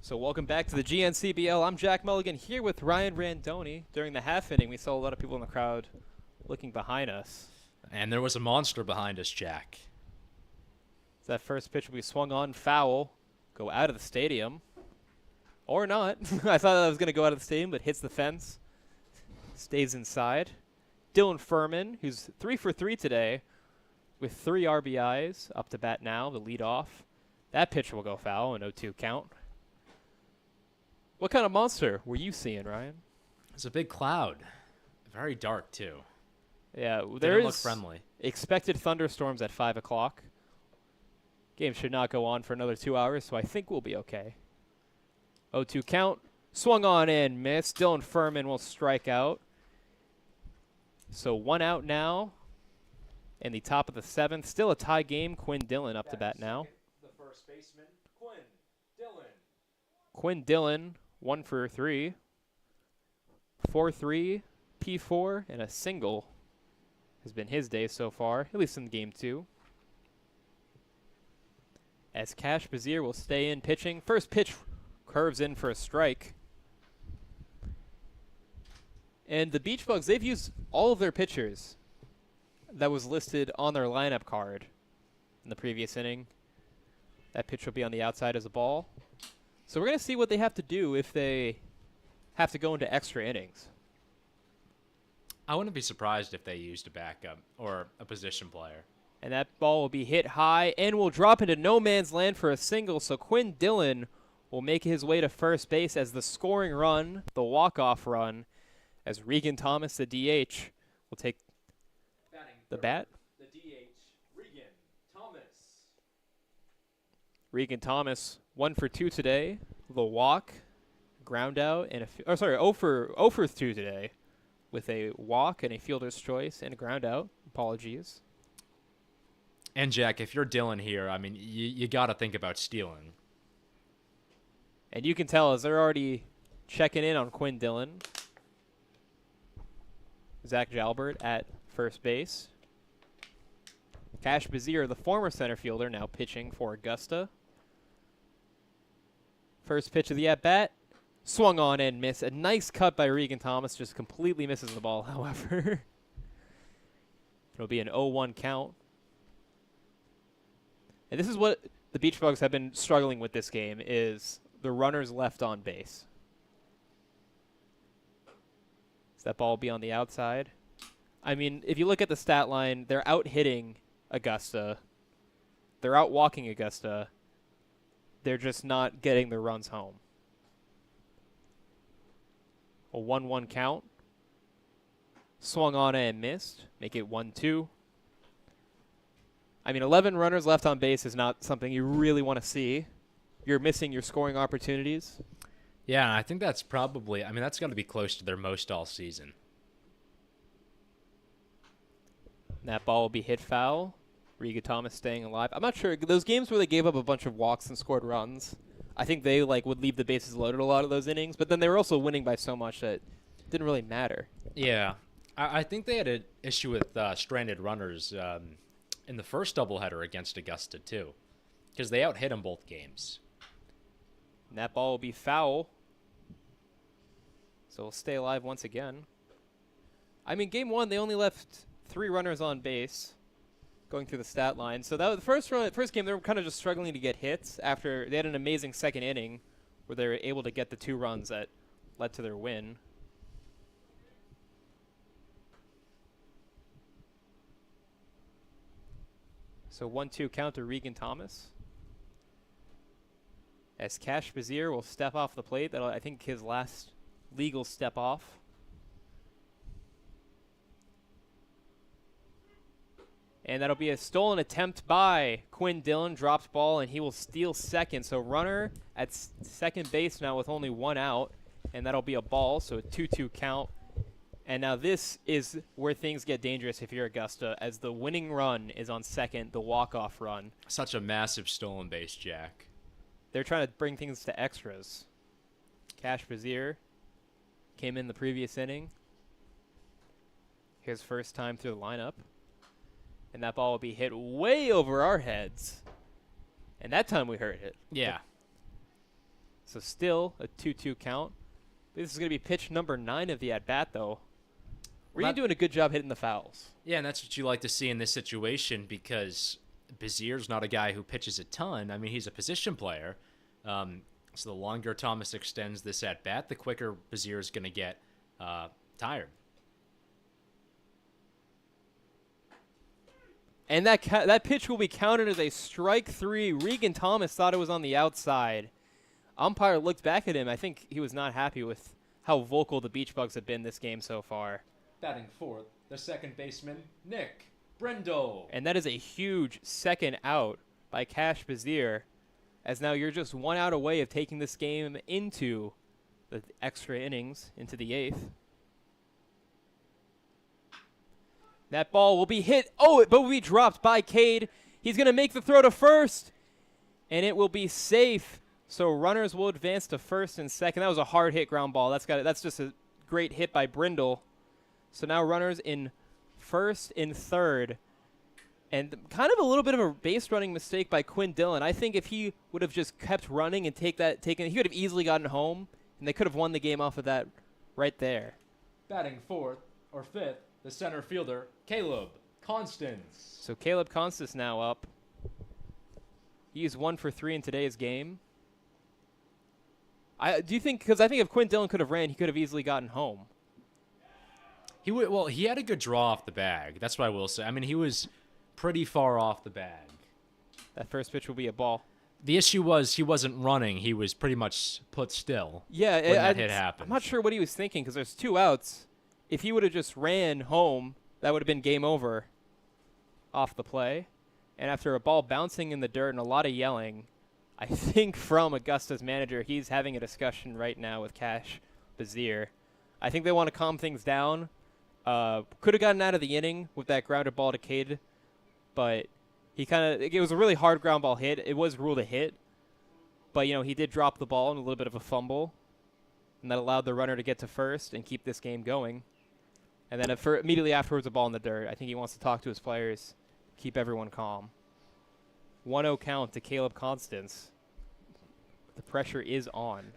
So welcome back to the GNCBL. I'm Jack Mulligan here with Ryan Randoni. During the half inning, we saw a lot of people in the crowd looking behind us.
And there was a monster behind us, Jack.
That first pitch will be swung on foul, go out of the stadium. Or not. I thought that was going to go out of the stadium, but hits the fence. Stays inside. Dylan Furman, who's 3 for 3 today, with 3 RBIs, up to bat now, the lead off. That pitch will go foul, an 0-2 count. What kind of monster were you seeing, Ryan?
It's a big cloud. Very dark, too.
Yeah,
Didn't
there
look
is
friendly.
expected thunderstorms at 5 o'clock. Game should not go on for another 2 hours, so I think we'll be okay. 0-2 count. Swung on and missed. Dylan Furman will strike out. So 1 out now. In the top of the 7th. Still a tie game. Quinn Dillon up to bat now.
The first baseman, Quinn Dillon.
Quinn Dillon, 1 for 3. 4-3, P4, and a single has been his day so far, at least in game 2. as Cash Bazier will stay in pitching. First pitch curves in for a strike. And the Beach Bugs, they've used all of their pitchers that was listed on their lineup card in the previous inning. That pitch will be on the outside as a ball. So we're going to see what they have to do if they have to go into extra innings.
I wouldn't be surprised if they used a backup or a position player.
And that ball will be hit high and will drop into no man's land for a single. So Quinn Dillon will make his way to first base as the scoring run, the walk-off run, as Regan Thomas, the DH, will take the bat.
The DH, Regan Thomas.
Regan Thomas, 1 for 2 today. The walk, ground out, and 0 for 2 today, with a walk and a fielder's choice and a ground out. Apologies.
And Jack, if you're Dylan here, I mean, you got to think about stealing.
And you can tell as they're already checking in on Quinn Dillon. Zach Jalbert at first base. Cash Bazier, the former center fielder, now pitching for Augusta. First pitch of the at-bat. Swung on and missed. A nice cut by Regan Thomas. Just completely misses the ball, however. It'll be an 0-1 count. And this is what the Beach Bugs have been struggling with this game, is the runners left on base. So that ball will be on the outside. I mean, if you look at the stat line, they're out hitting Augusta. They're out walking Augusta. They're just not getting the runs home. A 1-1 count. Swung on and missed. Make it 1-2. I mean, 11 runners left on base is not something you really want to see. You're missing your scoring opportunities.
Yeah, I think that's probably, I mean, that's got to be close to their most all season.
That ball will be hit foul. Regan Thomas staying alive. I'm not sure. Those games where they gave up a bunch of walks and scored runs, I think they would leave the bases loaded a lot of those innings, but then they were also winning by so much that it didn't really matter.
Yeah. I think they had an issue with stranded runners in the first doubleheader against Augusta, too, because they out-hit them both games.
And that ball will be foul. So we'll stay alive once again. I mean, game one, they only left 3 runners on base going through the stat line. So that was the first game, they were kind of just struggling to get hits after they had an amazing second inning where they were able to get the 2 runs that led to their win. So 1-2 count to Regan Thomas. As Cash Bazier will step off the plate. That'll, I think, his last legal step off. And that'll be a stolen attempt by Quinn Dillon. Drops ball, and he will steal second. So runner at second base now with only 1 out. And that'll be a ball, so a 2-2 count. And now this is where things get dangerous if you're Augusta, as the winning run is on second, the walk-off run.
Such a massive stolen base, Jack.
They're trying to bring things to extras. Cash Bazier came in the previous inning. His first time through the lineup. And that ball will be hit way over our heads. And that time we heard it.
Yeah.
So still a 2-2 count. This is going to be pitch number 9 of the at-bat, though. Regan doing a good job hitting the fouls.
Yeah, and that's what you like to see in this situation, because Bazier's not a guy who pitches a ton. I mean, he's a position player. So the longer Thomas extends this at-bat, the quicker Bazier is going to get tired.
And that pitch will be counted as a strike 3. Regan Thomas thought it was on the outside. Umpire looked back at him. I think he was not happy with how vocal the Beach Bugs have been this game so far.
Batting fourth, the second baseman, Nick Brindle.
And that is a huge second out by Cash Bazier, as now you're just 1 out away of taking this game into the extra innings, into the 8th. That ball will be hit. Oh, but will be dropped by Cade. He's going to make the throw to first, and it will be safe. So runners will advance to first and second. That was a hard hit ground ball. That's just a great hit by Brindle. So now runners in first and third And kind of a little bit of a base running mistake by Quinn Dillon. I think if he would have just kept running and he could have easily gotten home, and they could have won the game off of that right there.
Batting fourth or fifth, the center fielder, Caleb Constance.
So Caleb Constance now up. He's 1 for 3 in today's game. Do you think, because I think if Quinn Dillon could have ran, he could have easily gotten home.
He had a good draw off the bag. That's what I will say. I mean, he was pretty far off the bag.
That first pitch will be a ball.
The issue was he wasn't running. He was pretty much put still.
Yeah,
when that hit happened.
I'm not sure what he was thinking because there's 2 outs. If he would have just ran home, that would have been game over off the play. And after a ball bouncing in the dirt and a lot of yelling, I think from Augusta's manager, he's having a discussion right now with Cash Bazier. I think they want to calm things down. Could have gotten out of the inning with that grounded ball to Cade, but it was a really hard ground ball hit. It was ruled a hit, but he did drop the ball and a little bit of a fumble, and that allowed the runner to get to first and keep this game going. And then immediately afterwards, a ball in the dirt. I think he wants to talk to his players, keep everyone calm. 1-0 count to Caleb Constance. The pressure is on.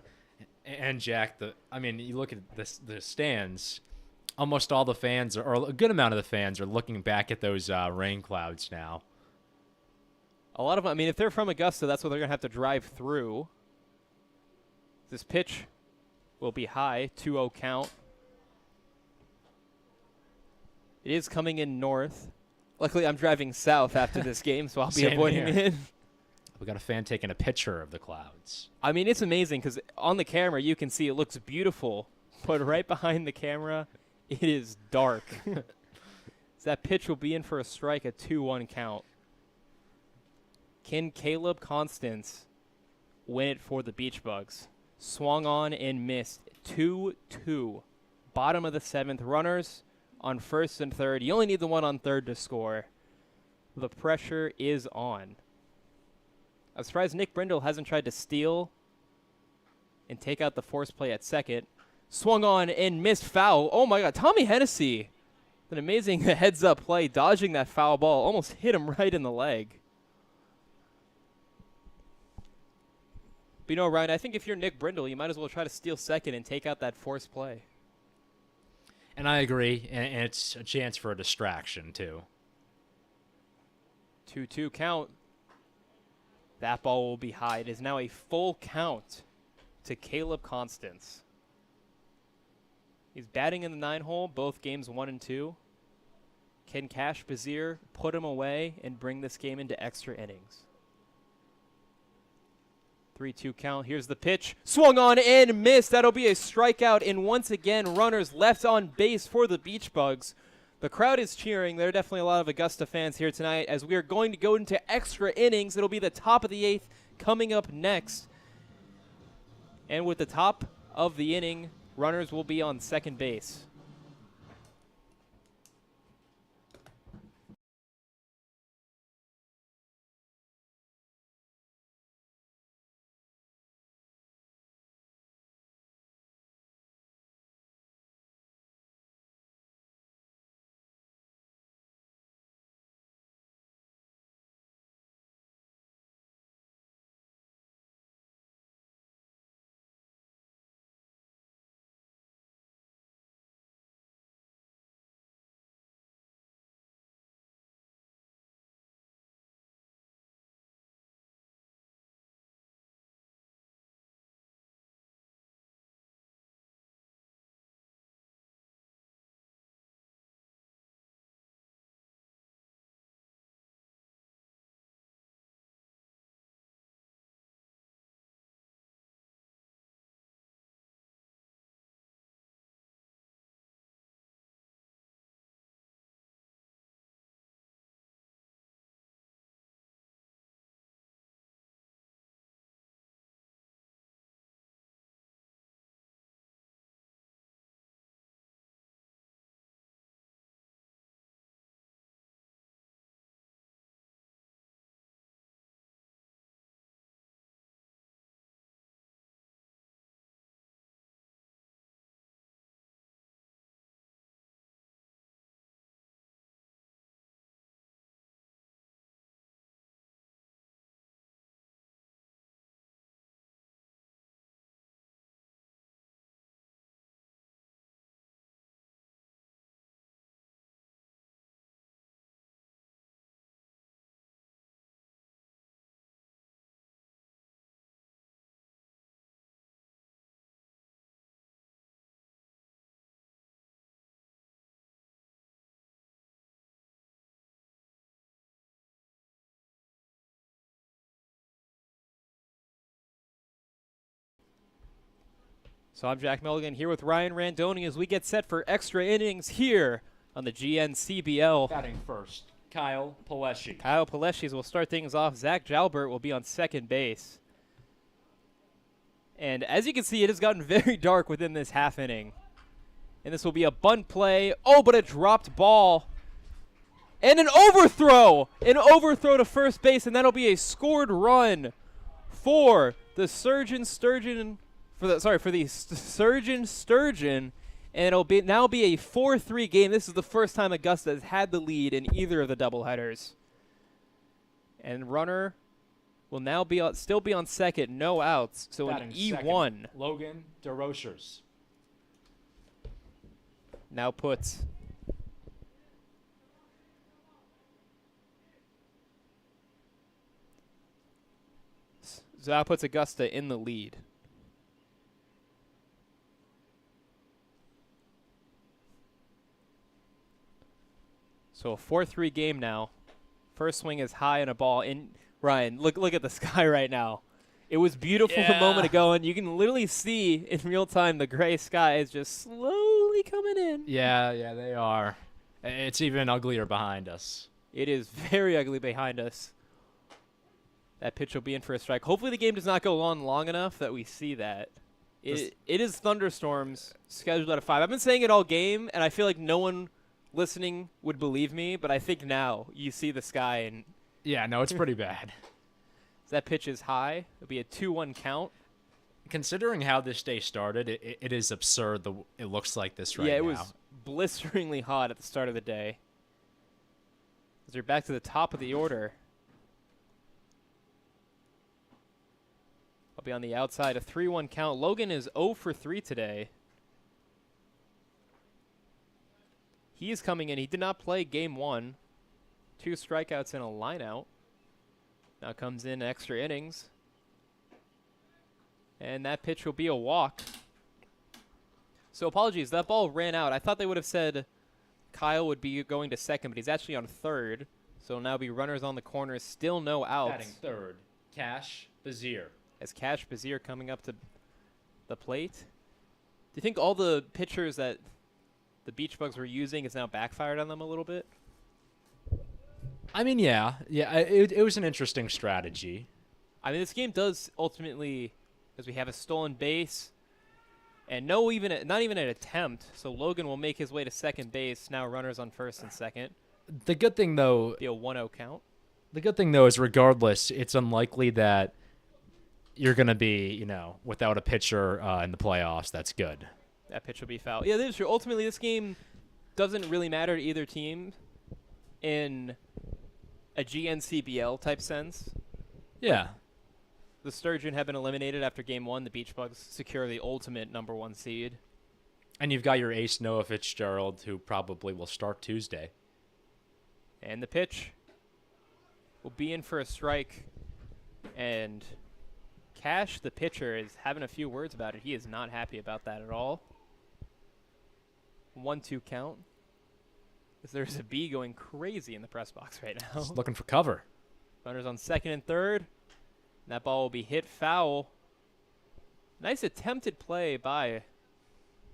And Jack, you look at the stands. Almost all the fans, or a good amount of the fans, are looking back at those rain clouds now.
A lot of them, if they're from Augusta, that's what they're going to have to drive through. This pitch will be high, 2-0 count. It is coming in north. Luckily, I'm driving south after this game, so I'll be
Same
avoiding
here.
it.
We got a fan taking a picture of the clouds.
It's amazing because on the camera, you can see it looks beautiful, but right behind the camera, it is dark. So that pitch will be in for a strike, a 2-1 count. Can Caleb Constance win it for the Beach Bugs? Swung on and missed. 2-2. Bottom of the 7th. Runners on first and third. You only need the one on third to score. The pressure is on. I'm surprised Nick Brindle hasn't tried to steal and take out the force play at second. Swung on and missed, foul. Oh my God, Tommy Hennessy. An amazing heads-up play, dodging that foul ball. Almost hit him right in the leg. But Ryan, I think if you're Nick Brindle, you might as well try to steal second and take out that force play.
And I agree, and it's a chance for a distraction, too.
2-2 count. That ball will be high. It is now a full count to Caleb Constance. He's batting in the 9 hole, both games 1 and 2. Can Cash Bazier put him away and bring this game into extra innings? 3-2 count. Here's the pitch. Swung on and missed. That'll be a strikeout. And once again, runners left on base for the Beach Bugs. The crowd is cheering. There are definitely a lot of Augusta fans here tonight as we are going to go into extra innings. It'll be the top of the 8th coming up next. And with the top of the inning, runners will be on second base. So I'm Jack Milligan here with Ryan Randoni as we get set for extra innings here on the GNCBL.
Batting first, Kyle Paleshi.
Kyle Paleschis will start things off. Zach Jalbert will be on second base. And as you can see, it has gotten very dark within this half inning. And this will be a bunt play. Oh, but a dropped ball. And an overthrow! An overthrow to first base, and that'll be a scored run for the Surgin Sturgeon. For the Surgin Sturgeon, and it'll now be a 4-3 game. This is the first time Augusta has had the lead in either of the doubleheaders. And runner will now still be on second, no outs. So an E1
second, Logan DeRochers.
now puts Augusta in the lead. So a 4-3 game now. First swing is high and a ball. And Ryan, look at the sky right now. It was beautiful a moment ago, and you can literally see in real time the gray sky is just slowly coming in.
Yeah, they are. It's even uglier behind us.
It is very ugly behind us. That pitch will be in for a strike. Hopefully the game does not go on long enough that we see that. It is thunderstorms scheduled at 5. I've been saying it all game, and I feel like no one listening would believe me, but I think now you see the sky and
Yeah, no, it's pretty bad.
that pitch is high. It'll be a 2-1 count.
Considering how this day started, it is absurd. It looks like this right now.
Yeah, it was blisteringly hot at the start of the day. As we're back to the top of the order. I'll be on the outside, a 3-1 count. Logan is 0 for 3 today. He is coming in. He did not play game 1. 2 strikeouts and a lineout. Now comes in extra innings. And that pitch will be a walk. So apologies, that ball ran out. I thought they would have said Kyle would be going to second, but he's actually on third. So now be runners on the corner, still no outs.
Batting third, Cash Bazier.
As Cash Bazier coming up to the plate. Do you think all the pitchers that the Beach Bugs were using is now backfired on them a little bit?
I mean, yeah, it was an interesting strategy.
I mean, this game does ultimately, because we have a stolen base, and not even an attempt. So Logan will make his way to second base. Now runners on first and second.
The good thing, though,
Be a 1-0 count.
The good thing, though, is regardless, it's unlikely that you're going to be, without a pitcher in the playoffs. That's good.
That pitch will be foul. Yeah, that is true. Ultimately, this game doesn't really matter to either team in a GNCBL type sense.
Yeah.
The Sturgeon have been eliminated after game 1. The Beach Bugs secure the ultimate #1 seed.
And you've got your ace, Noah Fitzgerald, who probably will start Tuesday.
And the pitch will be in for a strike. And Cash, the pitcher, is having a few words about it. He is not happy about that at all. 1-2 count. There's a bee going crazy in the press box right now.
Just looking for cover.
Runners on second and third. That ball will be hit foul. Nice attempted play by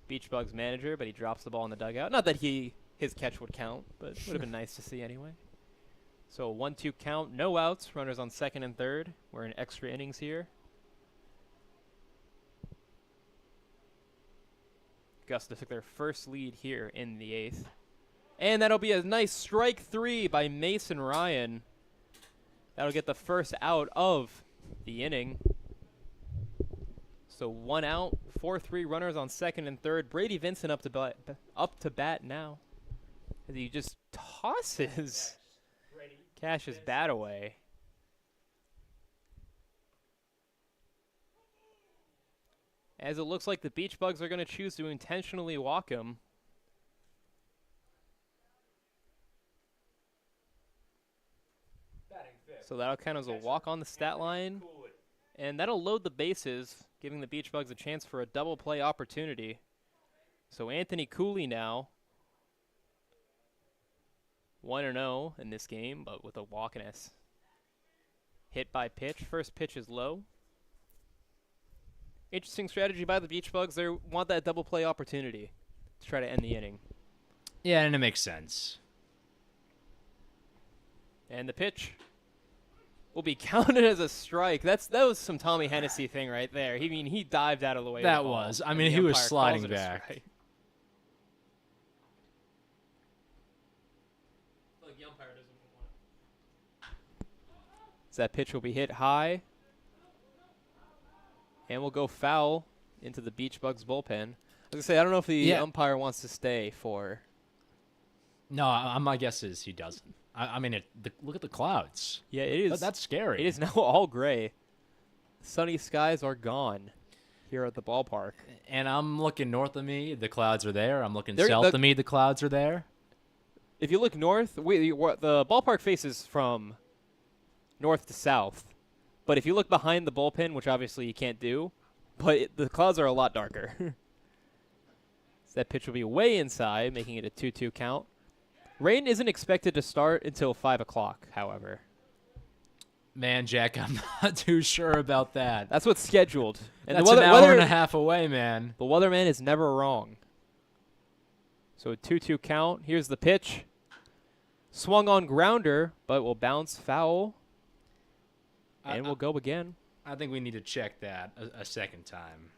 Beach Bugs manager, but he drops the ball in the dugout. Not that his catch would count, but it would have been nice to see anyway. So a 1-2 count, no outs. Runners on second and third. We're in extra innings here. Augusta took their first lead here in the 8th. And that'll be a nice strike 3 by Mason Ryan. That'll get the first out of the inning. So 1 out, 4-3 runners on second and third. Brady Vincent up to bat now, as he just tosses Cash's bat away. As it looks like the Beach Bugs are going to choose to intentionally walk him. So that'll count as a walk on the stat line. And that'll load the bases, giving the Beach Bugs a chance for a double play opportunity. So Anthony Cooley now 1-0 in this game, but with a walk and a hit by pitch. First pitch is low. Interesting strategy by the Beach Bugs. They want that double play opportunity to try to end the inning.
Yeah, and it makes sense.
And the pitch will be counted as a strike. That was some Tommy Hennessy thing right there. He dived out of the way.
That
of the ball,
was. I
and
mean,
the
he was
umpire
sliding
calls it a
back.
strike. Look, the umpire doesn't want it. So that pitch will be hit high. And we'll go foul into the Beach Bugs bullpen. I was going to say, I don't know if the umpire wants to stay for.
No, my guess is he doesn't. I mean, look at the clouds.
Yeah, it is.
That's scary.
It is now all gray. Sunny skies are gone here at the ballpark.
And I'm looking north of me. The clouds are there. I'm looking
There-
south
the-
of me. The clouds are there.
If you look north, the ballpark faces from north to south. But if you look behind the bullpen, which obviously you can't do, but the clouds are a lot darker. So that pitch will be way inside, making it a 2-2 count. Rain isn't expected to start until 5 o'clock, however.
Man, Jack, I'm not too sure about that.
That's what's scheduled. And
That's
the
an hour and a half away, man.
The weatherman is never wrong. So a 2-2 count. Here's the pitch. Swung on grounder, but will bounce foul. And we'll go again.
I think we need to check that a second time.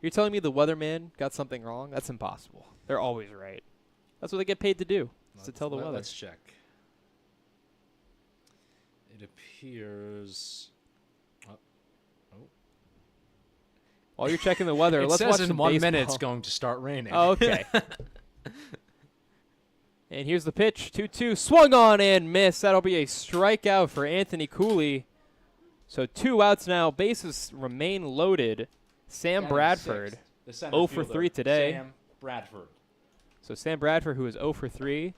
You're telling me the weatherman got something wrong? That's impossible. They're always right. That's what they get paid to do, is to tell the weather.
Let's check. It appears...
While you're checking the weather,
It
let's watch
says in
some
1
baseball.
minute it's going to start raining.
Oh, okay. And here's the pitch. 2-2. Swung on and missed. That'll be a strikeout for Anthony Cooley. So 2 outs now. Bases remain loaded. Sam Bradford, 0 for 3 today.
Sam Bradford.
So Sam Bradford, who is 0 for 3,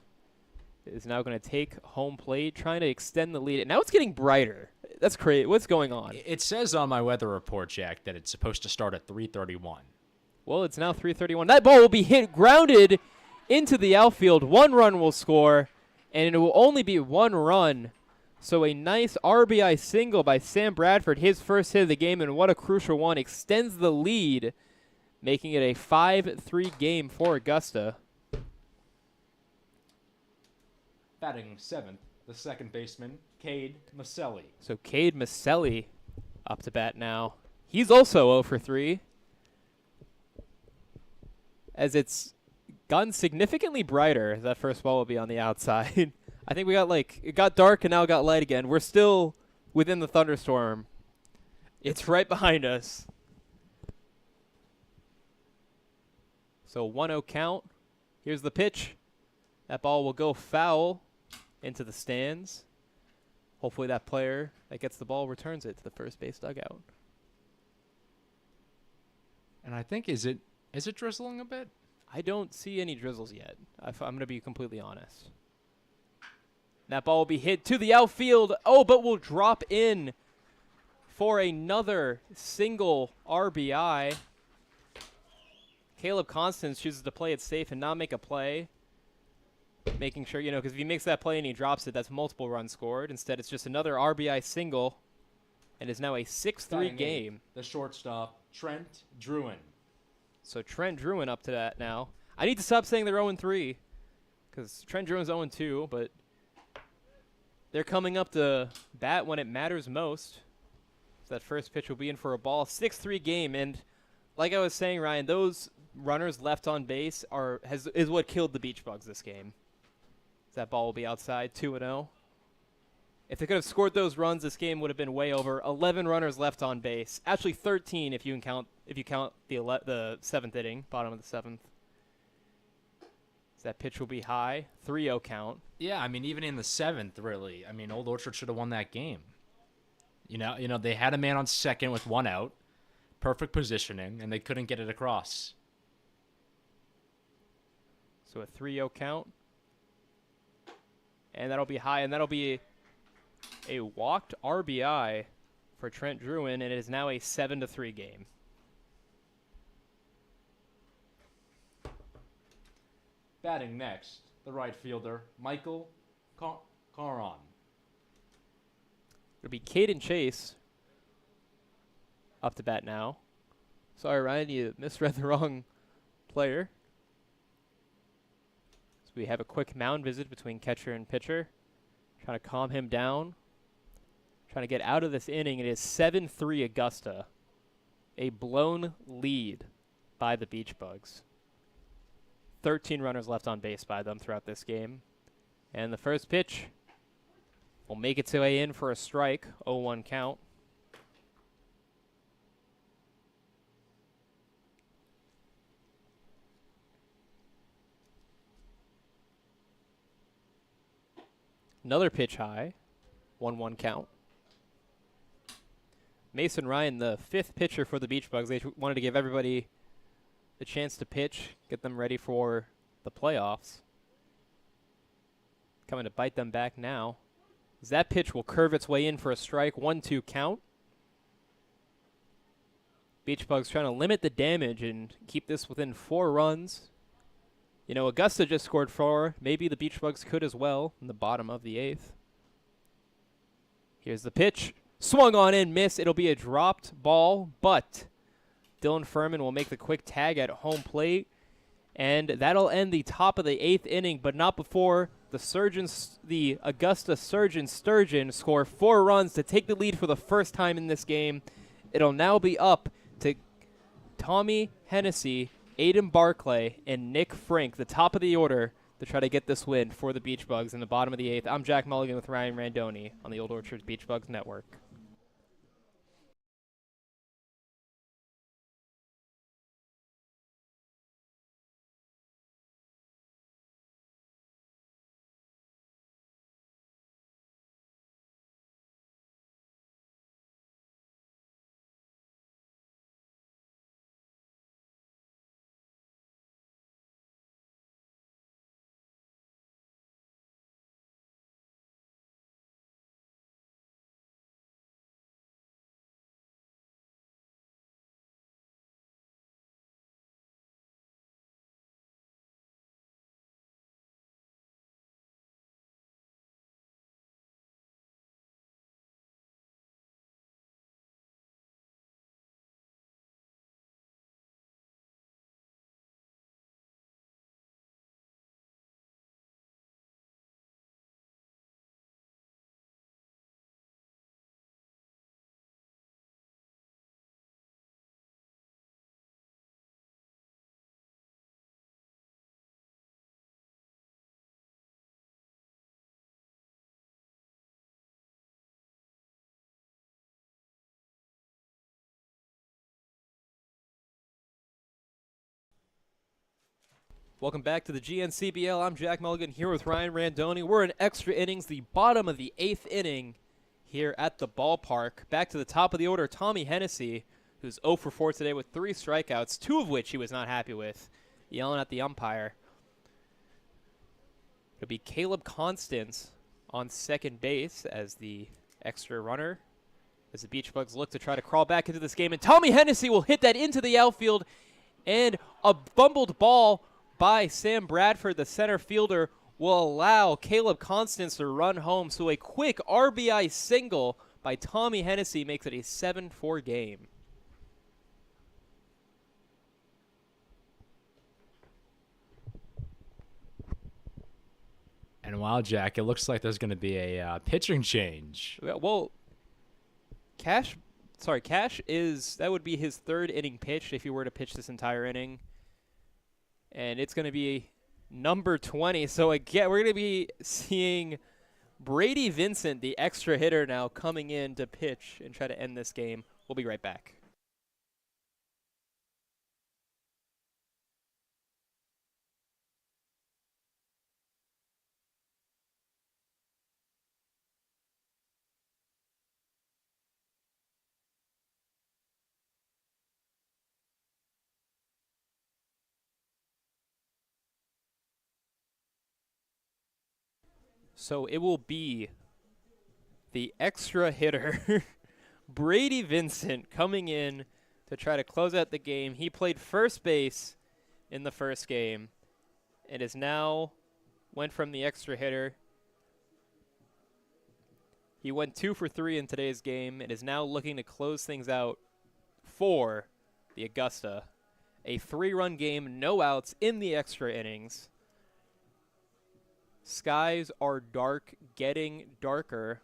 is now going to take home plate, trying to extend the lead. And now it's getting brighter. That's crazy. What's going on?
It says on my weather report, Jack, that it's supposed to start at 3:31.
Well, it's now 3:31. That ball will be hit, grounded into the outfield. 1 run will score, and it will only be 1 run. So a nice RBI single by Sam Bradford, his first hit of the game, and what a crucial one. Extends the lead, making it a 5-3 game for Augusta.
Batting 7th, the second baseman, Cade Maselli.
So Cade Maselli up to bat now. He's also 0 for 3. As it's gotten significantly brighter, that first ball will be on the outside. I think we got it got dark and now it got light again. We're still within the thunderstorm. It's right behind us. So 1-0 count. Here's the pitch. That ball will go foul into the stands. Hopefully that player that gets the ball returns it to the first base dugout.
And I think, is it drizzling a bit?
I don't see any drizzles yet. I'm going to be completely honest. That ball will be hit to the outfield. Oh, but will drop in for another single RBI. Caleb Constance chooses to play it safe and not make a play. Making sure, because if he makes that play and he drops it, that's multiple runs scored. Instead, it's just another RBI single. And is now a 6-3 game.
The shortstop, Trent Druin.
So Trent Druin up to that now. I need to stop saying they're 0-3. Because Trent Druin's 0-2, but they're coming up to bat when it matters most. So that first pitch will be in for a ball. 6-3 game. And like I was saying, Ryan, those runners left on base is what killed the Beach Bugs this game. That ball will be outside, 2-0. If they could have scored those runs, this game would have been way over. 11 runners left on base. Actually, 13 if you count the 7th inning, bottom of the 7th. So that pitch will be high, 3-0 count.
Yeah, I mean, even in the 7th, really. I mean, Old Orchard should have won that game. You know, they had a man on second with 1 out, perfect positioning, and they couldn't get it across.
So a 3-0 count. And that'll be high, and that'll be a walked RBI for Trent Druin, and it is now a 7-3 game.
Batting next, the right fielder, Michael Caron.
It'll be Caden Chase up to bat now. Sorry, Ryan, you misread the wrong player. So we have a quick mound visit between catcher and pitcher. Trying to calm him down. Trying to get out of this inning. It is 7-3 Augusta. A blown lead by the Beach Bugs. 13 runners left on base by them throughout this game. And the first pitch will make its way in for a strike. 0-1 count. Another pitch high. 1-1 count. Mason Ryan, the fifth pitcher for the Beach Bugs. They wanted to give everybody the chance to pitch, get them ready for the playoffs. Coming to bite them back now. As that pitch will curve its way in for a strike. 1-2 count. Beach Bugs trying to limit the damage and keep this within 4 runs. You know, Augusta just scored 4. Maybe the Beach Bugs could as well in the bottom of the 8th. Here's the pitch. Swung on in, miss. It'll be a dropped ball, but Dylan Furman will make the quick tag at home plate. And that'll end the top of the 8th inning, but not before the Augusta Surgin Sturgeon score 4 runs to take the lead for the first time in this game. It'll now be up to Tommy Hennessy, Aiden Barclay, and Nick Frank, the top of the order, to try to get this win for the Beach Bugs in the bottom of the 8th. I'm Jack Mulligan with Ryan Randoni on the Old Orchard Beach Bugs Network. Welcome back to the GNCBL. I'm Jack Mulligan here with Ryan Randoni. We're in extra innings, the bottom of the 8th inning here at the ballpark. Back to the top of the order, Tommy Hennessy, who's 0 for 4 today with 3 strikeouts, 2 of which he was not happy with, yelling at the umpire. It'll be Caleb Constance on second base as the extra runner, as the Beach Bugs look to try to crawl back into this game. And Tommy Hennessy will hit that into the outfield, and a bumbled ball by Sam Bradford, the center fielder, will allow Caleb Constance to run home. So a quick RBI single by Tommy Hennessy makes it a 7-4 game.
And wow, Jack, it looks like there's going to be a pitching change.
Well, Cash that would be his 3rd inning pitch if he were to pitch this entire inning. And it's going to be number 20. So again, we're going to be seeing Brady Vincent, the extra hitter, now coming in to pitch and try to end this game. We'll be right back. So it will be the extra hitter, Brady Vincent, coming in to try to close out the game. He played first base in the first game and is now went from the extra hitter. He went 2 for 3 in today's game and is now looking to close things out for the Augusta. A 3-run game, no outs in the extra innings. Skies are dark, getting darker.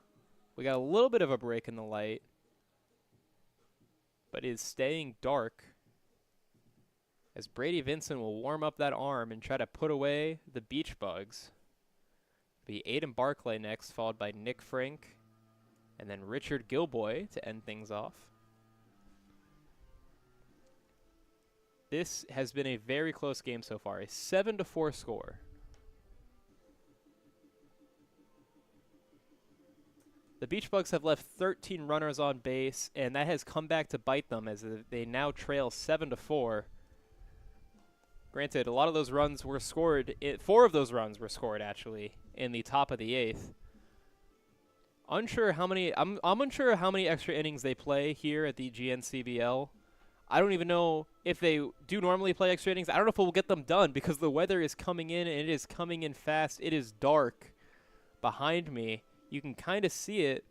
We got a little bit of a break in the light, but it is staying dark as Brady Vincent will warm up that arm and try to put away the beach bugs. Be Aiden Barclay next, followed by Nick Frank, and then Richard Gilboy to end things off. This has been a very close game so far, a 7-4 score. The Beach Bugs have left 13 runners on base, and that has come back to bite them as they now trail 7-4. Granted, a lot of those runs were scored, 4 of those runs were scored actually in the top of the 8th. Unsure how many, I'm unsure how many extra innings they play here at the GNCBL. I don't even know if they do normally play extra innings. I don't know if we'll get them done because the weather is coming in and it is coming in fast. It is dark behind me. You can kind of see it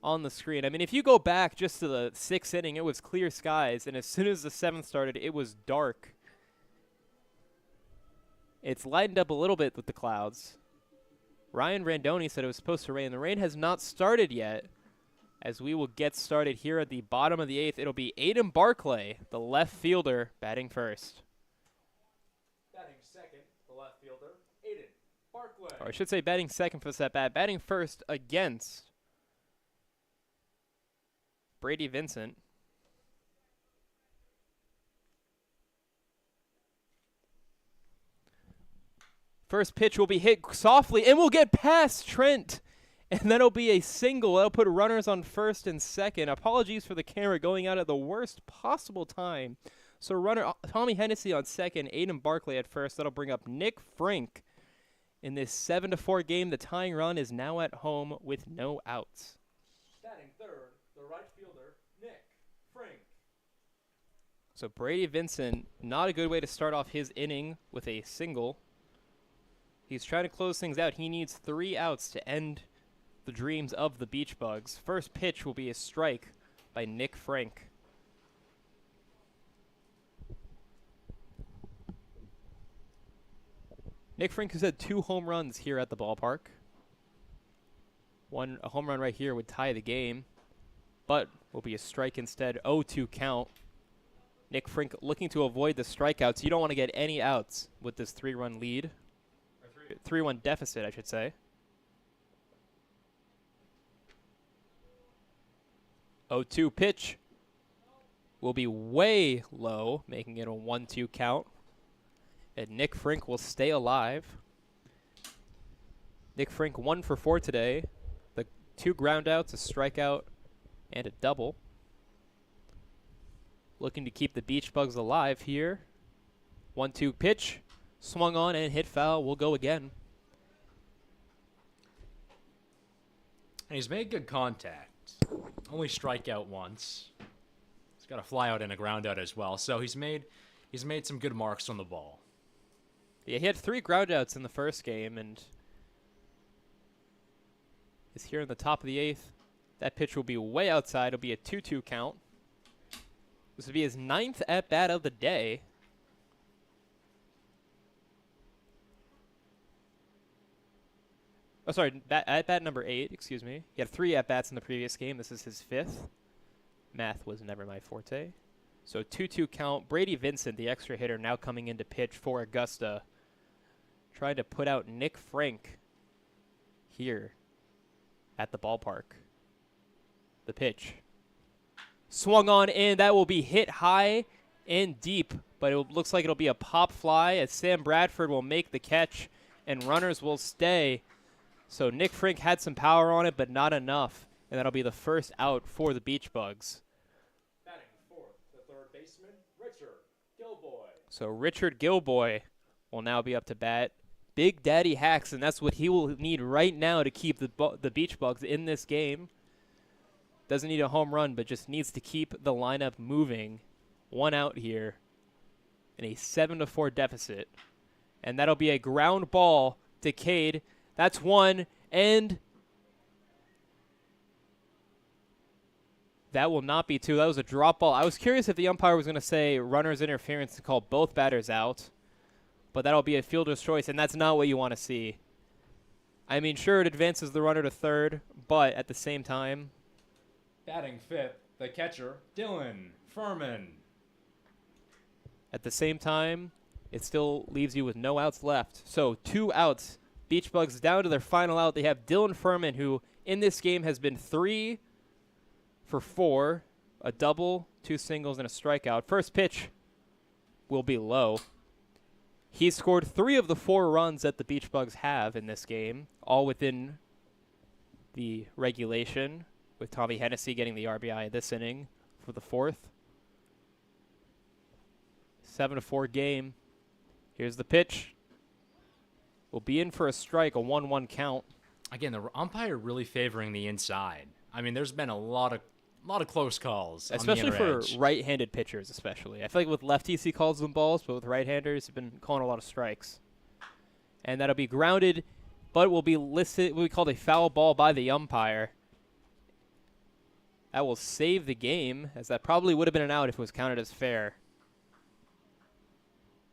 on the screen. I mean, if you go back just to the 6th inning, it was clear skies, and as soon as the 7th started, it was dark. It's lightened up a little bit with the clouds. Ryan Randoni said it was supposed to rain. The rain has not started yet, as we will get started here at the bottom of the 8th. It'll be Aiden Barclay, the left fielder, batting first.
Batting second, the left fielder, Aiden Barclay.
Or I should say batting second for this at-bat. Batting first against Brady Vincent. First pitch will be hit softly and will get past Trent. And that'll be a single. That'll put runners on first and second. Apologies for the camera going out at the worst possible time. So runner Tommy Hennessy on second, Aiden Barclay at first. That'll bring up Nick Frank. In this 7-4 game, the tying run is now at home with no outs.
Batting third, the right fielder, Nick Frank.
So Brady Vincent, not a good way to start off his inning with a single. He's trying to close things out. He needs 3 outs to end the dreams of the Beach Bugs. First pitch will be a strike by Nick Frank. Nick Frank has had 2 home runs here at the ballpark. A home run right here would tie the game, but will be a strike instead. 0-2 count. Nick Frank looking to avoid the strikeouts. You don't want to get any outs with this 3-run lead. 3-1 deficit, I should say. 0-2 pitch will be way low, making it a 1-2 count. And Nick Frank will stay alive. Nick Frank 1 for 4 today. The 2 groundouts, a strikeout, and a double. Looking to keep the Beach Bugs alive here. 1-2 pitch. Swung on and hit foul. We'll go again.
And he's made good contact. Only strikeout once. He's got a fly out and a ground out as well. So he's made some good marks on the ball.
Yeah, he had 3 groundouts in the first game and is here in the top of the 8th. That pitch will be way outside. It'll be a 2-2 count. This will be his 9th at-bat of the day. Oh, sorry, at-bat number 8, excuse me. He had 3 at-bats in the previous game. This is his 5th. Math was never my forte. So 2-2 count. Brady Vincent, the extra hitter, now coming in to pitch for Augusta. Trying to put out Nick Frank here at the ballpark. The pitch. Swung on in. That will be hit high and deep, but it looks like it'll be a pop fly as Sam Bradford will make the catch and runners will stay. So Nick Frank had some power on it, but not enough. And that'll be the first out for the Beach Bugs.
Batting fourth, the third baseman, Richard Gilboy.
So Richard Gilboy will now be up to bat. Big Daddy hacks, and that's what he will need right now to keep the Beach Bugs in this game. Doesn't need a home run, but just needs to keep the lineup moving. 1 out here in a 7-4 deficit. And that'll be a ground ball to Cade. That's 1, and That will not be 2. That was a drop ball. I was curious if the umpire was going to say runner's interference to call both batters out, but that'll be a fielder's choice, and that's not what you want to see. I mean, sure, it advances the runner to third, but at the same time,
Batting fifth, the catcher, Dylan Furman.
At the same time, it still leaves you with no outs left. So 2 outs. Beach Bugs down to their final out. They have Dylan Furman, who in this game has been 3 for 4, a double, 2 singles, and a strikeout. First pitch will be low. He scored 3 of the 4 runs that the Beach Bugs have in this game, all within the regulation, with Tommy Hennessy getting the RBI this inning for the 4th. 7-4 game. Here's the pitch. Will be in for a strike, a 1-1 count.
Again, the umpire really favoring the inside. I mean, there's been a lot of close calls,
especially
on the
for
inner edge.
right-handed pitchers. Especially, I feel like with lefties he calls them balls, but with right-handers he's been calling a lot of strikes. And that'll be grounded, but will be listed. Will be called a foul ball by the umpire. That will save the game, as that probably would have been an out if it was counted as fair.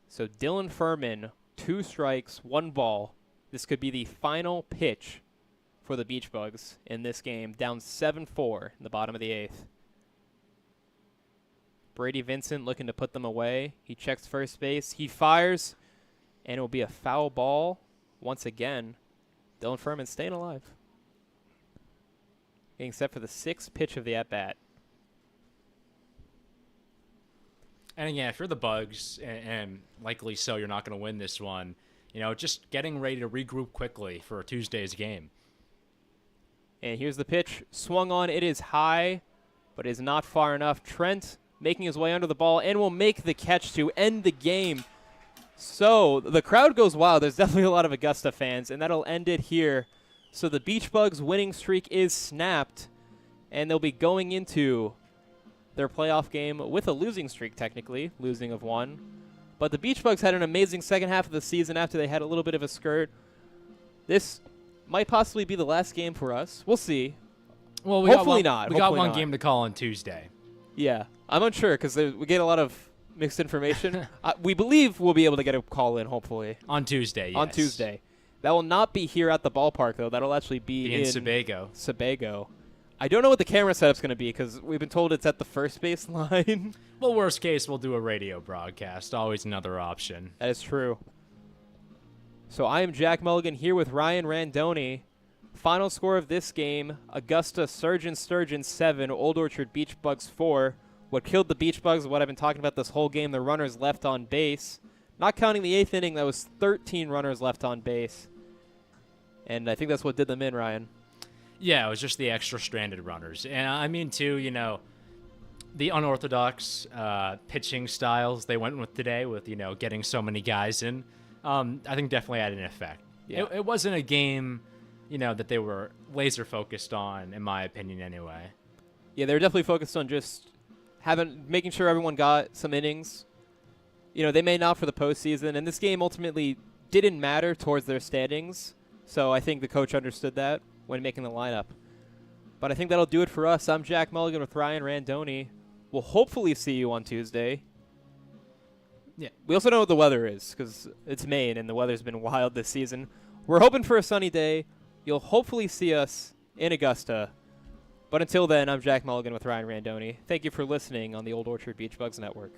So Dylan Furman, 2 strikes, 1 ball. This could be the final pitch for the Beach Bugs in this game, down 7-4 in the bottom of the 8th. Brady Vincent looking to put them away. He checks first base. He fires, and it will be a foul ball once again. Dylan Furman staying alive. Getting set for the 6th pitch of the at-bat.
And again, if you're the Bugs, and likely so, you're not going to win this one. Just getting ready to regroup quickly for Tuesday's game.
And here's the pitch. Swung on. It is high, but is not far enough. Trent making his way under the ball and will make the catch to end the game. So the crowd goes wild. There's definitely a lot of Augusta fans, and that'll end it here. So the Beach Bugs winning streak is snapped, and they'll be going into their playoff game with a losing streak, technically, losing of 1. But the Beach Bugs had an amazing second half of the season after they had a little bit of a skirt. This might possibly be the last game for us. We'll see.
Well,
Hopefully not.
We got
Hopefully
one
not.
game to call on Tuesday.
Yeah, I'm unsure because we get a lot of mixed information. We believe we'll be able to get a call in, hopefully.
On Tuesday, yes.
On Tuesday. That will not be here at the ballpark, though. That'll actually be
in Sebago.
Sebago. I don't know what the camera setup's going to be because we've been told it's at the first base line.
Well, worst case, we'll do a radio broadcast. Always another option.
That is true. So I am Jack Mulligan here with Ryan Randoni. Final score of this game, Augusta Surgin Sturgeon 7, Old Orchard Beach Bugs 4. What killed the Beach Bugs, what I've been talking about this whole game, the runners left on base. Not counting the 8th inning, that was 13 runners left on base. And I think that's what did them in, Ryan.
Yeah, it was just the extra stranded runners. And I mean, too, the unorthodox pitching styles they went with today with, getting so many guys in, I think definitely had an effect.
Yeah.
It wasn't a game, that they were laser focused on, in my opinion, anyway.
Yeah, they were definitely focused on just making sure everyone got some innings. They may not for the postseason, and this game ultimately didn't matter towards their standings. So I think the coach understood that when making the lineup. But I think that'll do it for us. I'm Jack Mulligan with Ryan Randoni. We'll hopefully see you on Tuesday.
Yeah.
We also know what the weather is because it's Maine and the weather's been wild this season. We're hoping for a sunny day. You'll hopefully see us in Augusta. But until then, I'm Jack Mulligan with Ryan Randoni. Thank you for listening on the Old Orchard Beach Bugs Network.